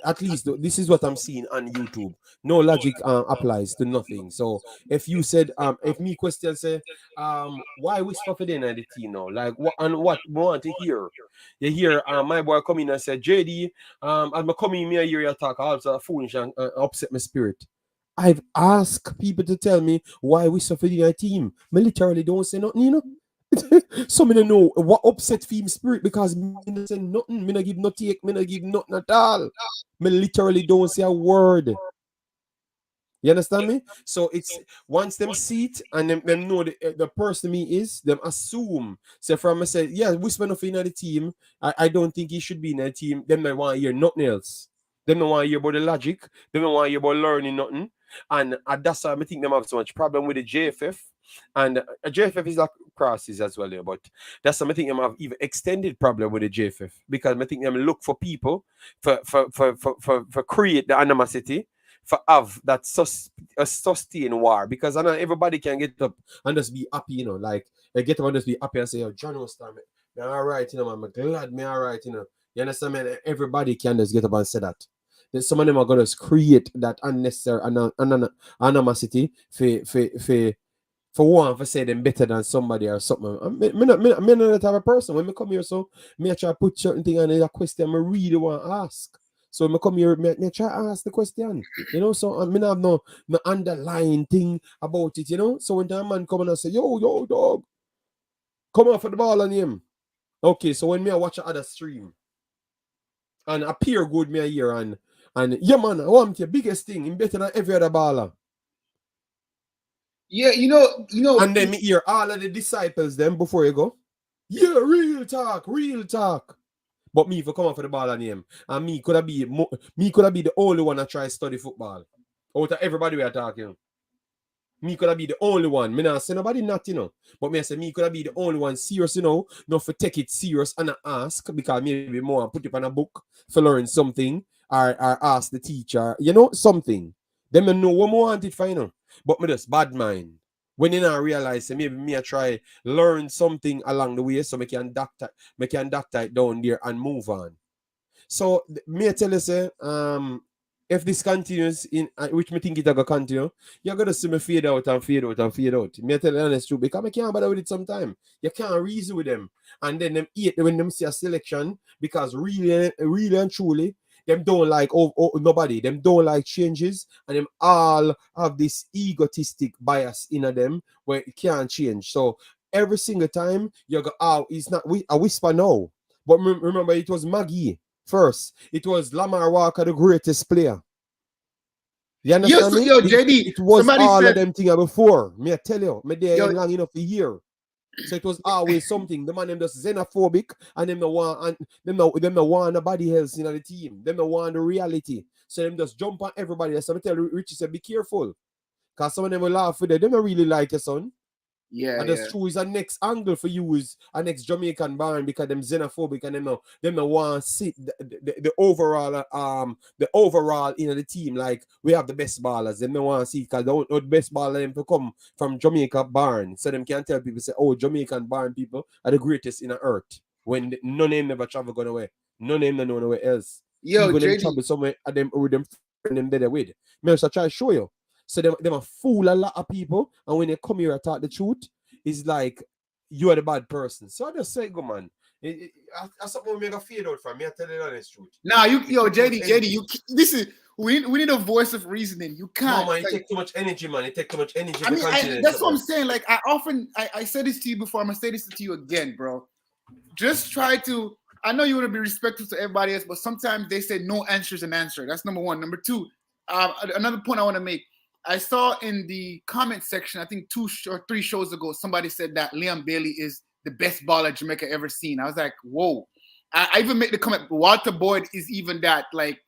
At least this is what I'm seeing on YouTube. No logic applies to nothing. So if you said, if me question say, why whisper for the end of the team now? Like what we want to hear? You hear my boy come in and say, JD, I'm coming here hear your talk. Also foolish and upset my spirit. I've asked people to tell me why we suffer in our team. I literally don't say nothing, So me don't know what upset theme spirit because me don't say nothing. Me not give no take. Me not give nothing at all. Me literally don't say a word. You understand me? So it's once them see it and them know the person me is, them assume. So from me say, yeah, whisper nothing in the team. I don't think he should be in the team. Them might want to hear nothing else. They don't want to hear about the logic. They don't want to hear about learning nothing. And that's why I think them have so much problem with the JFF. And JFF is like crosses as well, but that's why I think them have even extended problem with the JFF because I think them look for people for create the animosity for have that sustain war because I know everybody can get up and just be happy, like they get up and just be happy and say, "Oh, John Ostar, me all right, man, I'm glad me all right, You understand, man? Everybody can just get up and say that. Some of them are gonna create that unnecessary animosity for one for say them better than somebody or something. I'm not that type of person. When I come here, so me I try to put certain thing on a question I really want to ask. So when I come here, me try to ask the question. So I have no underlying thing about it, So when that man come and say, yo, dog, come on for the ball on him. Okay, so when me I watch another stream and appear good me a year and yeah, man, I want the biggest thing. Him better than every other baller.
Yeah,
And then me hear all of the disciples them before you go. Yeah, real talk. But me if I come up for the ball on him, and me could have be the only one that try to study football. Out of everybody we are talking. Me could have be the only one. Me not say nobody not, But me I say me could have be the only one serious, not for take it serious and ask because maybe more put it on a book for learn something or ask the teacher, something. Then me know what more want it for, But me just bad mind. When you not realize maybe me I try learn something along the way so me can doctor it down there and move on. So me I tell you say, if this continues in which me think it gonna continue, you're gonna see me fade out. Me I tell you the honest truth because I can't bother with it sometime. You can't reason with them. And then them hate when them see a selection because really and truly them don't like nobody. Them don't like changes, and them all have this egotistic bias in them where it can't change. So every single time you go, oh, it's not a whisper now. But remember, it was Maggie first. It was Lamar Walker, the greatest player. You understand me?
Yo, JD,
it was
somebody
all
said,
of them things before. Me I tell you, me there
Yo.
long enough to hear. So it was always something. The man them just xenophobic, and them no want, and them no want nobody else in the team. Them no want the reality. So them just jump on everybody. So I tell Richie, say be careful, cause some of them will laugh with it. They don't really like your son.
Yeah,
And that's true. Is a next angle for you is a next Jamaican barn because them xenophobic and them no want to see the overall in the team, like we have the best ballers. Them no want to see because the best baller them to come from Jamaica barn, so them can tell people say, oh, Jamaican barn people are the greatest in the earth when none of them never travel gone away. None of them no know nowhere else.
Yo,
even
JD.
them travel somewhere and them with them friend them there with. Me also try to show you. So them a fool a lot of people, and when they come here and talk the truth, it's like you are the bad person. So I just say, go man. I something make a fade out from me. I tell you the honest truth.
Nah, JD, we need a voice of reasoning. You can't.
No man, it take too much energy, man. It take too much energy.
I mean, that's what I'm saying. Like I said this to you before. I'm gonna say this to you again, bro. Just try to. I know you want to be respectful to everybody else, but sometimes they say no answer is an answer. That's number one. Number two, another point I want to make. I saw in the comment section, I think 2 or 3 shows ago, somebody said that Liam Bailey is the best baller Jamaica ever seen. I was like, whoa. I even made the comment, Walter Boyd is even that. Like,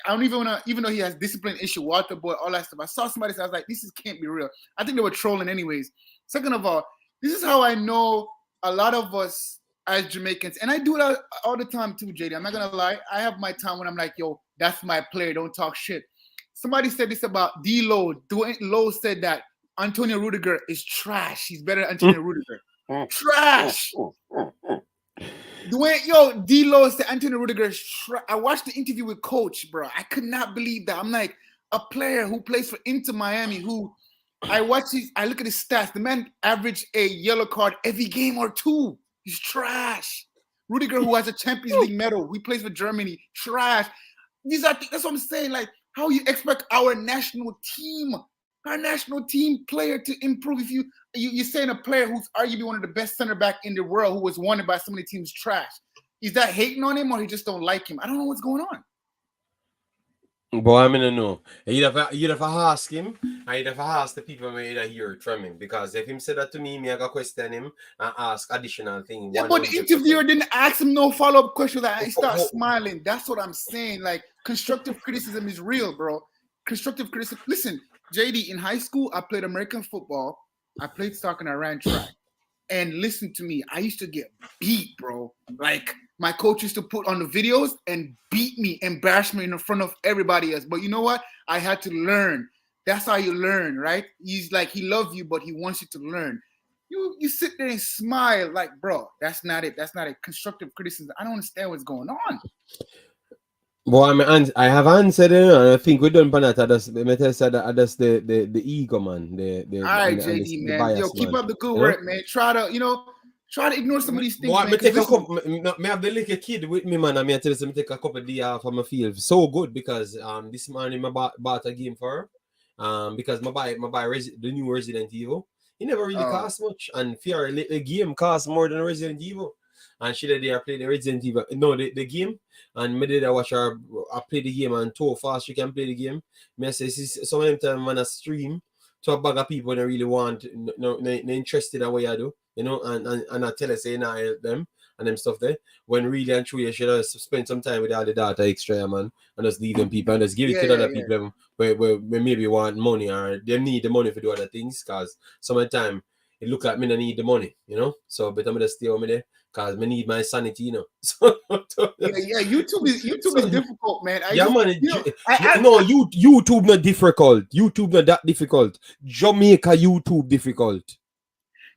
I don't even want to, even though he has discipline issue, Walter Boyd, all that stuff. I saw somebody say, I was like, can't be real. I think they were trolling anyways. Second of all, this is how I know a lot of us as Jamaicans, and I do it all the time too, JD. I'm not going to lie. I have my time when I'm like, yo, that's my player. Don't talk shit. Somebody said this about D-Lo. Dwayne Lowe said that Antonio Rudiger is trash. He's better than Antonio Rudiger. Trash. D-Lo said Antonio Rudiger is trash. I watched the interview with Coach, bro. I could not believe that. I'm like, a player who plays for Inter Miami, who I look at his stats. The man averaged a yellow card every game or 2. He's trash. Rudiger, who has a Champions League medal, he plays for Germany. Trash. That's what I'm saying. Like, how you expect our national team player to improve if you're saying a player who's arguably one of the best center back in the world who was wanted by so many teams trash? Is that hating on him or he just don't like him? I don't know what's going on.
Boy, I don't know. You'd have to ask him, and you'd have to ask the people who hear it from him. Because if him said that to me, I got question him and ask additional things.
Yeah, but the interviewer didn't ask him no follow-up question. That he started smiling. That's what I'm saying. Like, constructive criticism is real, bro. Constructive criticism. Listen, JD, in high school, I played American football. I played soccer and I ran track. And listen to me, I used to get beat, bro. Like, my coach used to put on the videos and beat me, embarrass me in front of everybody else. But you know what? I had to learn. That's how you learn, right? He's like, he loves you, but he wants you to learn. You sit there and smile like, bro, that's not it. That's not a constructive criticism. I don't understand what's going on.
Well, I have answered it, and I think we done for that. I just the ego, man. All
right, JD, man. Yo, keep up the good work, man. Try to ignore some of these things.
Well, me have the little kid with me, man. And I tell you, me take a couple of days off and I feel so good because this morning I bought a game for her. Because my buy the new Resident Evil. It never really cost much, and fear a game costs more than Resident Evil. And she did there play the Resident Evil. No, the game. And me did I watch her. I play the game and too fast she can play the game. Me say some of them time when I stream to a bag of people that really want no interested in what I do, you know, and I tell her say I help them and them stuff there. When really and truly you should spend some time with all the data extra, man, and just leave them people and just give it to other people where maybe want money or they need the money for do other things, because some of the time it look like me don't need the money, you know. So better me just stay over there. Because I need my sanity, you know.
YouTube is difficult, man.
YouTube not difficult. YouTube not that difficult. Jamaica YouTube difficult.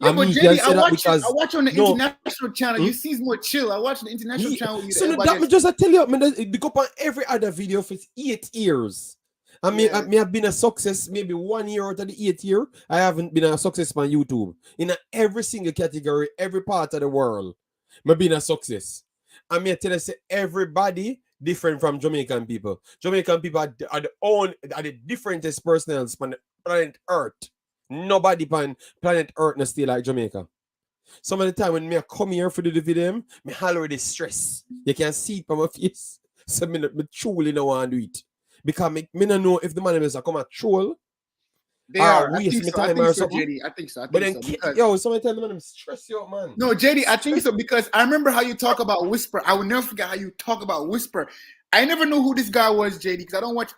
Yeah, but JD, I watch on the international channel. You see more chill. I watch the international channel.
So that just I tell you, man, they go up on every other video for 8 years. I mean, I may have been a success maybe 1 year out of the 8th year. I haven't been a success on YouTube. In every single category, every part of the world, I've been a success. I mean, I tell you, say everybody different from Jamaican people. Jamaican people are the differentest persons on the planet Earth. Nobody on planet Earth not stay like Jamaica. Some of the time when me come here for the video, me already stress. You can see it from my face. So me truly don't want to do it. Because me don't know if the man is come and troll
They
or
are. I
waste
think
my
so. I
time
think
or
so,
something.
JD. I think so. I
But
think
then,
so. Because
yo, somebody tell the man, I'm stress you out, man.
no, JD, I think so because I remember how you talk about Whisper. I will never forget how you talk about Whisper. I never knew who this guy was, JD, because I don't watch.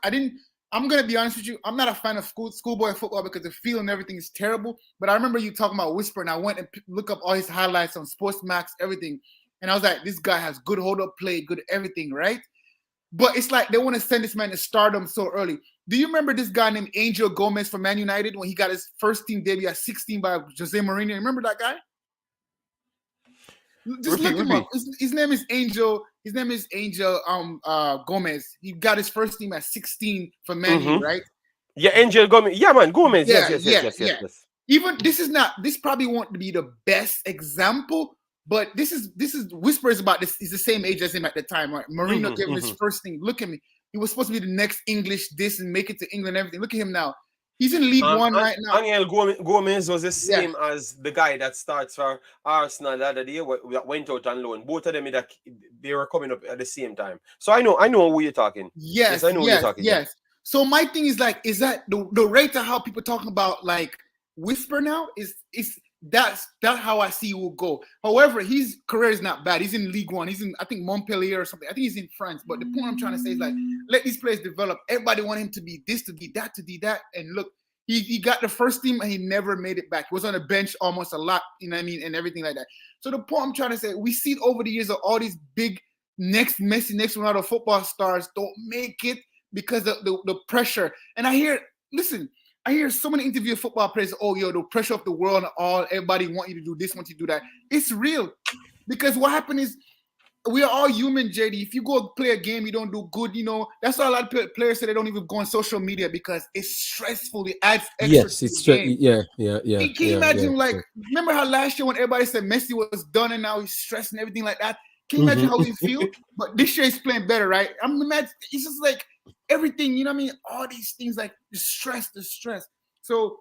I'm gonna be honest with you. I'm not a fan of schoolboy football because the feel and everything is terrible. But I remember you talking about Whisper, and I went and look up all his highlights on Sportsmax, everything, and I was like, this guy has good hold up play, good everything, right? But it's like they want to send this man to stardom so early. Do you remember this guy named Angel Gomez from Man United when he got his first team debut at 16 by Jose Mourinho? Remember that guy? Just look him up. His name is Angel. His name is Angel Gomez. He got his first team at 16 for Man U, right?
Yeah, Angel Gomez. Yeah, man, Gomez.
Yeah,
Yes.
Even this probably won't be the best example, but this is Whispers about this. He's the same age as him at the time, right? Mourinho gave him his first thing. Look at me. He was supposed to be the next English this and make it to England and everything. Look at him now. He's in League One right now.
Angel Gomez was the same as the guy that starts for Arsenal the other day that went out on loan. Both of them, they were coming up at the same time. So I know who you're talking.
Yes,
I know who you're talking.
Yes. So my thing is like, is that the rate of how people talking about like Whisper now is that's how I see it will go. However, his career is not bad. He's in League One. He's in, I think, Montpellier or something. I think he's in France. But the point I'm trying to say is like, let these players develop. Everybody want him to be this, to be that, to be that. And look, he got the first team and he never made it back. He was on the bench almost a lot, you know what I mean, and everything like that. So the point I'm trying to say, we see it over the years of all these big next Messi, next Ronaldo football stars don't make it because of the pressure. And I hear so many interview football players, oh, yo, the pressure of the world and all, everybody want you to do this, want you to do that. It's real. Because what happened is we are all human, JD. If you go play a game, you don't do good, you know. That's why a lot of players say they don't even go on social media because it's stressful. It adds extra to the game.
Yeah.
Can you imagine, remember how last year when everybody said Messi was done and now he's stressed and everything like that? Can you imagine how we feel? But this year he's playing better, right? I'm imagine it's just like everything, you know what I mean? All these things like the stress. So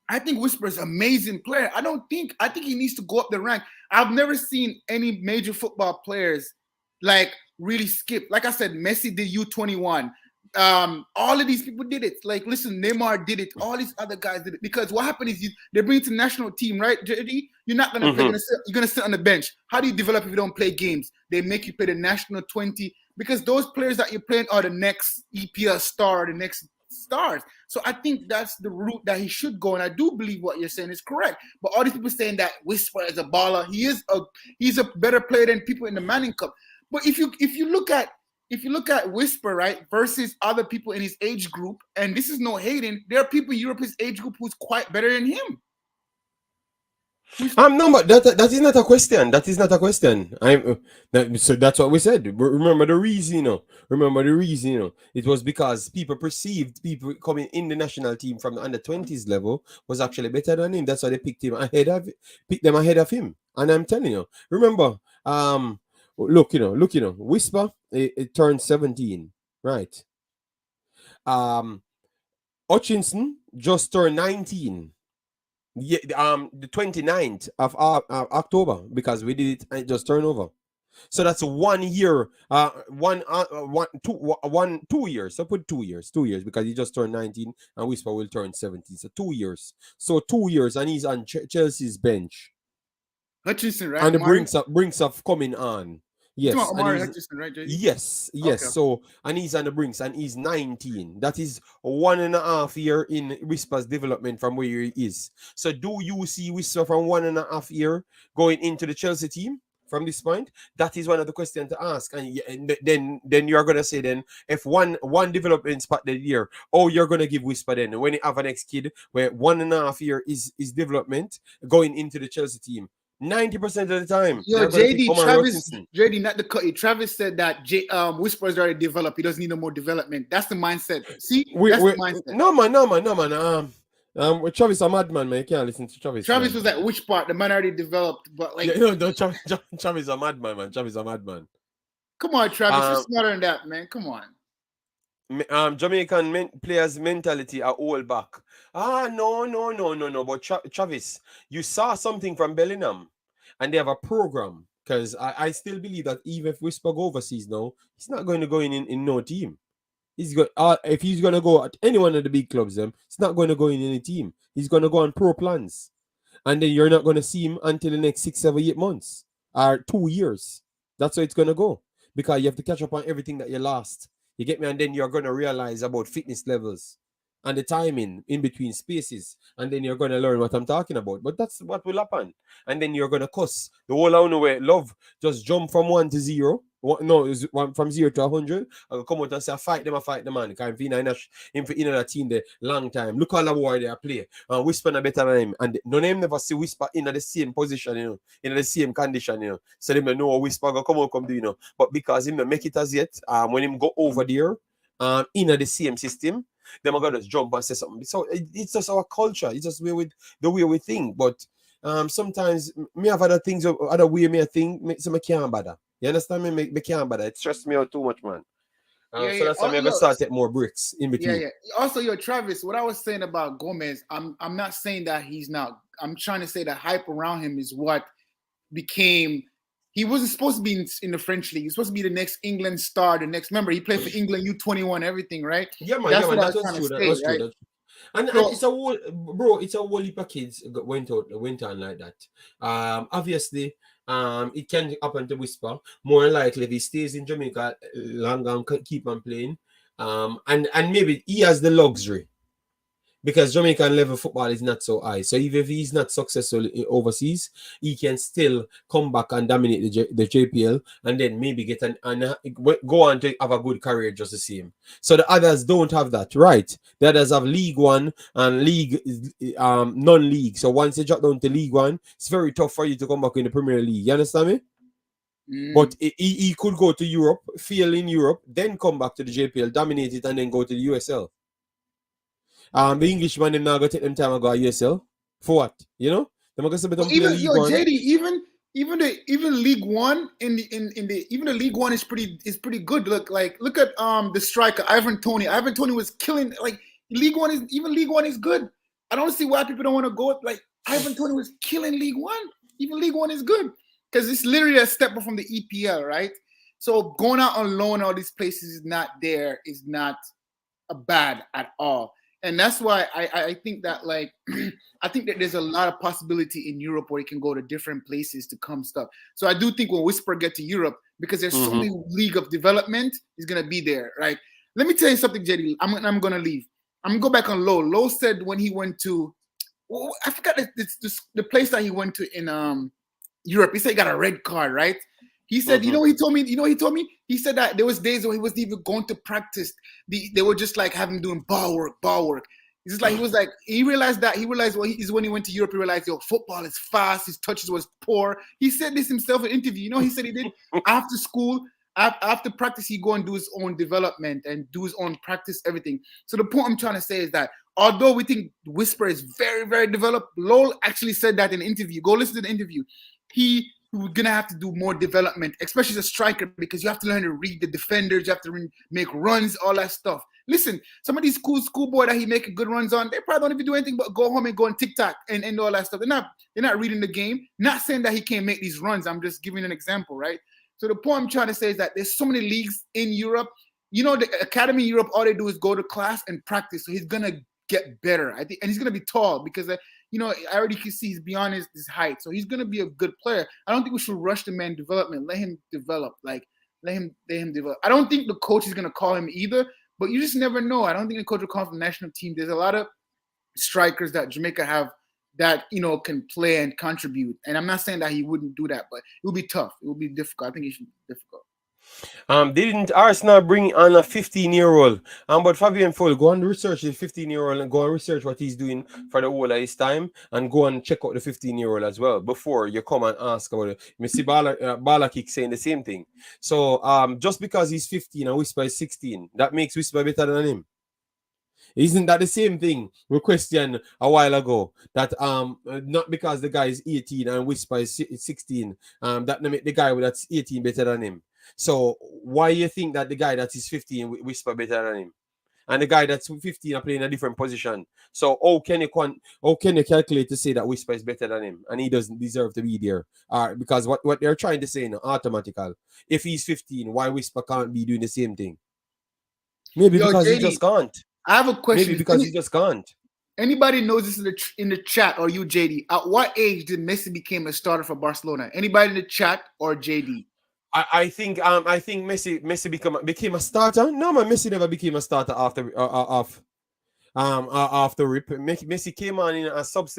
I think Whisper's an amazing player. I think he needs to go up the rank. I've never seen any major football players like really skip. Like I said, Messi did U21. All of these people did it. Like, listen, Neymar did it. All these other guys did it. Because what happened is they bring you to the national team, right, JD? You're not gonna play. You're gonna sit on the bench. How do you develop if you don't play games? They make you play the national 20 because those players that you're playing are the next EPL star, the next stars. So I think that's the route that he should go, and I do believe what you're saying is correct. But all these people saying that Whisper is a baller, he's a better player than people in the Manning Cup. But if you look at Whisper, right, versus other people in his age group, and this is no hating, there are people in Europe's age group who's quite better than him.
No, but that is not a question. That is not a question. So that's what we said. Remember the reason, It was because people perceived people coming in the national team from the under-20s level was actually better than him. That's why they picked them ahead of him. And I'm telling you, remember, look, Whisper, it turned 17, right? Hutchinson just turned 19. Yeah, the 29th of October, because we did it just turned over. So that's 1 year, 2 years. So put 2 years, because he just turned 19 and Whisper will turn 17. So 2 years. So 2 years and he's on Chelsea's bench.
Hutchinson, right?
And the brinks of coming on. Yes.
Hutchinson, right, JD?
Yes. Okay. So, and he's on the brinks and he's 19. That is 1.5 year in Whisper's development from where he is. So do you see Whisper from 1.5 year going into the Chelsea team from this point? That is one of the questions to ask. And then you're going to say then, if one development spot the year, you're going to give Whisper then, when you have an next kid where 1.5 year is development going into the Chelsea team. 90% of the time.
Yo, JD, not to cut you. Travis said that Whisper's already developed. He doesn't need no more development. That's the mindset. See? That's the mindset.
No, man. Travis a madman, man. You can't listen to Travis.
Travis was like, which part? The man already developed, but like...
Travis a madman, man. Travis a madman.
Come on, Travis. You're smarter than that, man. Come on.
Jamaican players' mentality are all back. No. But Travis, you saw something from Bellingham. and they have a program. Because I still believe that even if Whisper go overseas now, he's not going to go in no team. He's got if he's gonna go at any one of the big clubs, he's not going to go in any team. He's going to go on pro plans, and then you're not going to see him until the next 6, 7, 8 months or 2 years. That's how it's going to go, because you have to catch up on everything that you lost. You get me, and then you're going to realize about fitness levels and the timing in between spaces, and then you're going to learn what I'm talking about. But that's what will happen, and then you're going to cuss the whole out way. Love just jump from 1 to 0. No, it's from 0 to 100. I will come out and say, fight them, man. Because in a team the long time. Look all the war they play. And Whisper no better than him. And none of them never see Whisper in the same position, in the same condition, So they may know Whisper go come do, But because him not make it as yet, when him go over there, in the same system, them are gonna just jump and say something. So it's just our culture. It's just the way we think. But sometimes me have other things, other way me think, so me can't bother. You understand me? Me can't bother. It stresses me out too much, man. So that's why I'm gonna start taking more bricks in between.
Yeah. Also, Travis, what I was saying about Gomez, I'm not saying that he's not. I'm trying to say the hype around him is what became. He wasn't supposed to be in the French league. He's supposed to be the next England star, the next member. He played for England U21, everything, right?
Yeah, man. That was true. And it's a whole, bro. It's a whole heap of kids went on like that. Obviously, it can happen to Whisper. More likely, if he stays in Jamaica longer and keep on playing, and maybe he has the luxury, because Jamaican level football is not so high. So even if he's not successful overseas, he can still come back and dominate the JPL, and then maybe get go on to have a good career just the same. So the others don't have that, right? The others have League One and League non-league. So once you drop down to League One, it's very tough for you to come back in the Premier League. You understand me? But he could go to Europe, fail in Europe, then come back to the JPL, dominate it, and then go to the USL. The Englishman them now go take them time and go to USL for what? They're gonna say
even JD, even League One in the League One is pretty good. Look at the striker Ivan Toney. Ivan Toney was killing. Like League One is good. I don't see why people don't want to go. Like Ivan Toney was killing League One. Even League One is good because it's literally a step up from the EPL, right? So going out on loan all these places is not a bad at all. And that's why I think that I think that there's a lot of possibility in Europe where he can go to different places to come stuff. So I do think when Whisper get to Europe, because there's so many league of development, he's gonna be there, right? Let me tell you something, JD. I'm gonna leave. I'm gonna go back on Low. Low said when he went to, I forgot the place that he went to in Europe. He said he got a red card, right? He said, he told me? He said that there was days where he wasn't even going to practice. They were just like having doing ball work. It's just like he realized when he went to Europe, he realized, football is fast, his touches was poor. He said this himself in an interview. He said he did after school, after practice, he go and do his own development and do his own practice, everything. So the point I'm trying to say is that although we think Whisper is very, very developed, Lowell actually said that in an interview. Go listen to the interview. We're going to have to do more development, especially as a striker, because you have to learn to read the defenders. You have to make runs, all that stuff. Listen, some of these schoolboy that he making good runs on, they probably don't even do anything but go home and go on TikTok and all that stuff. They're not reading the game. Not saying that he can't make these runs. I'm just giving an example, right? So the point I'm trying to say is that there's so many leagues in Europe. The academy in Europe, all they do is go to class and practice. So he's going to get better, I think. And he's going to be tall because I already can see he's beyond his height. So he's going to be a good player. I don't think we should rush the man development. Let him develop. Let him develop. I don't think the coach is going to call him either, but you just never know. I don't think the coach will call him from the national team. There's a lot of strikers that Jamaica have that, can play and contribute. And I'm not saying that he wouldn't do that, but it will be tough. It will be difficult. I think it should be difficult.
Didn't Arsenal bring on a 15-year-old? But Fabian Fall, go and research the 15-year-old and go and research what he's doing for the whole of his time, and go and check out the 15-year-old as well before you come and ask about it. You see Bala Kick saying the same thing. So just because he's 15 and Whisper is 16, that makes Whisper better than him. Isn't that the same thing we questioned a while ago? That not because the guy is 18 and Whisper is 16, that make the guy that's 18 better than him. So why you think that the guy that is 15 Whisper better than him? and the guy that's 15 are playing a different position. So how can you calculate to say that Whisper is better than him and he doesn't deserve to be there? Because what they're trying to say, automatical. If he's 15, why Whisper can't be doing the same thing? Maybe
Yo,
because he
JD,
just can't.
I have a question.
Maybe because he just can't.
Anybody knows this in the chat, or you, JD? At what age did Messi become a starter for Barcelona? Anybody in the chat or JD?
I think Messi became a starter. No man, Messi never became a starter after after Rip. Messi came on in a sub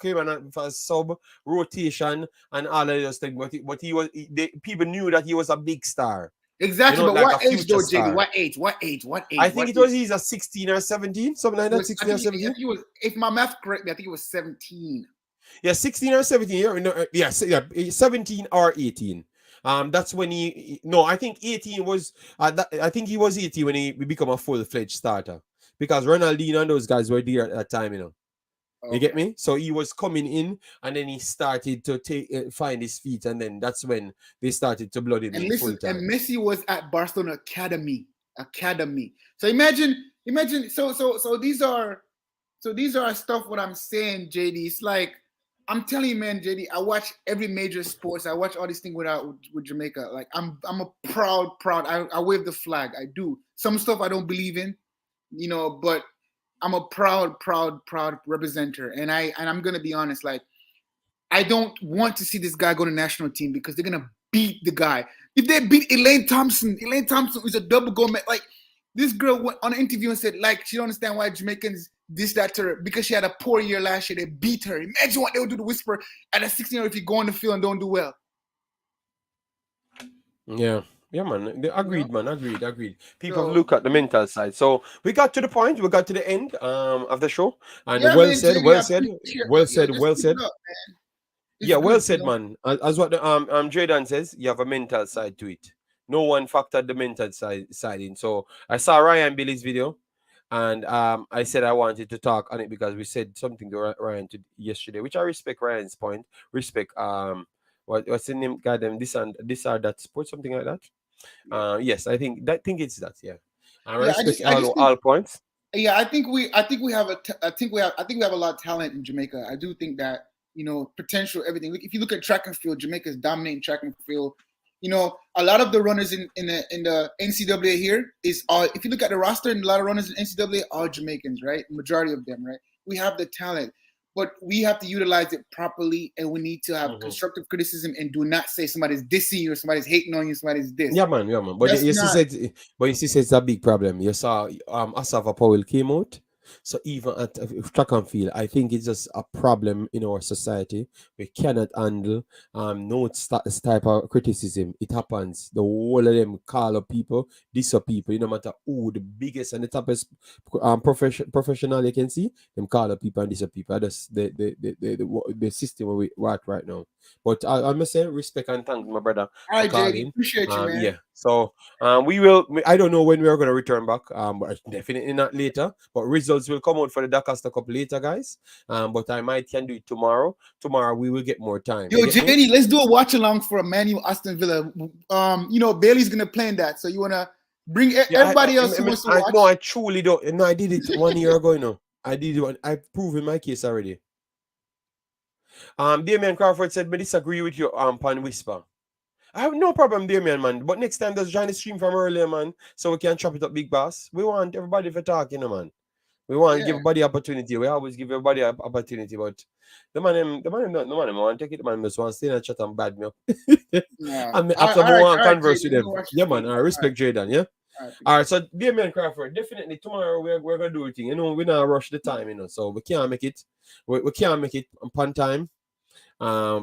came on for a sub rotation and all of those things. But people knew that he was a big star.
Exactly, but
like
what age though, JD?
star.
What age?
I think he's a 16 or 17, something like that. 16 or 17.
I think it was, if my math correct me, I think it was 17.
Yeah, 16 or 17. Yeah, 17 or 18. That's when I think 18 was. I think he was 18 when he became a full-fledged starter, because Ronaldinho and those guys were there at that time. You get me? So he was coming in, and then he started to find his feet, and then that's when they started to blood him in full time.
And Messi was at Barcelona Academy. So imagine. So these are stuff. What I'm saying, JD, it's like, I'm telling you, man, JD, I watch every major sports. I watch all these things with Jamaica. Like, I'm a proud. I wave the flag. I do. Some stuff I don't believe in, but I'm a proud representative. And I'm gonna be honest. Like, I don't want to see this guy go to national team because they're gonna beat the guy. If they beat Elaine Thompson is a double goal man. Like, this girl went on an interview and said, like, she don't understand why Jamaicans this, that to her, because she had a poor year last year. They beat her. Imagine what they would do to Whisper at a 16-year-old if you go on the field and don't do well.
Yeah, man. Agreed, man. Agreed. People look at the mental side. So we got to the point. We got to the end of the show. And well said. Yeah, well said, man. As what the Jaden says, you have a mental side to it. No one factored the mental side in. So I saw Ryan Billy's video, and I said I wanted to talk on it because we said something to Ryan yesterday, which I respect Ryan's point. Respect what's the name? Goddamn, this or that sport, something like that. Yes, I think it's that. Yeah, I respect all points.
Yeah, I think we have a lot of talent in Jamaica. I do think that, potential, everything. If you look at track and field, Jamaica's dominating track and field. A lot of the runners in the NCAA here is all. If you look at the roster, and a lot of runners in NCAA are Jamaicans, right? Majority of them, right? We have the talent, but we have to utilize it properly, and we need to have constructive criticism and do not say somebody's dissing you or somebody's hating on you, somebody's this.
Yeah, man. But you see, it's a big problem. You saw Asafa Powell came out. So even at track and field, I think it's just a problem in our society. We cannot handle this type of criticism. It happens. The whole of them call up people, diss up people. No matter who the biggest and the toughest professional you can see, them call up people and diss up people. That's the system where we work right now. But I must say, respect and thanks, my brother.
All right, JD, appreciate you, man.
Yeah. So we will. I don't know when we are going to return back. But definitely not later. But results will come out for the Dacosta Cup later, guys. But I can do it tomorrow. Tomorrow we will get more time.
Yo, JD, let's do a watch along for a Man U Aston Villa. Bailey's gonna play in that. So you wanna bring everybody else who wants to watch?
No, I truly don't. No, I did it 1 year ago. I did it. I've proven my case already. Damian Crawford said, "Me disagree with you, Pan Whisper." I have no problem, Damian, man. But next time, just join the stream from earlier, man, so we can chop it up, big boss. We want everybody to talk, man. We want to give everybody opportunity. We always give everybody an opportunity, but the man want to take it. The man just want to stay in the chat and bad me up. And after we want to converse with them. Yeah, man. I respect Jaden, yeah? All right, so Damian Crawford, definitely tomorrow we're going to do a thing. We not rush the time, so we can't make it. We can't make it on time.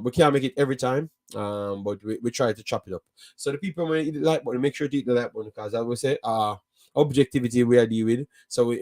We can't make it every time, but we try to chop it up. So the people when eat the like button, make sure to eat the like button, because I will say objectivity we are dealing with. So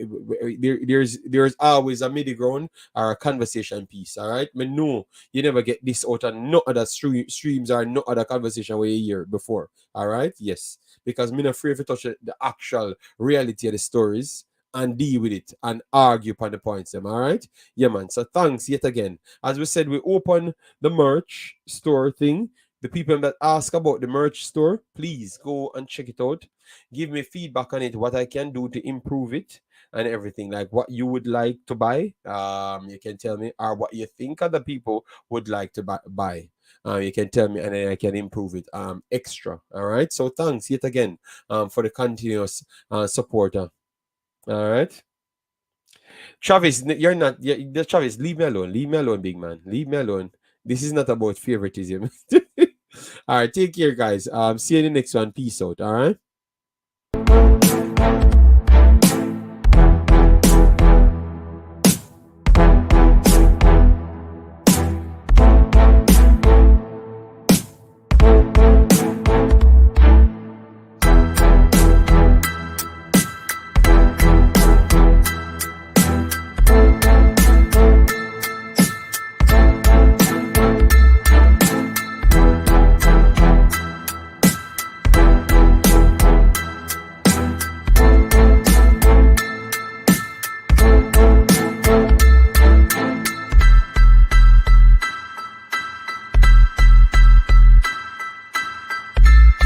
there's always a middle ground or a conversation piece. All right, but no, you never get this out of no other streams or no other conversation where you hear before. All right, yes, because I'm not afraid to touch the actual reality of the stories and deal with it and argue upon the points them. All right, yeah, man. So thanks yet again. As we said, we open the merch store thing. The people that ask about the merch store, please go and check it out. Give me feedback on it, what I can do to improve it and everything. Like what you would like to buy. You can tell me, or what you think other people would like to buy. You can tell me, and then I can improve it extra. All right. So thanks yet again for the continuous support. All right. Travis, you're not. Travis, leave me alone. Leave me alone, big man. Leave me alone. This is not about favoritism. All right, take care, guys. See you in the next one. Peace out. All right.